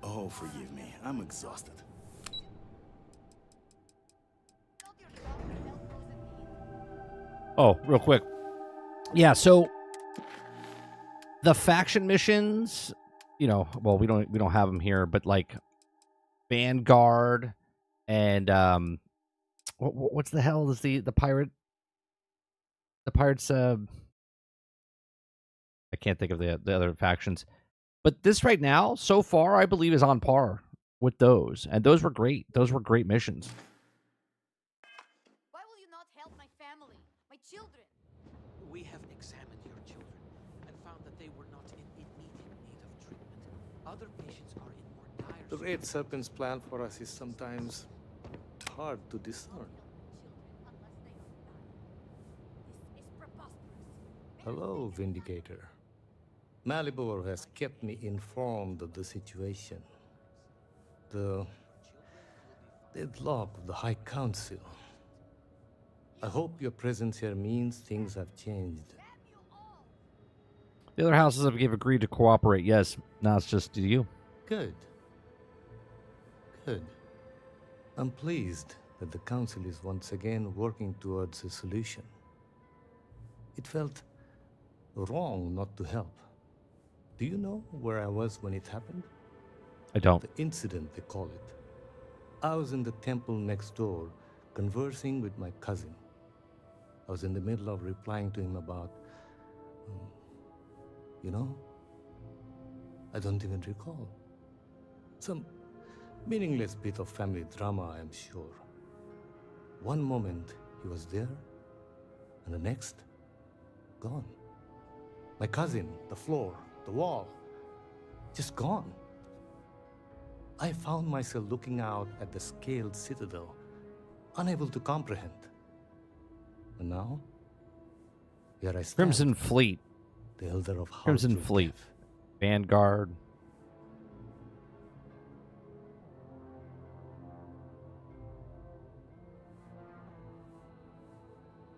Oh, forgive me. I'm exhausted. Oh, real quick. Yeah, so the faction missions, you know, well, we don't have them here, but like Vanguard and what's the hell is the pirates I can't think of the other factions. But this right now, so far, I believe is on par with those. And those were great. Those were great missions. Why will you not help my family, my children? We have examined your children and found that they were not in immediate need of treatment. Other patients are in more dire The Great Serpent's plan for us is sometimes hard to discern. Hello, Vindicator. Malibor has kept me informed of the situation. The deadlock of the High Council. I hope your presence here means things have changed. The other houses have agreed to cooperate. Yes, now it's just you. Good. Good. I'm pleased that the Council is once again working towards a solution. It felt wrong not to help. Do you know where I was when it happened? I don't. The incident, they call it. I was in the temple next door, conversing with my cousin. I was in the middle of replying to him about, you know, I don't even recall. Some meaningless bit of family drama, I am sure. One moment he was there, and the next, gone. My cousin, the floor, the wall, just gone. I found myself looking out at the scaled citadel, unable to comprehend. And now, here I stand. Crimson Fleet. The elder of House Crimson Dulcef. Fleet. Vanguard.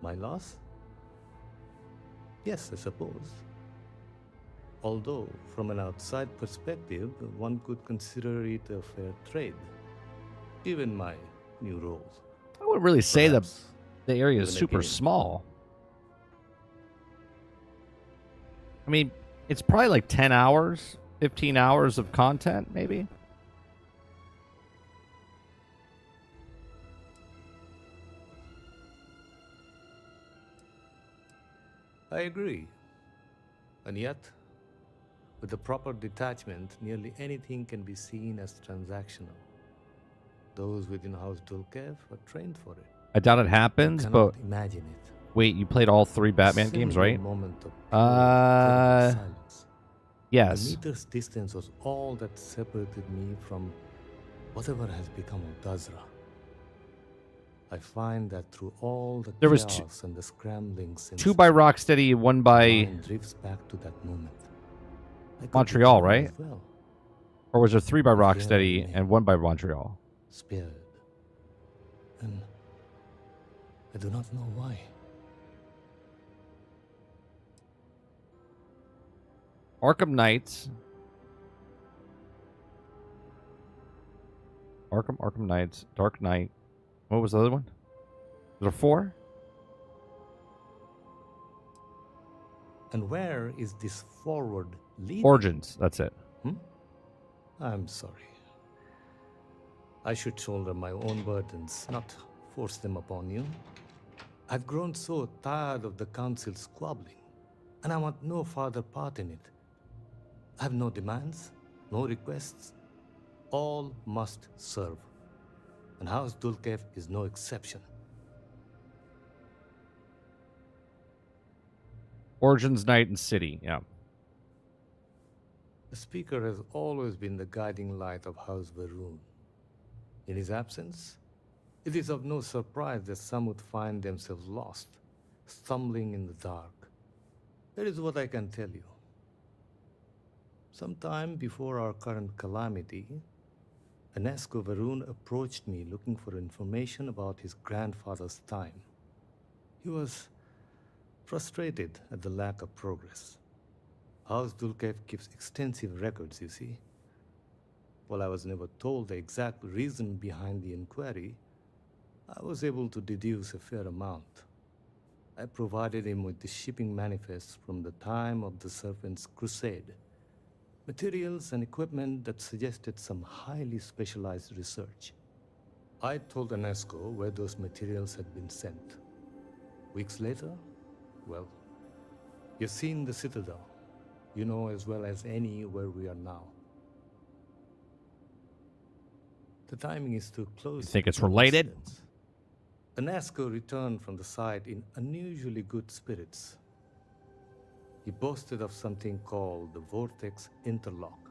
My loss? Yes, I suppose. Although, from an outside perspective, one could consider it a fair trade, given my new role. I wouldn't really say that Perhaps the area is even super again. small. I mean, it's probably like 10 hours, 15 hours of content, maybe. I agree. And yet, with the proper detachment, nearly anything can be seen as transactional. Those within House Dulcef are trained for it. I doubt it happens, I but cannot imagine it. wait, you played all 3 Batman Similar games, right? moment of pure, incredible silence. Yes. A meter's distance was all that separated me from whatever has become of Dazra. I find that through all the There was chaos and the scrambling since 2 by Rocksteady, 1 my by mind drifts back to that moment. I could be Montreal, gone right? as well, Or was there 3 by But here I Rocksteady remain. and 1 by Montreal? spared. And I do not know why. Arkham Knights. Arkham Knights, Dark Knight. What was the other one? Was there 4? And where is this forward leading? Origins, that's it. I'm sorry. I should shoulder my own burdens, not force them upon you. I've grown so tired of the council squabbling, and I want no further part in it. I have no demands, no requests. All must serve. And House Dulcef is no exception. Origins, Night, and City, yeah. The Speaker has always been the guiding light of House Varun. In his absence, it is of no surprise that some would find themselves lost, stumbling in the dark. That is what I can tell you. Sometime before our current calamity, Enesco Varun approached me looking for information about his grandfather's time. He was frustrated at the lack of progress. House Dulcef keeps extensive records, you see. While I was never told the exact reason behind the inquiry, I was able to deduce a fair amount. I provided him with the shipping manifests from the time of the Serpent's Crusade, materials and equipment that suggested some highly specialized research. I told Enesco where those materials had been sent. Weeks later, well, you've seen the Citadel. You know as well as any where we are now. The timing is too close. You think it's for related? coincidence. Enesco returned from the site in unusually good spirits. He boasted of something called the Vortex Interlock,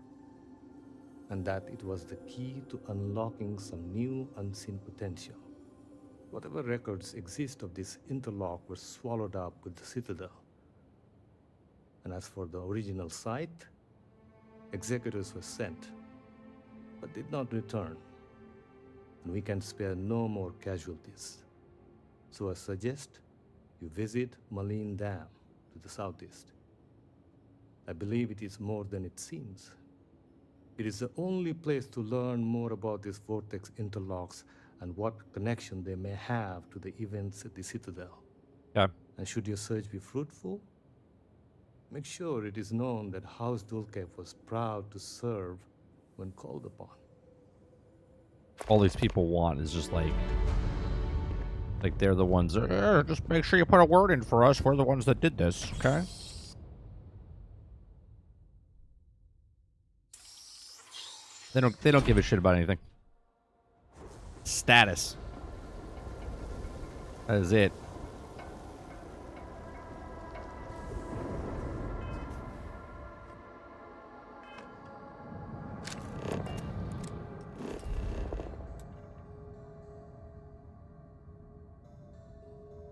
and that it was the key to unlocking some new unseen potential. Whatever records exist of this interlock were swallowed up with the Citadel. And as for the original site, executors were sent, but did not return. And we can spare no more casualties. So I suggest you visit Malin Dam to the southeast. I believe it is more than it seems. It is the only place to learn more about these vortex interlocks and what connection they may have to the events at the Citadel. Yeah. And should your search be fruitful, Make sure it is known that House Dulcev was proud to serve when called upon. All these people want is just like they're the ones that, just make sure you put a word in for us. We're the ones that did this, okay? They don't give a shit about anything. Status. That is it.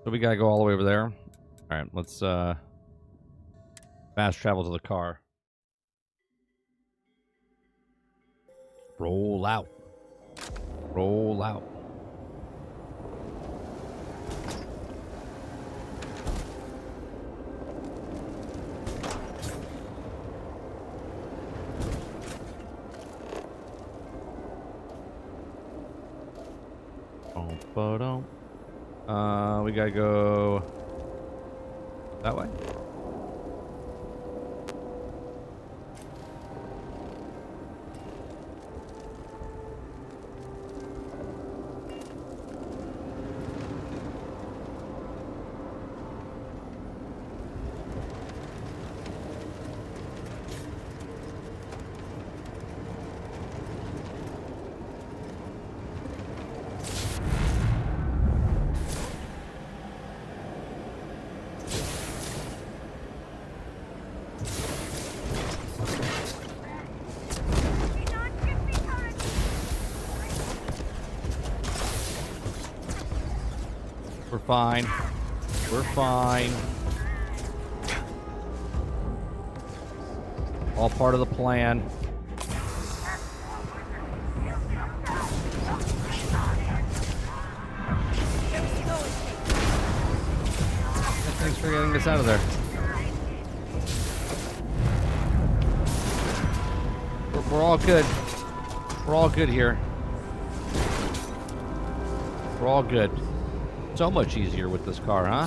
So we gotta go all the way over there. All right, let's fast travel to the car. Roll out. Roll out. We gotta go that way. We're fine. We're fine. All part of the plan. Thanks for getting us out of there. We're all good. We're all good here. We're all good. So much easier with this car, huh? I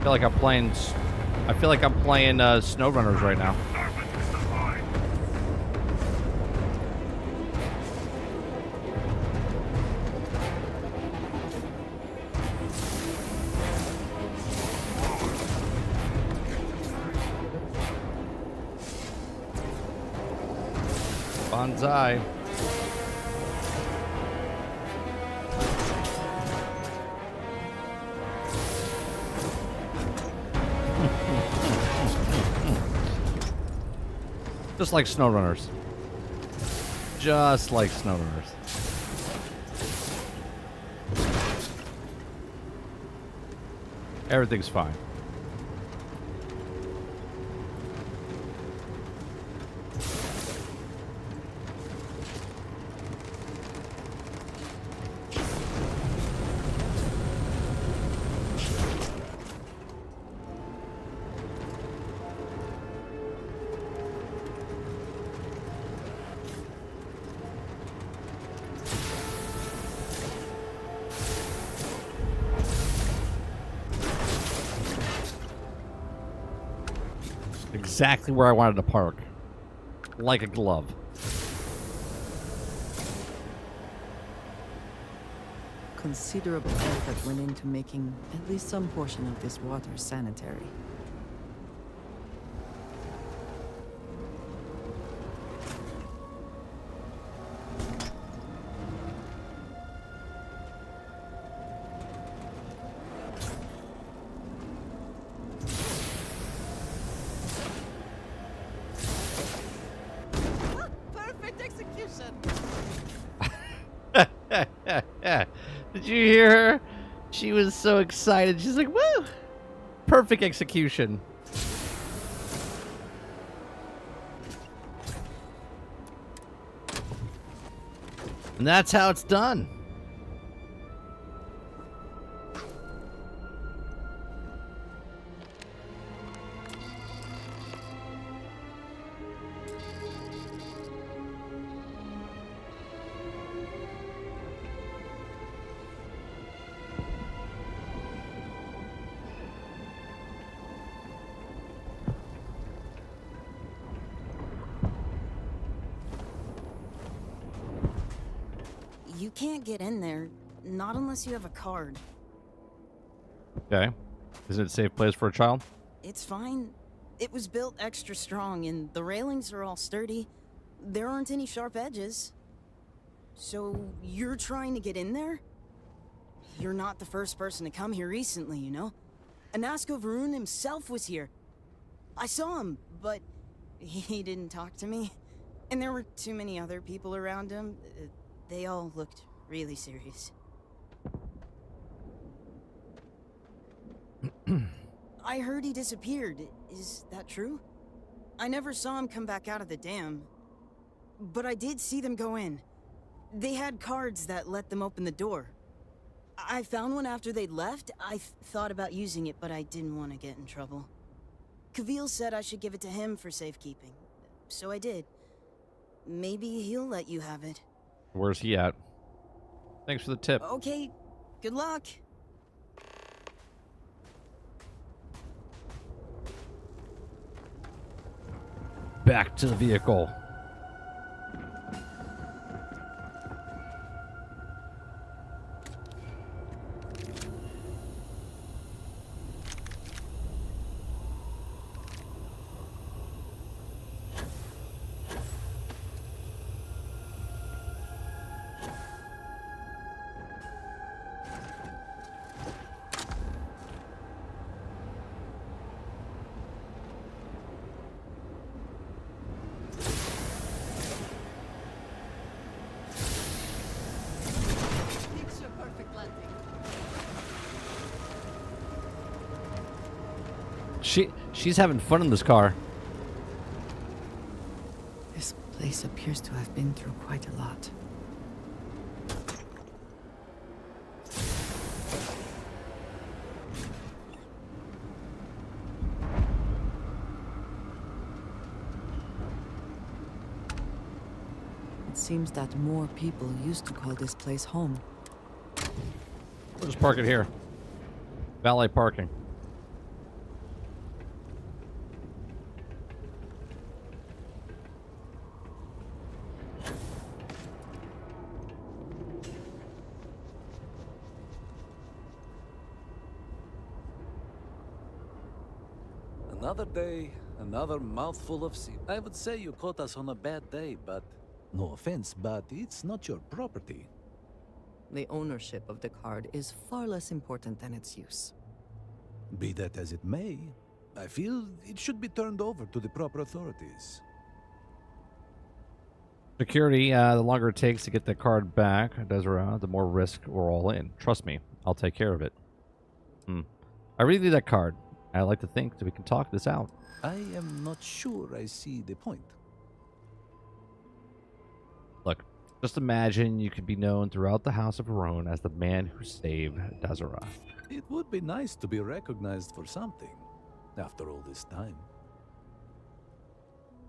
feel like I'm playing SnowRunners right now. Bonsai. Just like SnowRunners. Just like SnowRunners. Everything's fine. Exactly where I wanted to park. Like a glove. Considerable effort went into making at least some portion of this water sanitary. Did you hear her? She was so excited. She's like, woo! Perfect execution. And that's how it's done. can't get in there, not unless you have a card. Okay. Is it a safe place for a child? It's fine. It was built extra strong, and the railings are all sturdy. There aren't any sharp edges. So, you're trying to get in there? You're not the first person to come here recently, you know? Anasko Varun himself was here. I saw him, but he didn't talk to me. And there were too many other people around him. They all looked really serious. I heard he disappeared. Is that true? I never saw him come back out of the dam. But I did see them go in. They had cards that let them open the door. I found one after they'd left. I thought about using it, but I didn't want to get in trouble. Kavil said I should give it to him for safekeeping. So I did. Maybe he'll let you have it. Where's he at? Thanks for the tip. Okay, good luck. Back to the vehicle. She's having fun in this car. This place appears to have been through quite a lot. It seems that more people used to call this place home. We'll just park it here. Valet parking. Another day, another mouthful of sea. I would say you caught us on a bad day, but no offense, but it's not your property. The ownership of the card is far less important than its use. Be that as it may, I feel it should be turned over to the proper authorities. Security, the longer it takes to get the card back, Desiree, the more risk we're all in. Trust me, I'll take care of it. I really need that card. I like to think that we can talk this out. I am not sure I see the point. Look, just imagine you could be known throughout the House of Varun as the man who saved Desiree. It would be nice to be recognized for something, after all this time.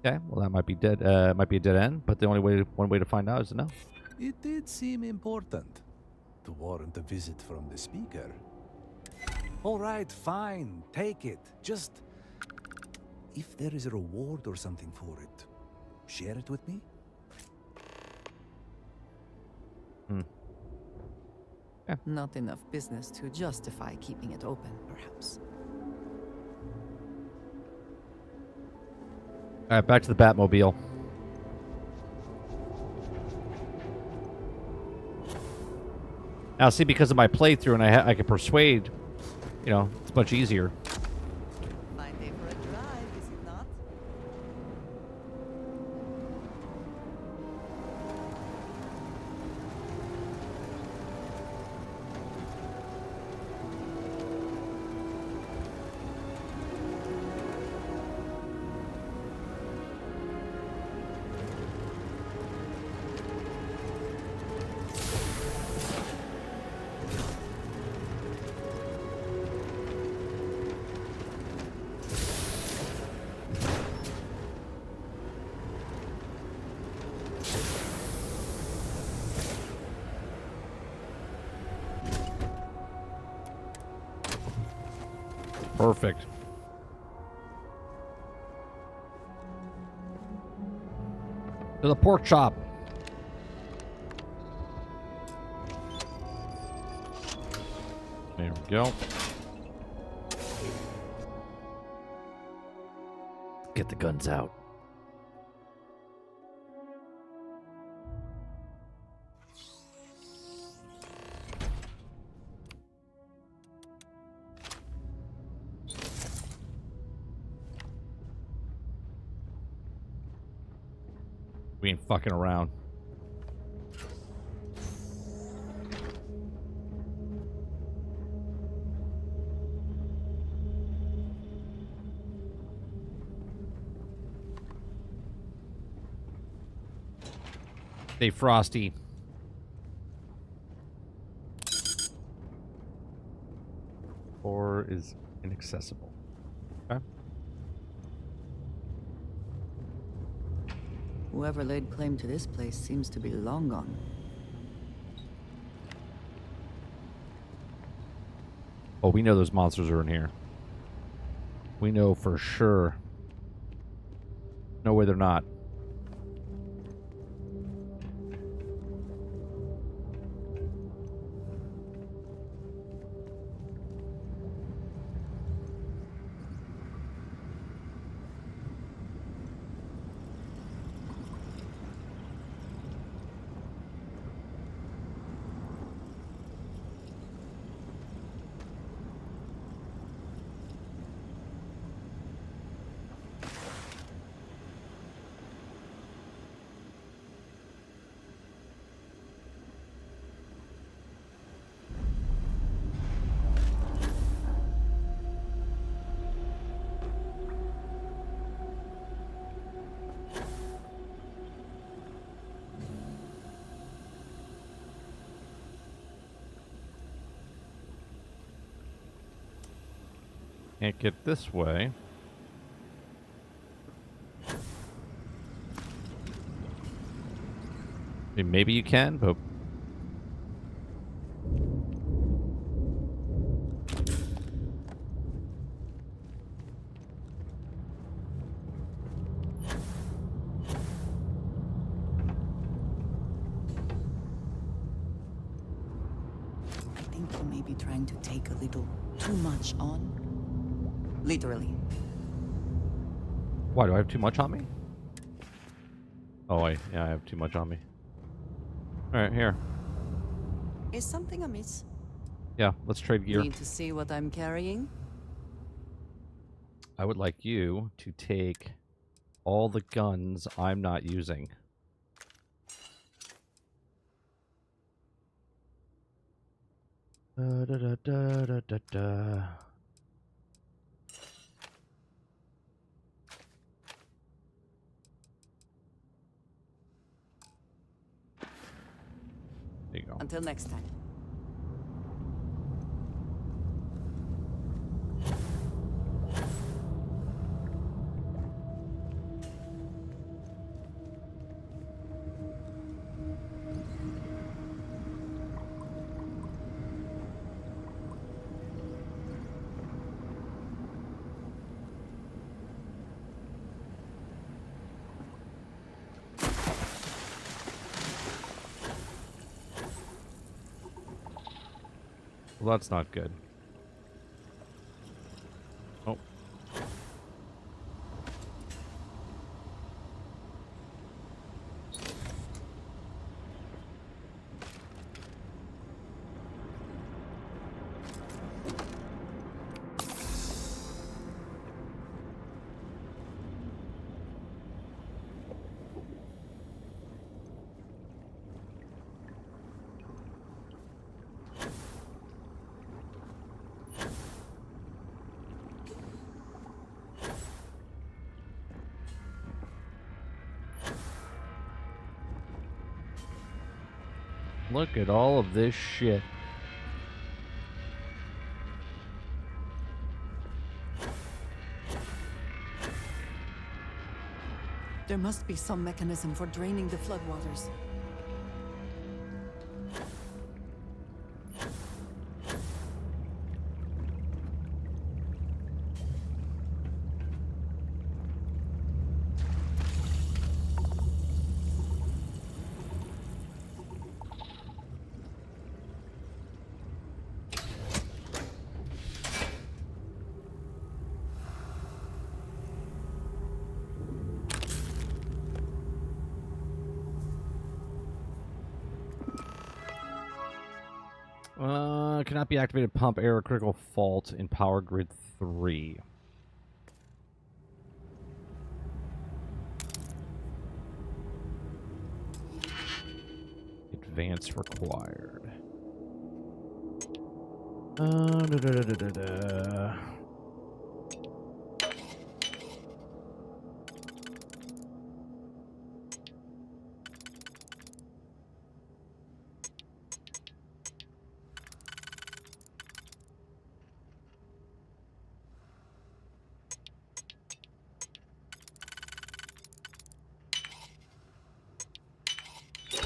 Okay, well that might be dead. Might be a dead end, but the only way, one way to find out is to know. It did seem important to warrant a visit from the speaker. All right, fine, take it. Just, if there is a reward or something for it, share it with me. Yeah. Not enough business to justify keeping it open, perhaps. All right, back to the Batmobile. Now, see, because of my playthrough, and I can persuade, you know, it's much easier. Fine day for a drive, is it not? Perfect. To the pork chop. There we go. Get the guns out. We ain't fucking around. Stay frosty. Or is inaccessible. Okay. Whoever laid claim to this place seems to be long gone. Oh, we know those monsters are in here. We know for sure. No way they're not. Can't get this way. I mean, maybe you can, but... I think you may be trying to take a little too much on. Literally. Why, do I have too much on me? Oh, yeah, I have too much on me. Alright, here. Is something amiss? Yeah, let's trade gear. Need to see what I'm carrying? I would like you to take all the guns I'm not using. Da, da, da, da, da, da, da. There you go. Until next time. Well, that's not good. Oh. Look at all of this shit. There must be some mechanism for draining the floodwaters. cannot be activated pump error critical fault in power grid 3. Advance required. Da, da, da, da, da, da.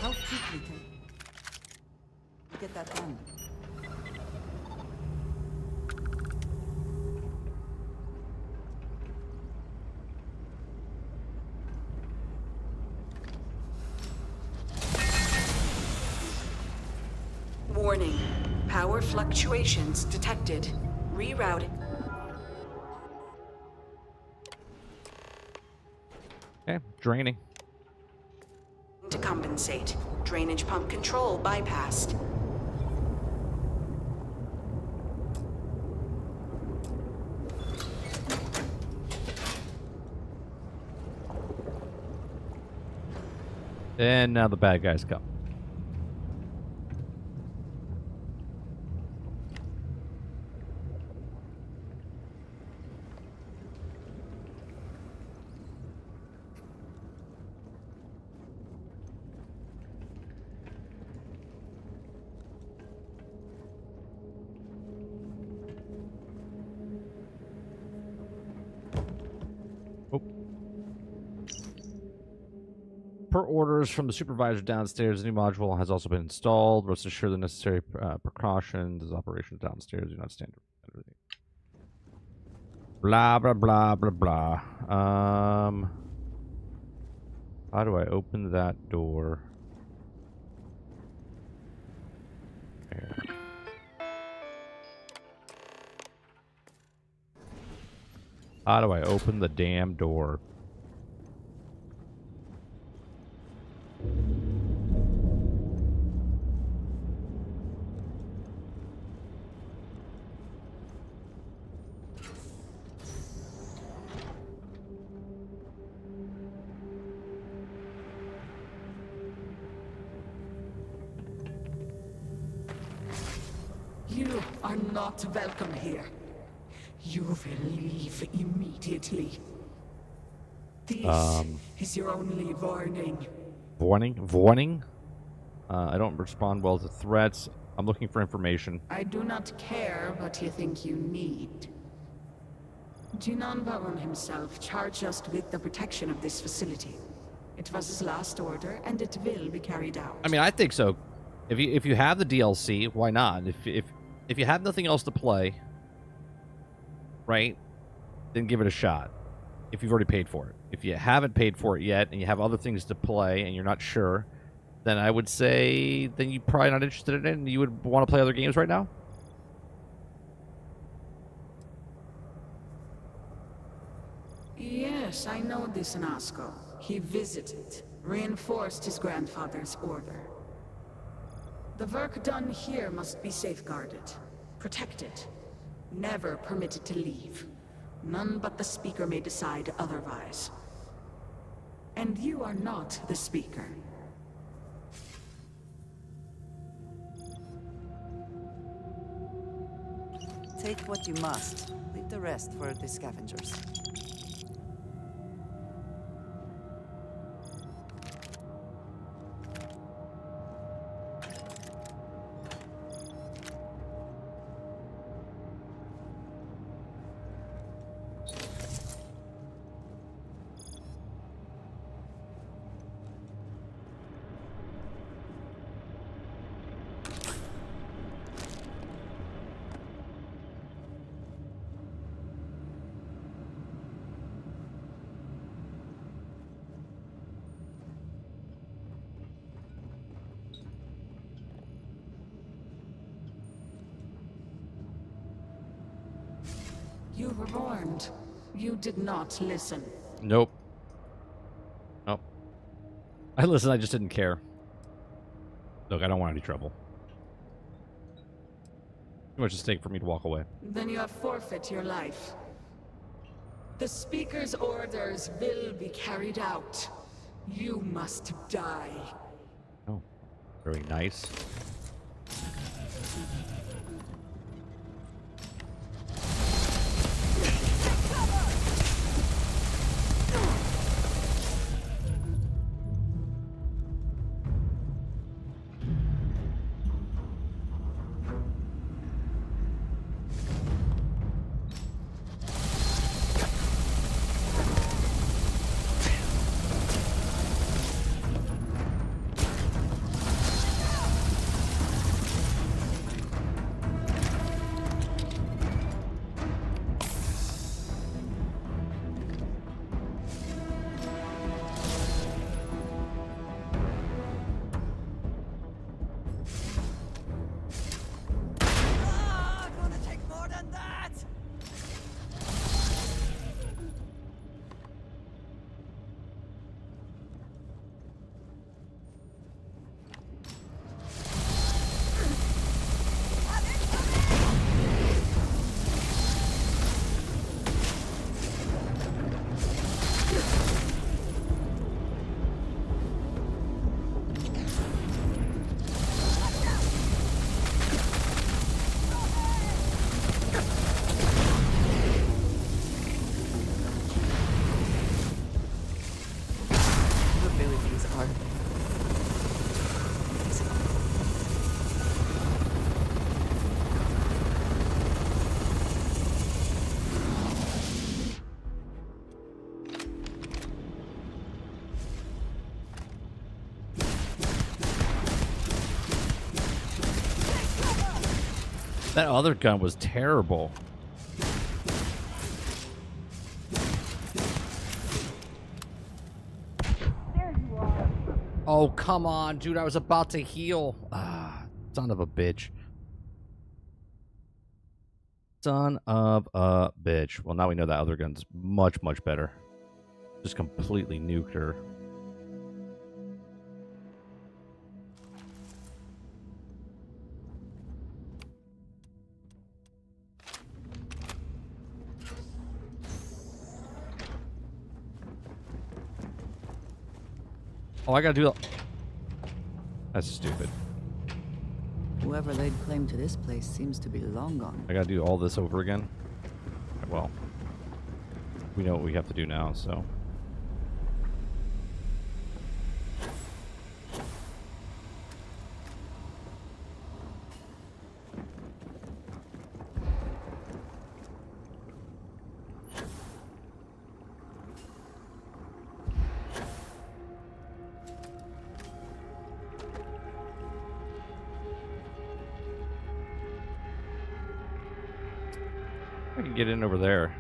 How quickly can you get that done? Warning. Power fluctuations detected. Rerouting. Okay, draining. To compensate. Drainage pump control bypassed. And now the bad guys come. Per orders from the supervisor downstairs, the new module has also been installed. Rest assured the necessary precautions as operations downstairs do not stand. Blah, blah, blah, blah, blah. How do I open that door? There. How do I open the damn door? You are not welcome here. You will leave immediately. This is your only warning. Warning? I don't respond well to threats. I'm looking for information. I do not care what you think you need. Jinan Baron himself charged us with the protection of this facility. It was his last order, and it will be carried out. I mean, I think so. If you have the DLC, why not? If you have nothing else to play, right, then give it a shot. If you've already paid for it. If you haven't paid for it yet and you have other things to play and you're not sure, then I would say then you're probably not interested in it and you would want to play other games right now. Yes, I know this Nasco. He visited, reinforced his grandfather's order. The work done here must be safeguarded, protected, never permitted to leave. None but the Speaker may decide otherwise. And you are not the Speaker. Take what you must. Leave the rest for the scavengers. You were warned. You did not listen. Nope. Nope. I listened, I just didn't care. Look, I don't want any trouble. Too much at stake for me to walk away. Then you have forfeit your life. The Speaker's orders will be carried out. You must die. Oh, very nice. That other gun was terrible. Oh, come on, dude. I was about to heal. Ah, son of a bitch. Son of a bitch. Well, now we know that other gun's much, much better. Just completely nuked her. Oh, I gotta do that. That's stupid. Whoever laid claim to this place seems to be long gone. I gotta do all this over again. Well, we know what we have to do now, so. I can get in over there.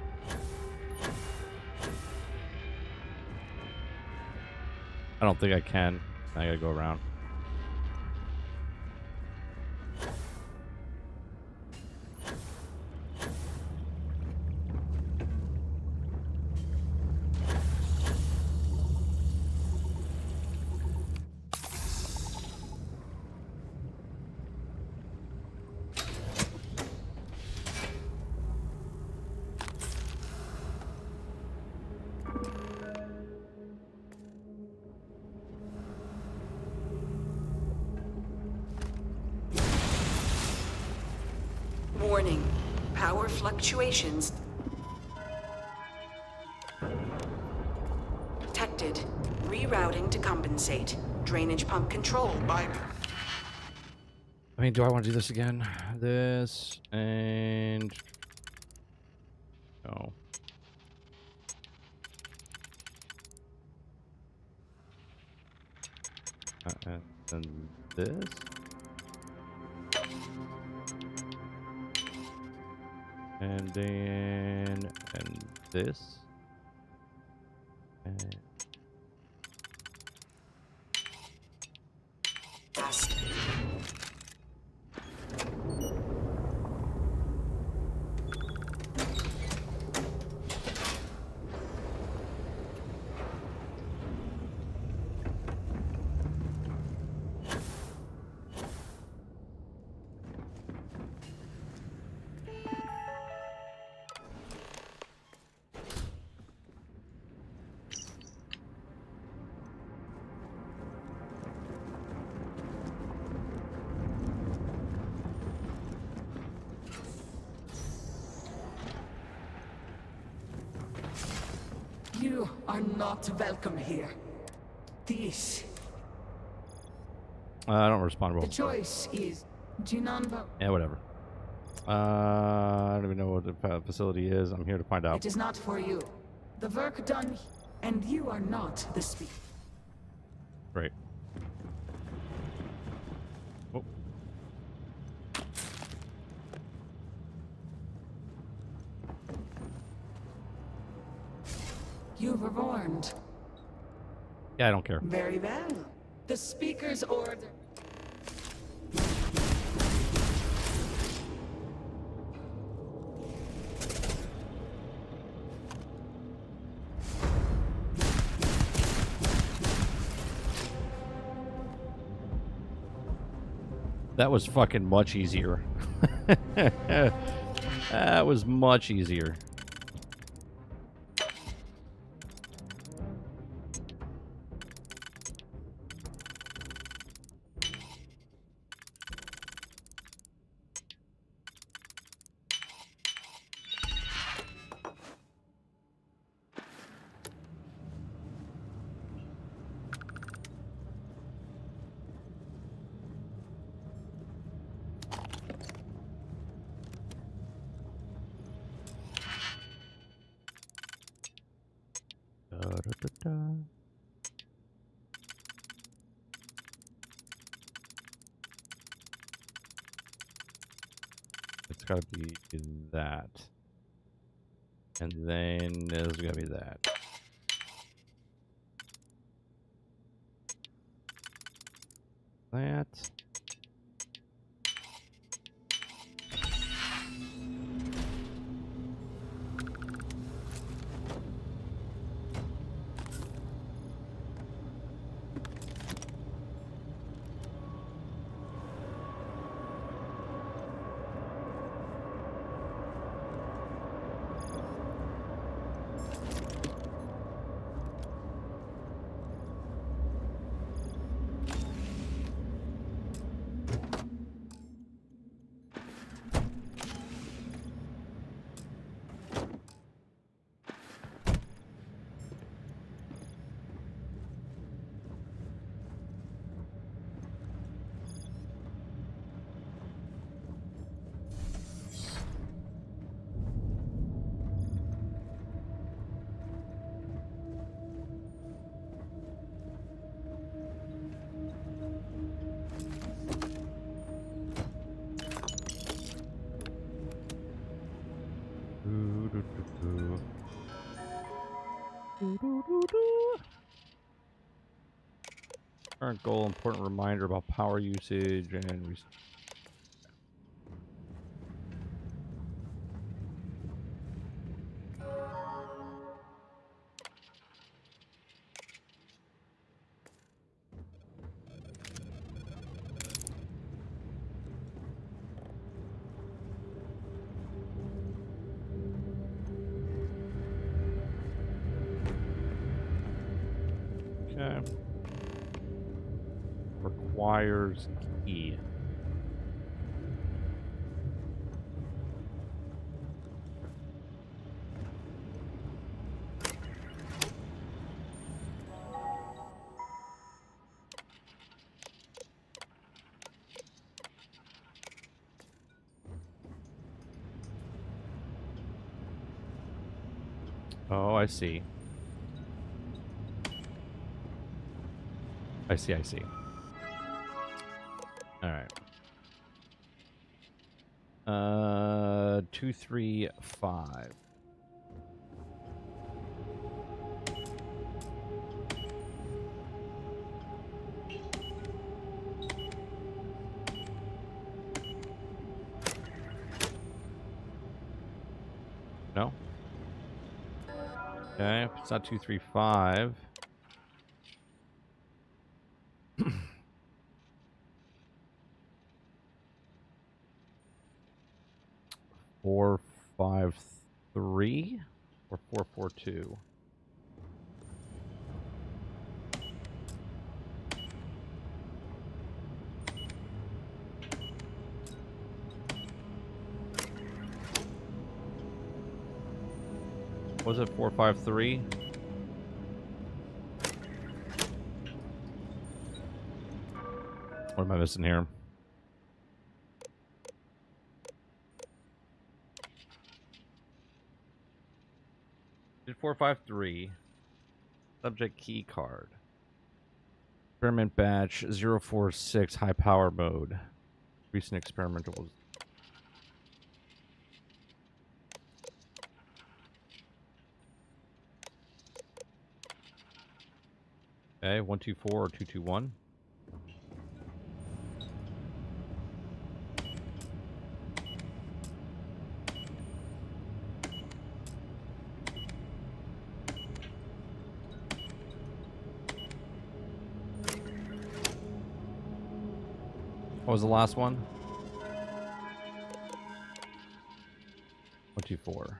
I don't think I can. I gotta go around. Warning. Power fluctuations detected. Rerouting to compensate. Drainage pump control by... I mean, do I want to do this again? This and... No. And then this. And then, and this. And You are not welcome here. This. I don't respond well. The choice is Junanba. Yeah, whatever. I don't even know what the facility is. I'm here to find out. It is not for you. The work done, and you are not the speaker. Great. Oh. You were warned. Yeah, I don't care. Very well. The speaker's order. That was fucking much easier. That was much easier. It's gotta be that. And then there's gotta be that. That. Current goal, important reminder about power usage and okay. Requires key. Oh, I see. I see. All right. 2, 3, 5. No. Okay, if it's not 2, 3, 5. 4, 5, 3 or 4, 4, 2. Was it 4, 5, 3? What am I missing here? Did 453. Subject key card. Experiment batch 046 high power mode. Recent experimentals. Okay, 124 or 221. What was the last one? 124.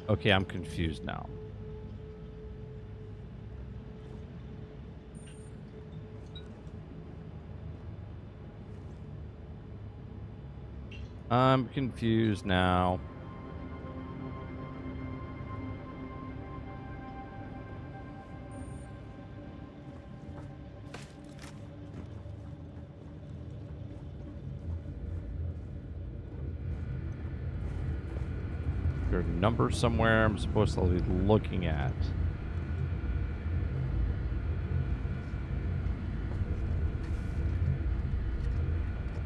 Okay, I'm confused now. I'm confused now. There's a number somewhere I'm supposed to be looking at.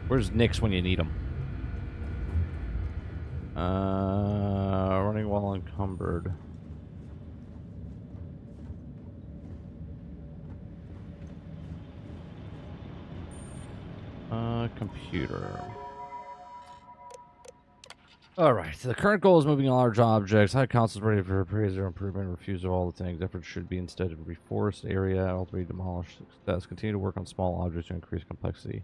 Where's Nyx when you need him? Running while encumbered. Computer. Alright, so the current goal is moving large objects. High Council is ready for appraiser improvement, refusal of all the things. Efforts should be instead of reforest area, ultimately demolish success. Continue to work on small objects to increase complexity.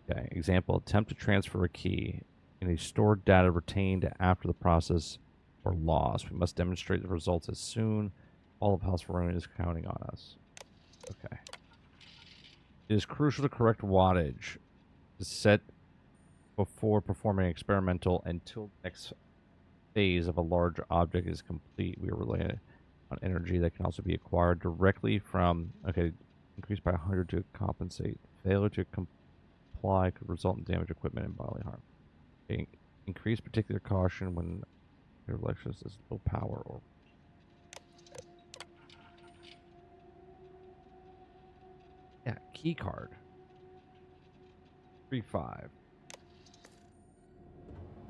Okay, example, attempt to transfer a key. Any stored data retained after the process or lost. We must demonstrate the results as soon. All of House Verona is counting on us. Okay. It is crucial to correct wattage to set before performing experimental until the next phase of a large object is complete. We are relying on energy that can also be acquired directly from, okay, increased by 100 to compensate. Failure to comply could result in damaged equipment and bodily harm. Okay. Increase particular caution when your electricity is low power or yeah, key card. 3-5.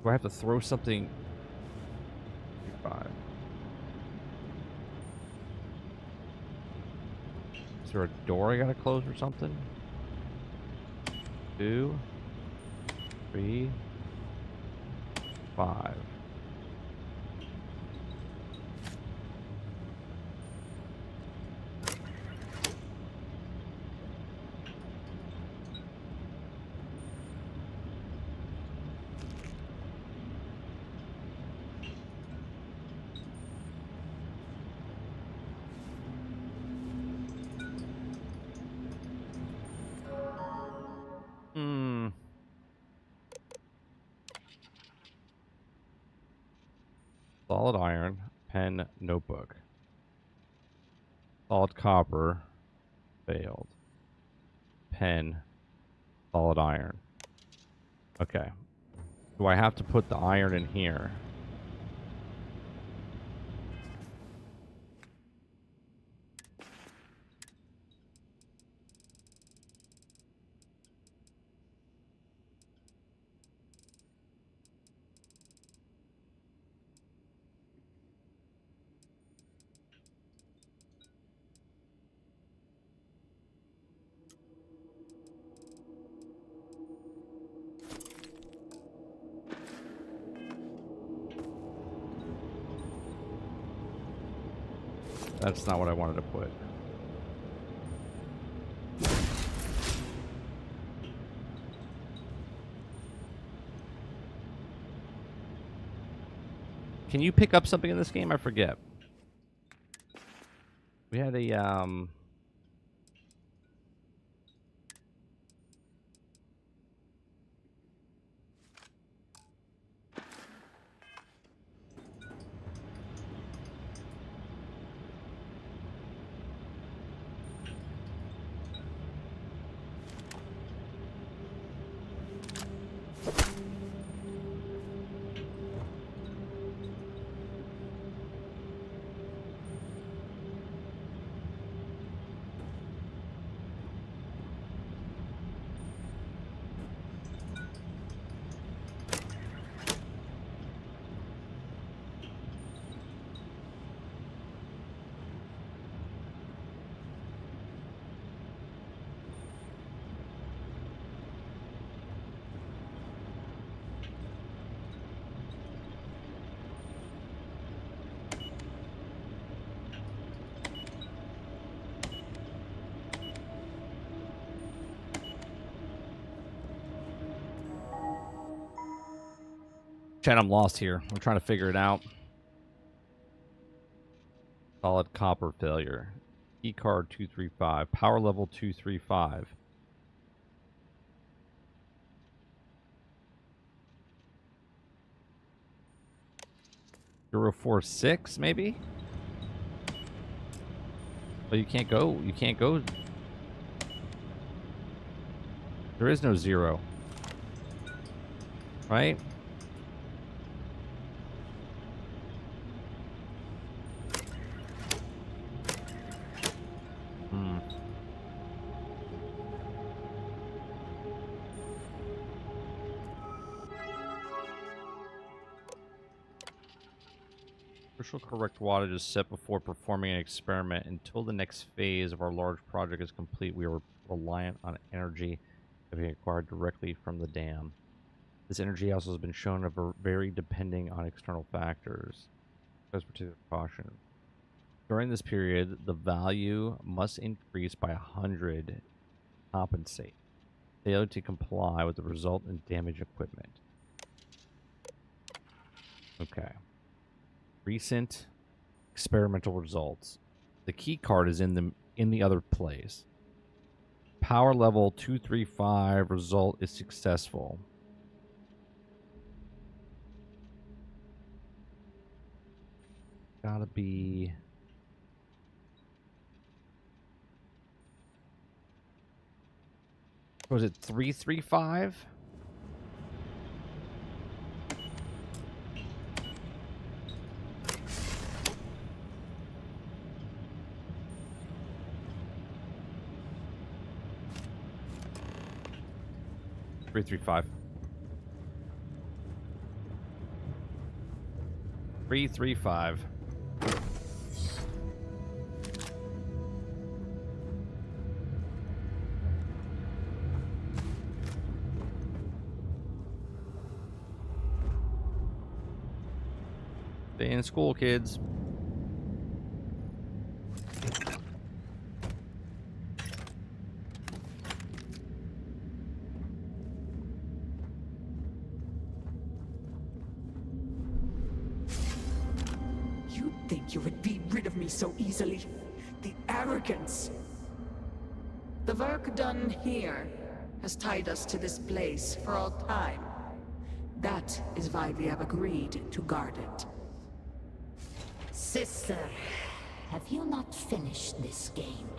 Do I have to throw something? 3-5. Is there a door I gotta close or something? 2, 3, 5. Solid iron, pen, notebook. Solid copper, failed. Pen, solid iron. Okay. Do I have to put the iron in here? That's not what I wanted to put. Can you pick up something in this game? I forget. We had a Chad, I'm lost here. I'm trying to figure it out. Solid copper failure. Key card 235. Power level 235. Euro 46, maybe? But you can't go. You can't go. There is no 0. Right? Crucial correct wattage is set before performing an experiment. Until the next phase of our large project is complete, we are reliant on energy that we acquired directly from the dam. This energy also has been shown to vary depending on external factors. As particular caution. During this period, the value must increase by 100 to compensate. Failure to comply with the result in damaged equipment. Okay. Recent experimental results. The key card is in the other place. Power level 235 result is successful. Gotta be. Was it 335? Three, 335. 335. Stay in school, kids. You think you would be rid of me so easily? The arrogance! The work done here has tied us to this place for all time. That is why we have agreed to guard it. Sister, have you not finished this game?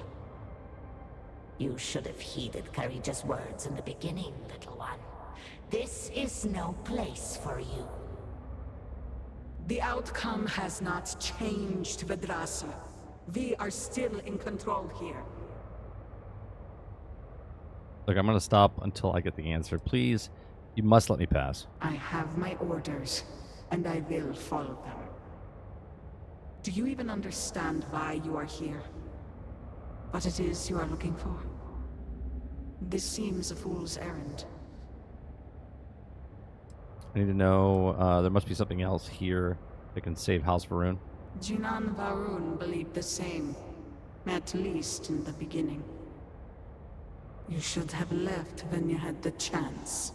You should have heeded Courageous words in the beginning, little one. This is no place for you. The outcome has not changed, Vedrasa. We are still in control here. Look, I'm gonna stop until I get the answer. Please, you must let me pass. I have my orders, and I will follow them. Do you even understand why you are here? What it is you are looking for? This seems a fool's errand. I need to know, there must be something else here that can save House Varun. Jinan Varun believed the same, at least in the beginning. You should have left when you had the chance.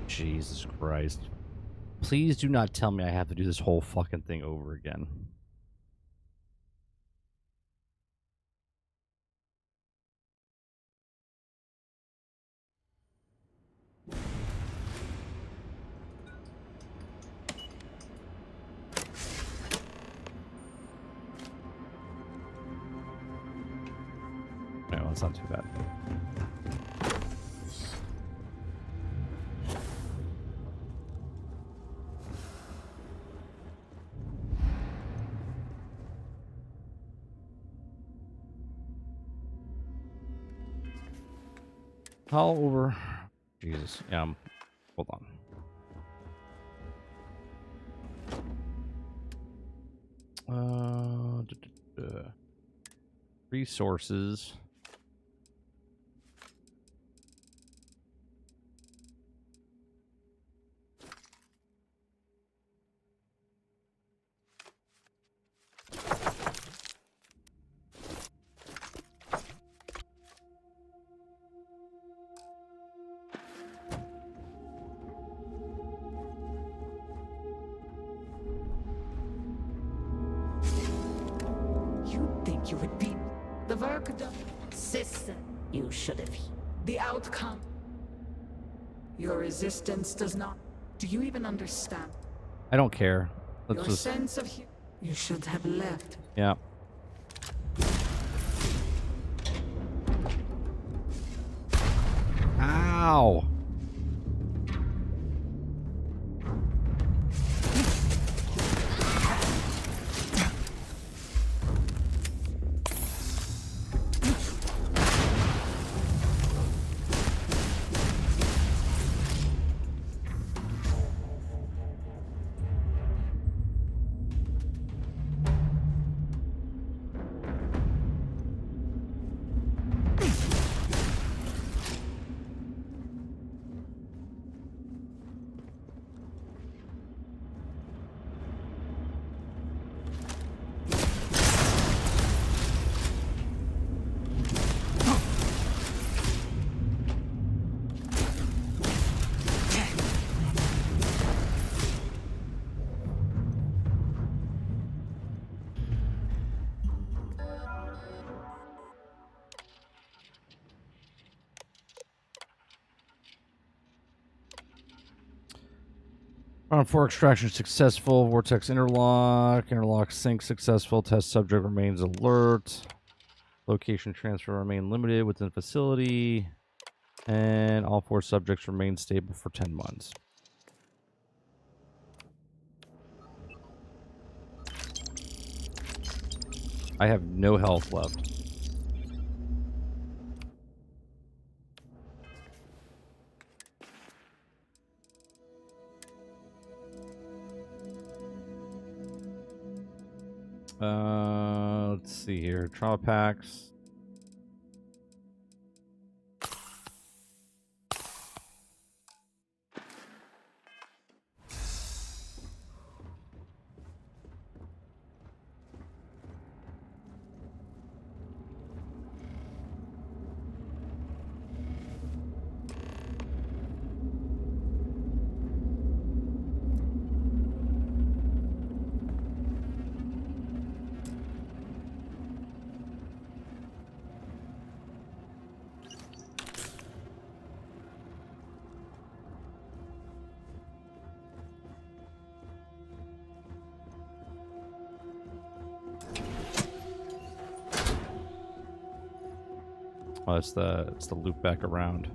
Jesus Christ. Please do not tell me I have to do this whole fucking thing over again. No, it's not too bad. How over? Jesus. Hold on. Resources. You'd think you would be the Verkadon. Sister, you should have. The outcome. Your resistance does not. Do you even understand? I don't care. Let's Your just. sense of you should have left. Yeah. Ow. Round 4 extraction successful. Vortex interlock. Interlock sync successful. Test subject remains alert. Location transfer remain limited within facility. And all 4 subjects remain stable for 10 months. I have no health left. Let's see here. Trauma packs. Oh, it's the loop back around.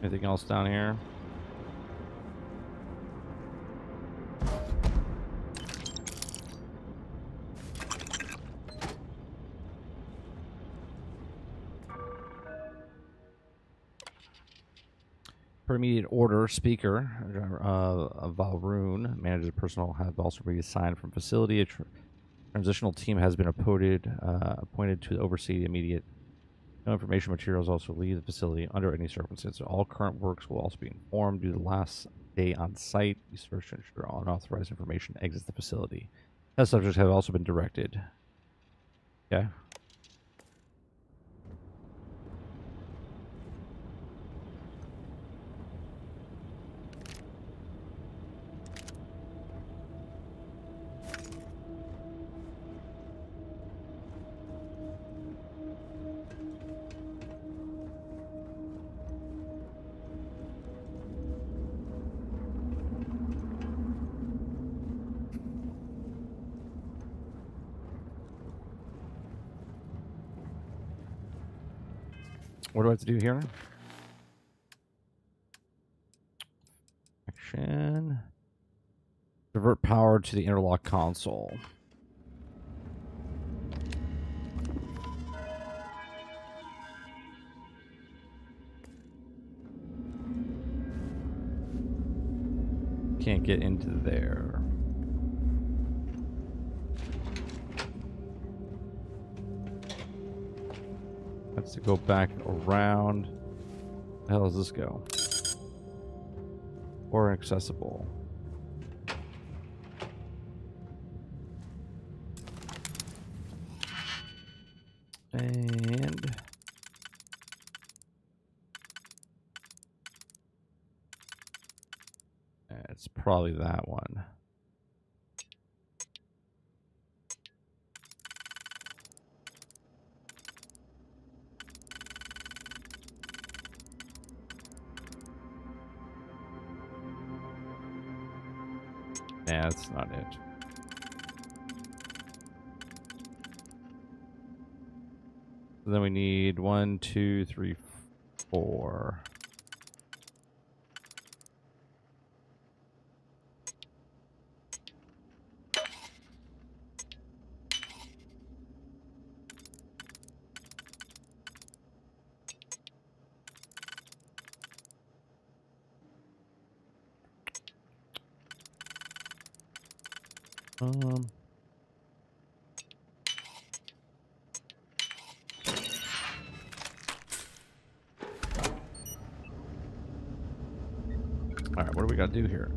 Anything else down here? Per immediate order, speaker Valroon, manager personnel have also been assigned from facility. A transitional team has been appointed to oversee the immediate. No information materials also leave the facility under any circumstances. All current works will also be informed due to the last day on site. These first to ensure unauthorized information exits the facility. Test subjects have also been directed. Okay. What do I have to do here? Action. Divert power to the interlock console. Can't get into there. That's to go back around. Where the hell does this go? Or inaccessible. And it's probably that one. Yeah, that's not it. So then we need 1, 2, 3, 4. All right, what do we got to do here?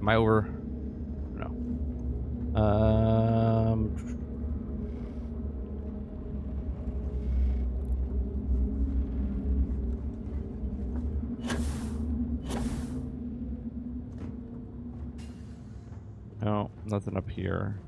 Am I over? No. No, nothing up here.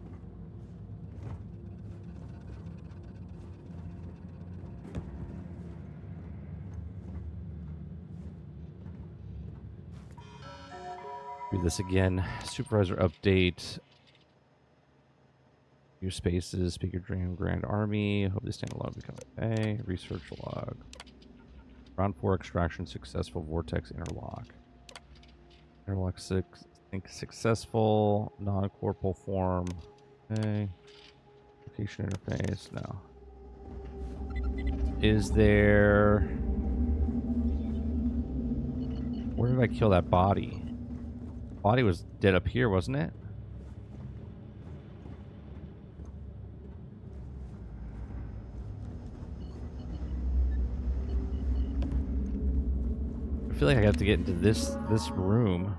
Read this again. Supervisor update. New spaces. Speaker Dream Grand Army. Hope they stand alone. Become a research log. Round 4 extraction successful. Vortex interlock. Interlock 6. Think successful. Non-corporal form. Okay. Location interface. No. Is there? Where did I kill that body? Body was dead up here, wasn't it? I feel like I have to get into this room.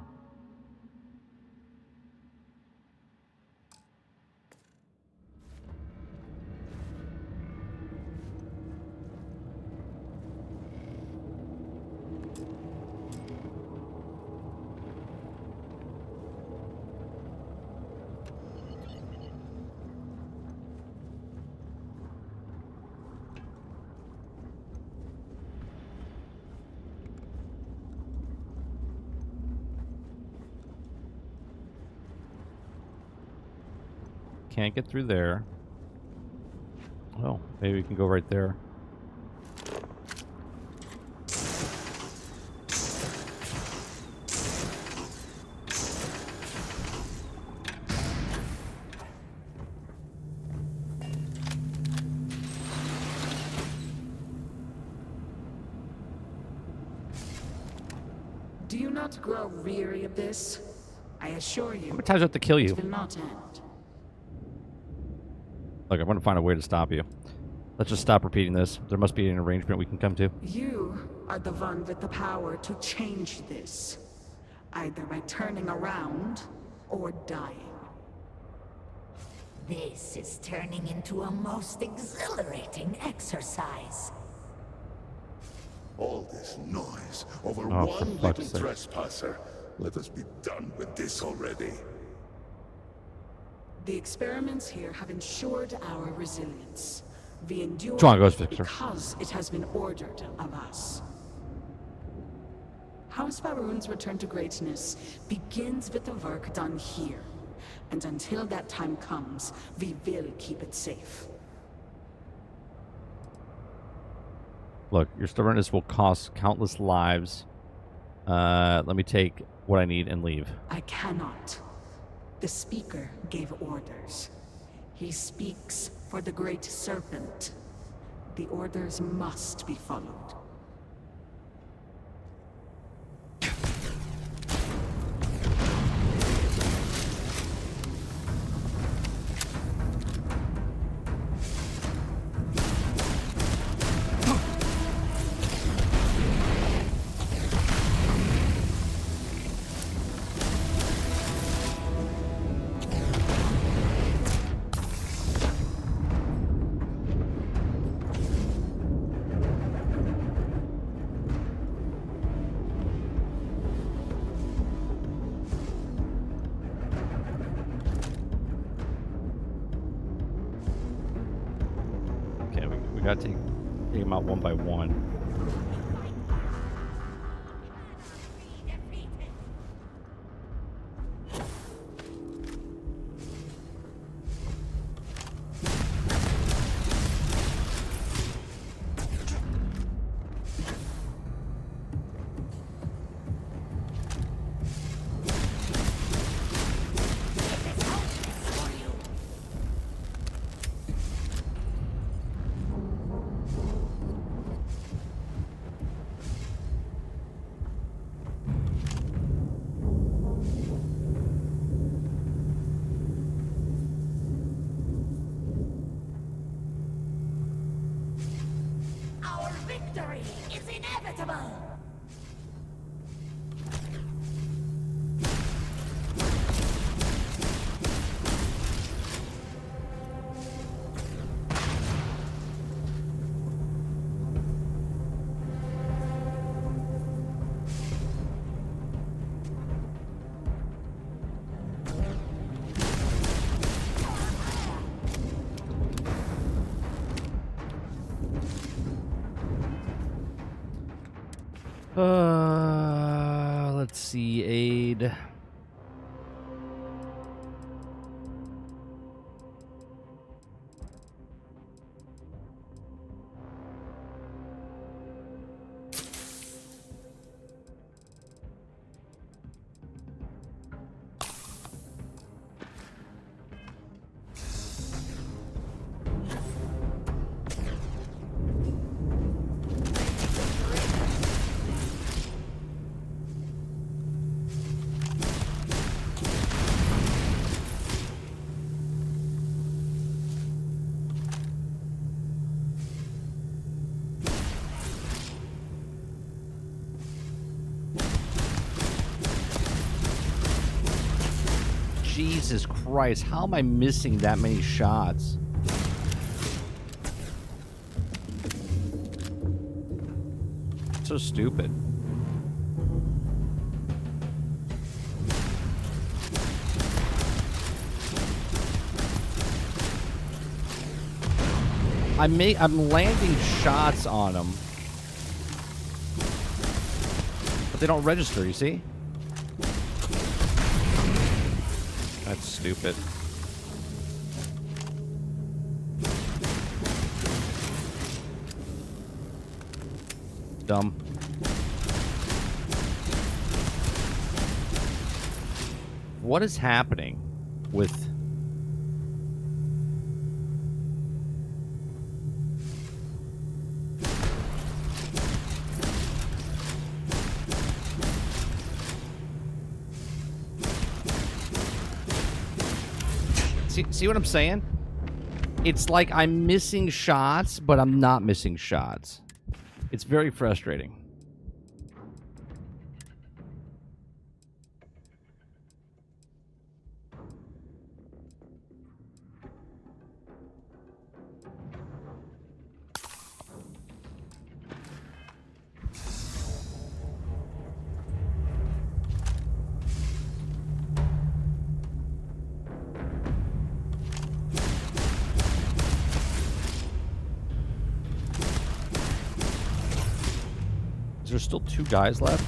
Can't get through there. Oh, maybe we can go right there. Do you not grow weary of this? I assure you. How many times do I have to kill you? It will not end. Look, I'm going to find a way to stop you. Let's just stop repeating this. There must be an arrangement we can come to. You are the one with the power to change this. Either by turning around or dying. This is turning into a most exhilarating exercise. All this noise over Oh, one for fuck's little sake. trespasser. Let us be done with this already. The experiments here have ensured our resilience. We endure Come on, Ghost Fixer. because it has been ordered of us. House Faroon's return to greatness begins with the work done here. And until that time comes, we will keep it safe. Look, your stubbornness will cost countless lives. Let me take what I need and leave. I cannot. The speaker gave orders. He speaks for the Great Serpent. The orders must be followed. We gotta take them out one by one. Victory is inevitable! Let's see, aid. Jesus Christ, how am I missing that many shots? So stupid. I'm landing shots on them, but they don't register, you see? That's stupid. Dumb. What is happening with... See what I'm saying? It's like I'm missing shots, but I'm not missing shots. It's very frustrating. There's still 2 guys left.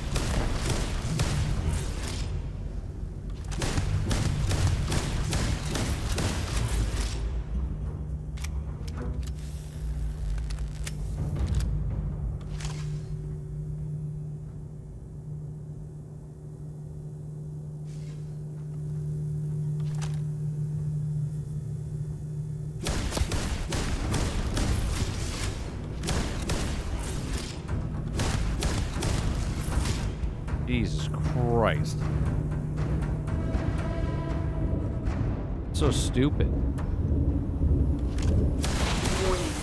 Jesus Christ. So stupid. Warning.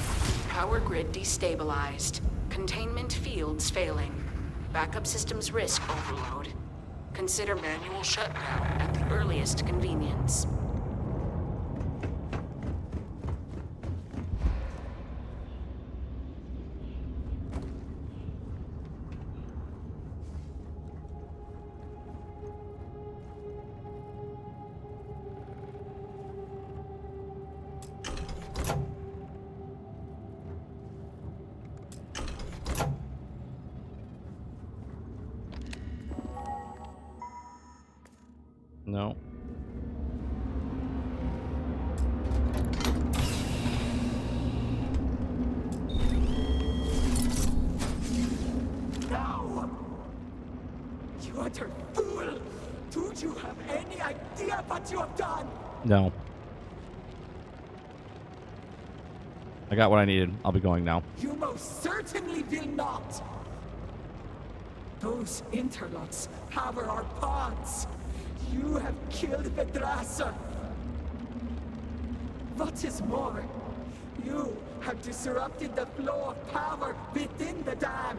Power grid destabilized. Containment fields failing. Backup systems risk overload. Consider manual shutdown at the earliest convenience. No. Now! You utter fool! Don't you have any idea what you have done? No. I got what I needed. I'll be going now. You most certainly will not! Those interlocks power our pods. You have killed Vedrasa. What is more, you have disrupted the flow of power within the dam.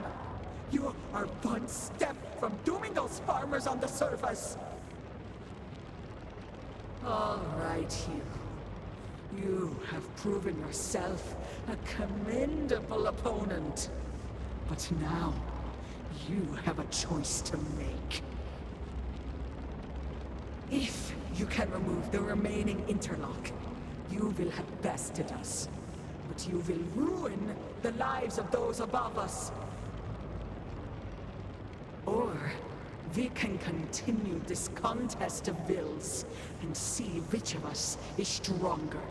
You are one step from dooming those farmers on the surface. All right, Hugh. You have proven yourself a commendable opponent. But now, you have a choice to make. If you can remove the remaining interlock, you will have bested us. But you will ruin the lives of those above us. Or we can continue this contest of wills and see which of us is stronger.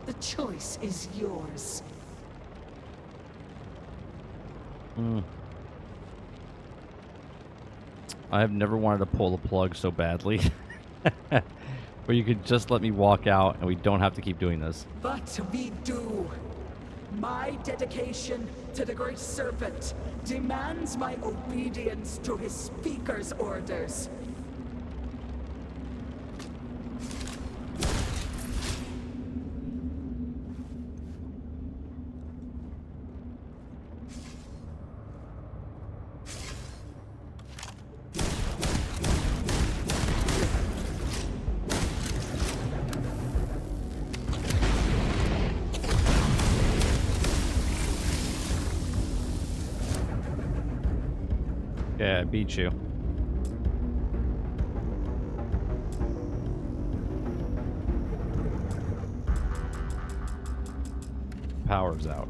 The choice is yours. I have never wanted to pull the plug so badly. Where you could just let me walk out and we don't have to keep doing this. But we do. My dedication to the Great Serpent demands my obedience to his speaker's orders. Yeah, I beat you. Power's out.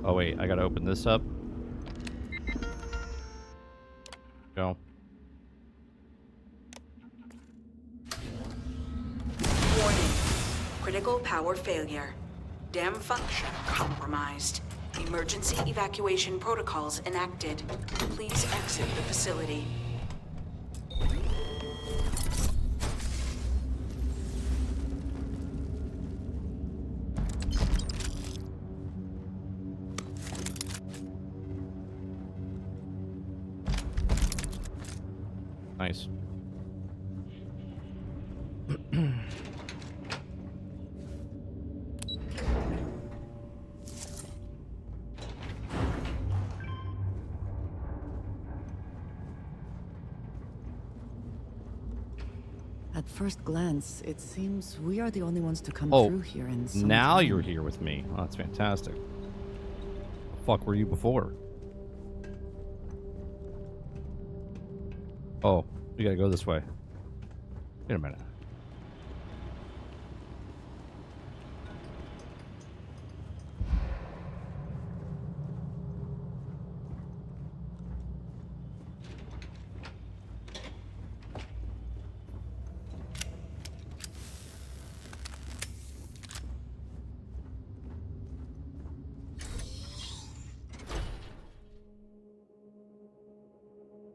Oh wait, I gotta open this up. Go. Warning. Critical power failure. Dam function compromised. Emergency evacuation protocols enacted. Please exit the facility. Nice. At first glance, it seems we are the only ones to come Oh, through here in some now time. you're here with me. Oh, that's fantastic. The fuck were you before? Oh, we gotta go this way. Wait a minute.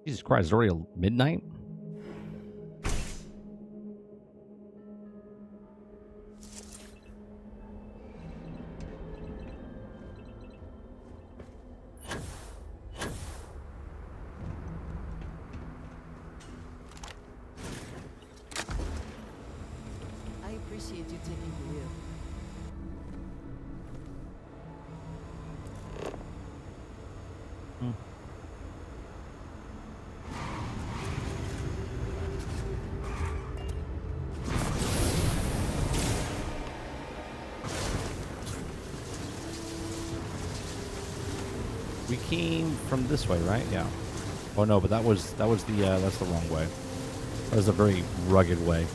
Jesus Christ, it's already midnight? appreciate you taking the wheel. We came from this way, right? Yeah. Oh no, but that's the wrong way. That was a very rugged way.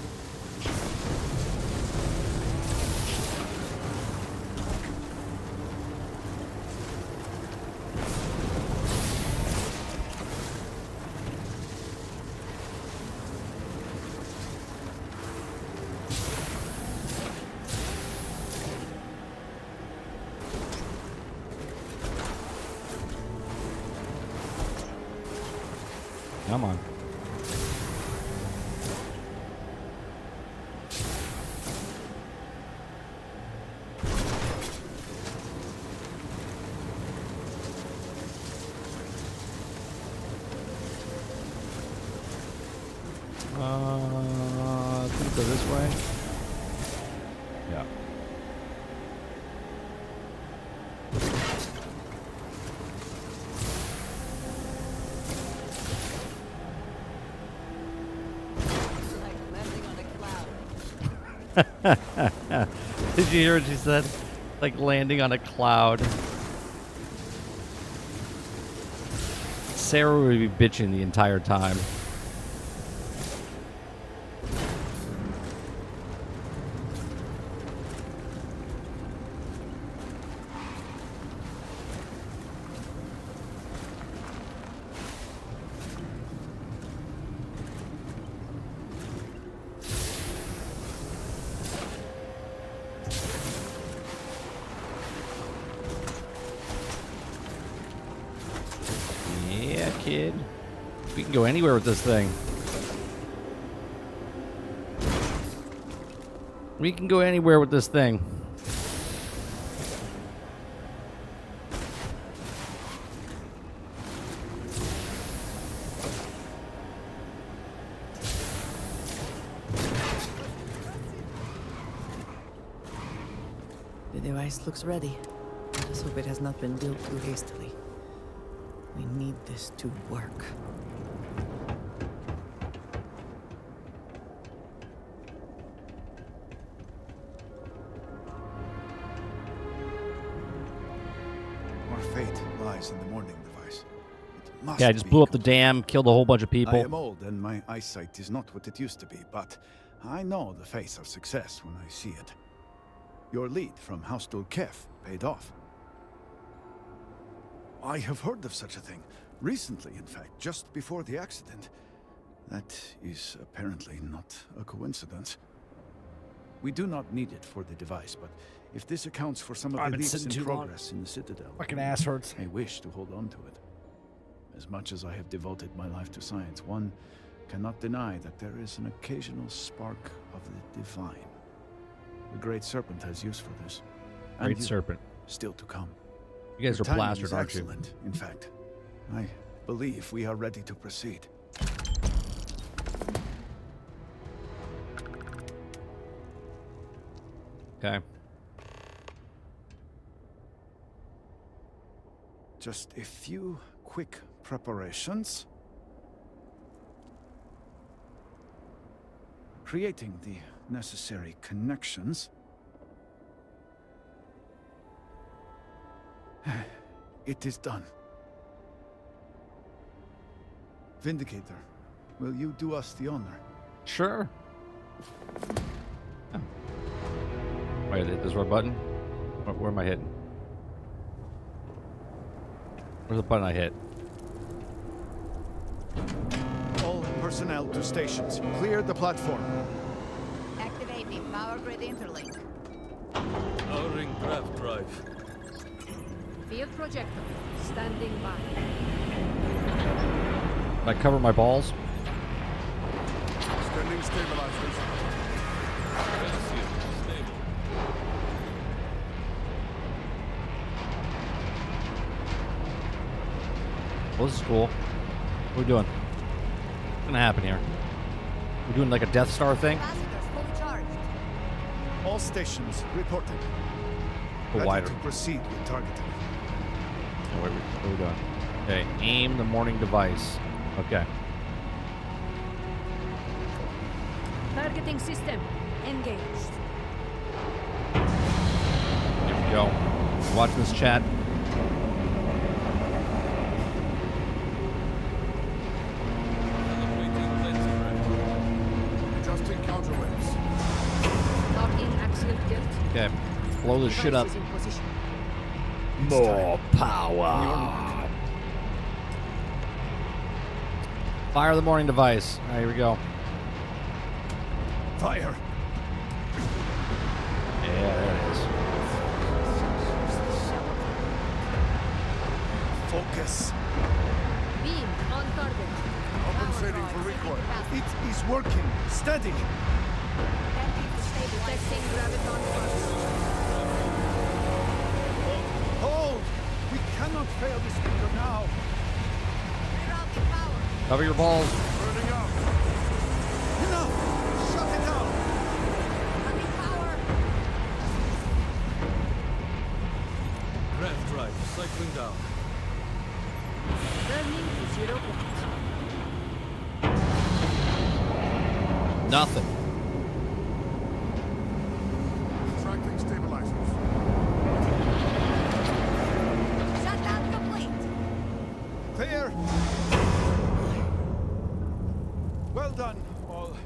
Come on. I think go this way. Yeah. Did you hear what she said? Like landing on a cloud. Sarah would be bitching the entire time. Kid. We can go anywhere with this thing. We can go anywhere with this thing. The device looks ready. Let's hope it has not been built too hastily. We need this to work. Our fate lies in the morning device. It must Yeah, I just blew up the dam, killed a whole bunch of people. I am old and my eyesight is not what it used to be, but I know the face of success when I see it. Your lead from Haustul Kef paid off. I have heard of such a thing. Recently, in fact, just before the accident. That is apparently not a coincidence. We do not need it for the device, but if this accounts for some of the leaps in progress in the Citadel, Fucking ass hurts. I wish to hold on to it. As much as I have devoted my life to science, one cannot deny that there is an occasional spark of the divine. The Great Serpent has use for this. And Great Serpent. Still to come. You guys Your are timing plastered, is aren't you? excellent, in fact. I believe we are ready to proceed. Okay. Just a few quick preparations. Creating the necessary connections. It is done. Vindicator, will you do us the honor? Sure. Oh. Wait, hit this red button? Where am I hitting? Where's the button I hit? All personnel to stations. Clear the platform. Activate the power grid interlink. Powering draft drive. Field projector. Standing by. Can I cover my balls? Extending stabilizers. Stable. Well, this is cool. What are we doing? What's gonna happen here? We're doing like a Death Star thing? Capacitors fully charged. All stations reporting. Go Ready wider. to proceed with targeting. Oh, where are we going? Okay, aim the morning device. Okay. Targeting system engaged. Here we go. Watch this chat. Adjusting counterweights. Locking axial tilt. Okay, blow this shit up. Device is in position. More power. Fire the morning device. All right, here we go. Fire. Yeah, there it is. Focus. Beam on target. Compensating for recoil. It is working. Steady. Detecting graviton force. Hold. We cannot fail this speaker now. Rerouting power. Cover your balls. Burning out. Enough. Shut it down. Cutting power. Rev drive cycling down. Burning to 0 points. Nothing. Tracking stabilizers. Shutdown complete. Clear. Well done, all.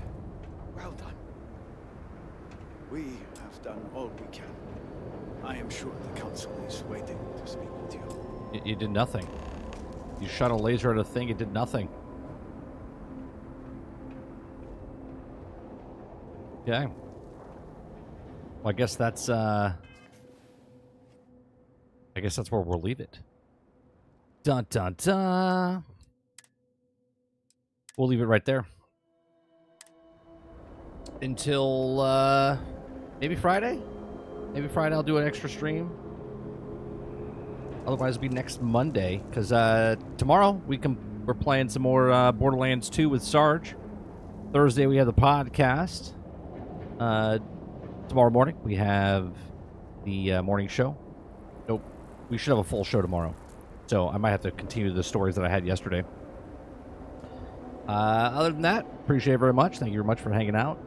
Well done. We have done all we can. I am sure the council is waiting to speak with you. You did nothing. You shot a laser at a thing. It did nothing. Okay. Well, I guess that's where we'll leave it. Dun dun dun. We'll leave it right there. Until maybe Friday? Maybe Friday I'll do an extra stream. Otherwise it'll be next Monday. Because tomorrow we're playing some more Borderlands 2 with Sarge. Thursday we have the podcast. Tomorrow morning we have the morning show. Nope. We should have a full show tomorrow. So I might have to continue the stories that I had yesterday. Other than that, appreciate it very much. Thank you very much for hanging out.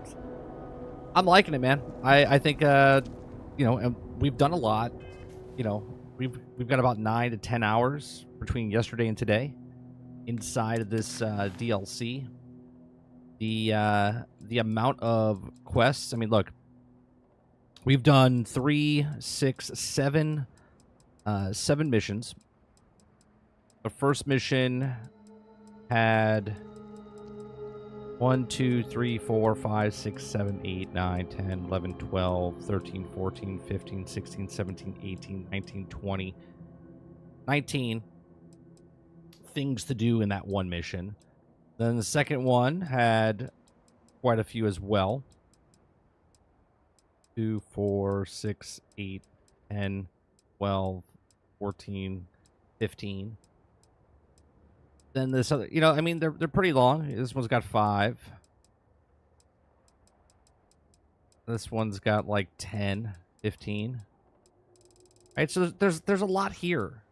I'm liking it, man. I think, you know, and we've done a lot. You know, we've got about 9 to 10 hours between yesterday and today inside of this DLC. The amount of quests. I mean, look, we've done 7 missions. The first mission had 1, 2, 3, 4, 5, 6, 7, 8, 9, 10, 11, 12, 13, 14, 15, 16, 17, 18, 19, 20, 19 things to do in that one mission. Then the second one had quite a few as well. 2, 4, 6, 8, 10, 12, 14, 15. Then this other, you know, I mean, they're pretty long. This one's got 5. This one's got like 10, 15. Right, so there's a lot here.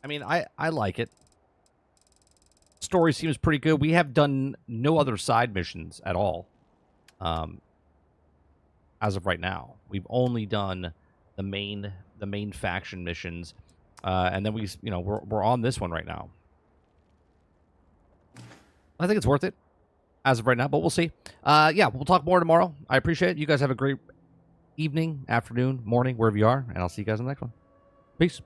I mean, I like it. Story seems pretty good. We have done no other side missions at all. As of right now, we've only done the main faction missions. And then we're on this one right now. I think it's worth it as of right now, but we'll see. Yeah, we'll talk more tomorrow. I appreciate it. You guys have a great evening, afternoon, morning, wherever you are, and I'll see you guys in the next one. Peace.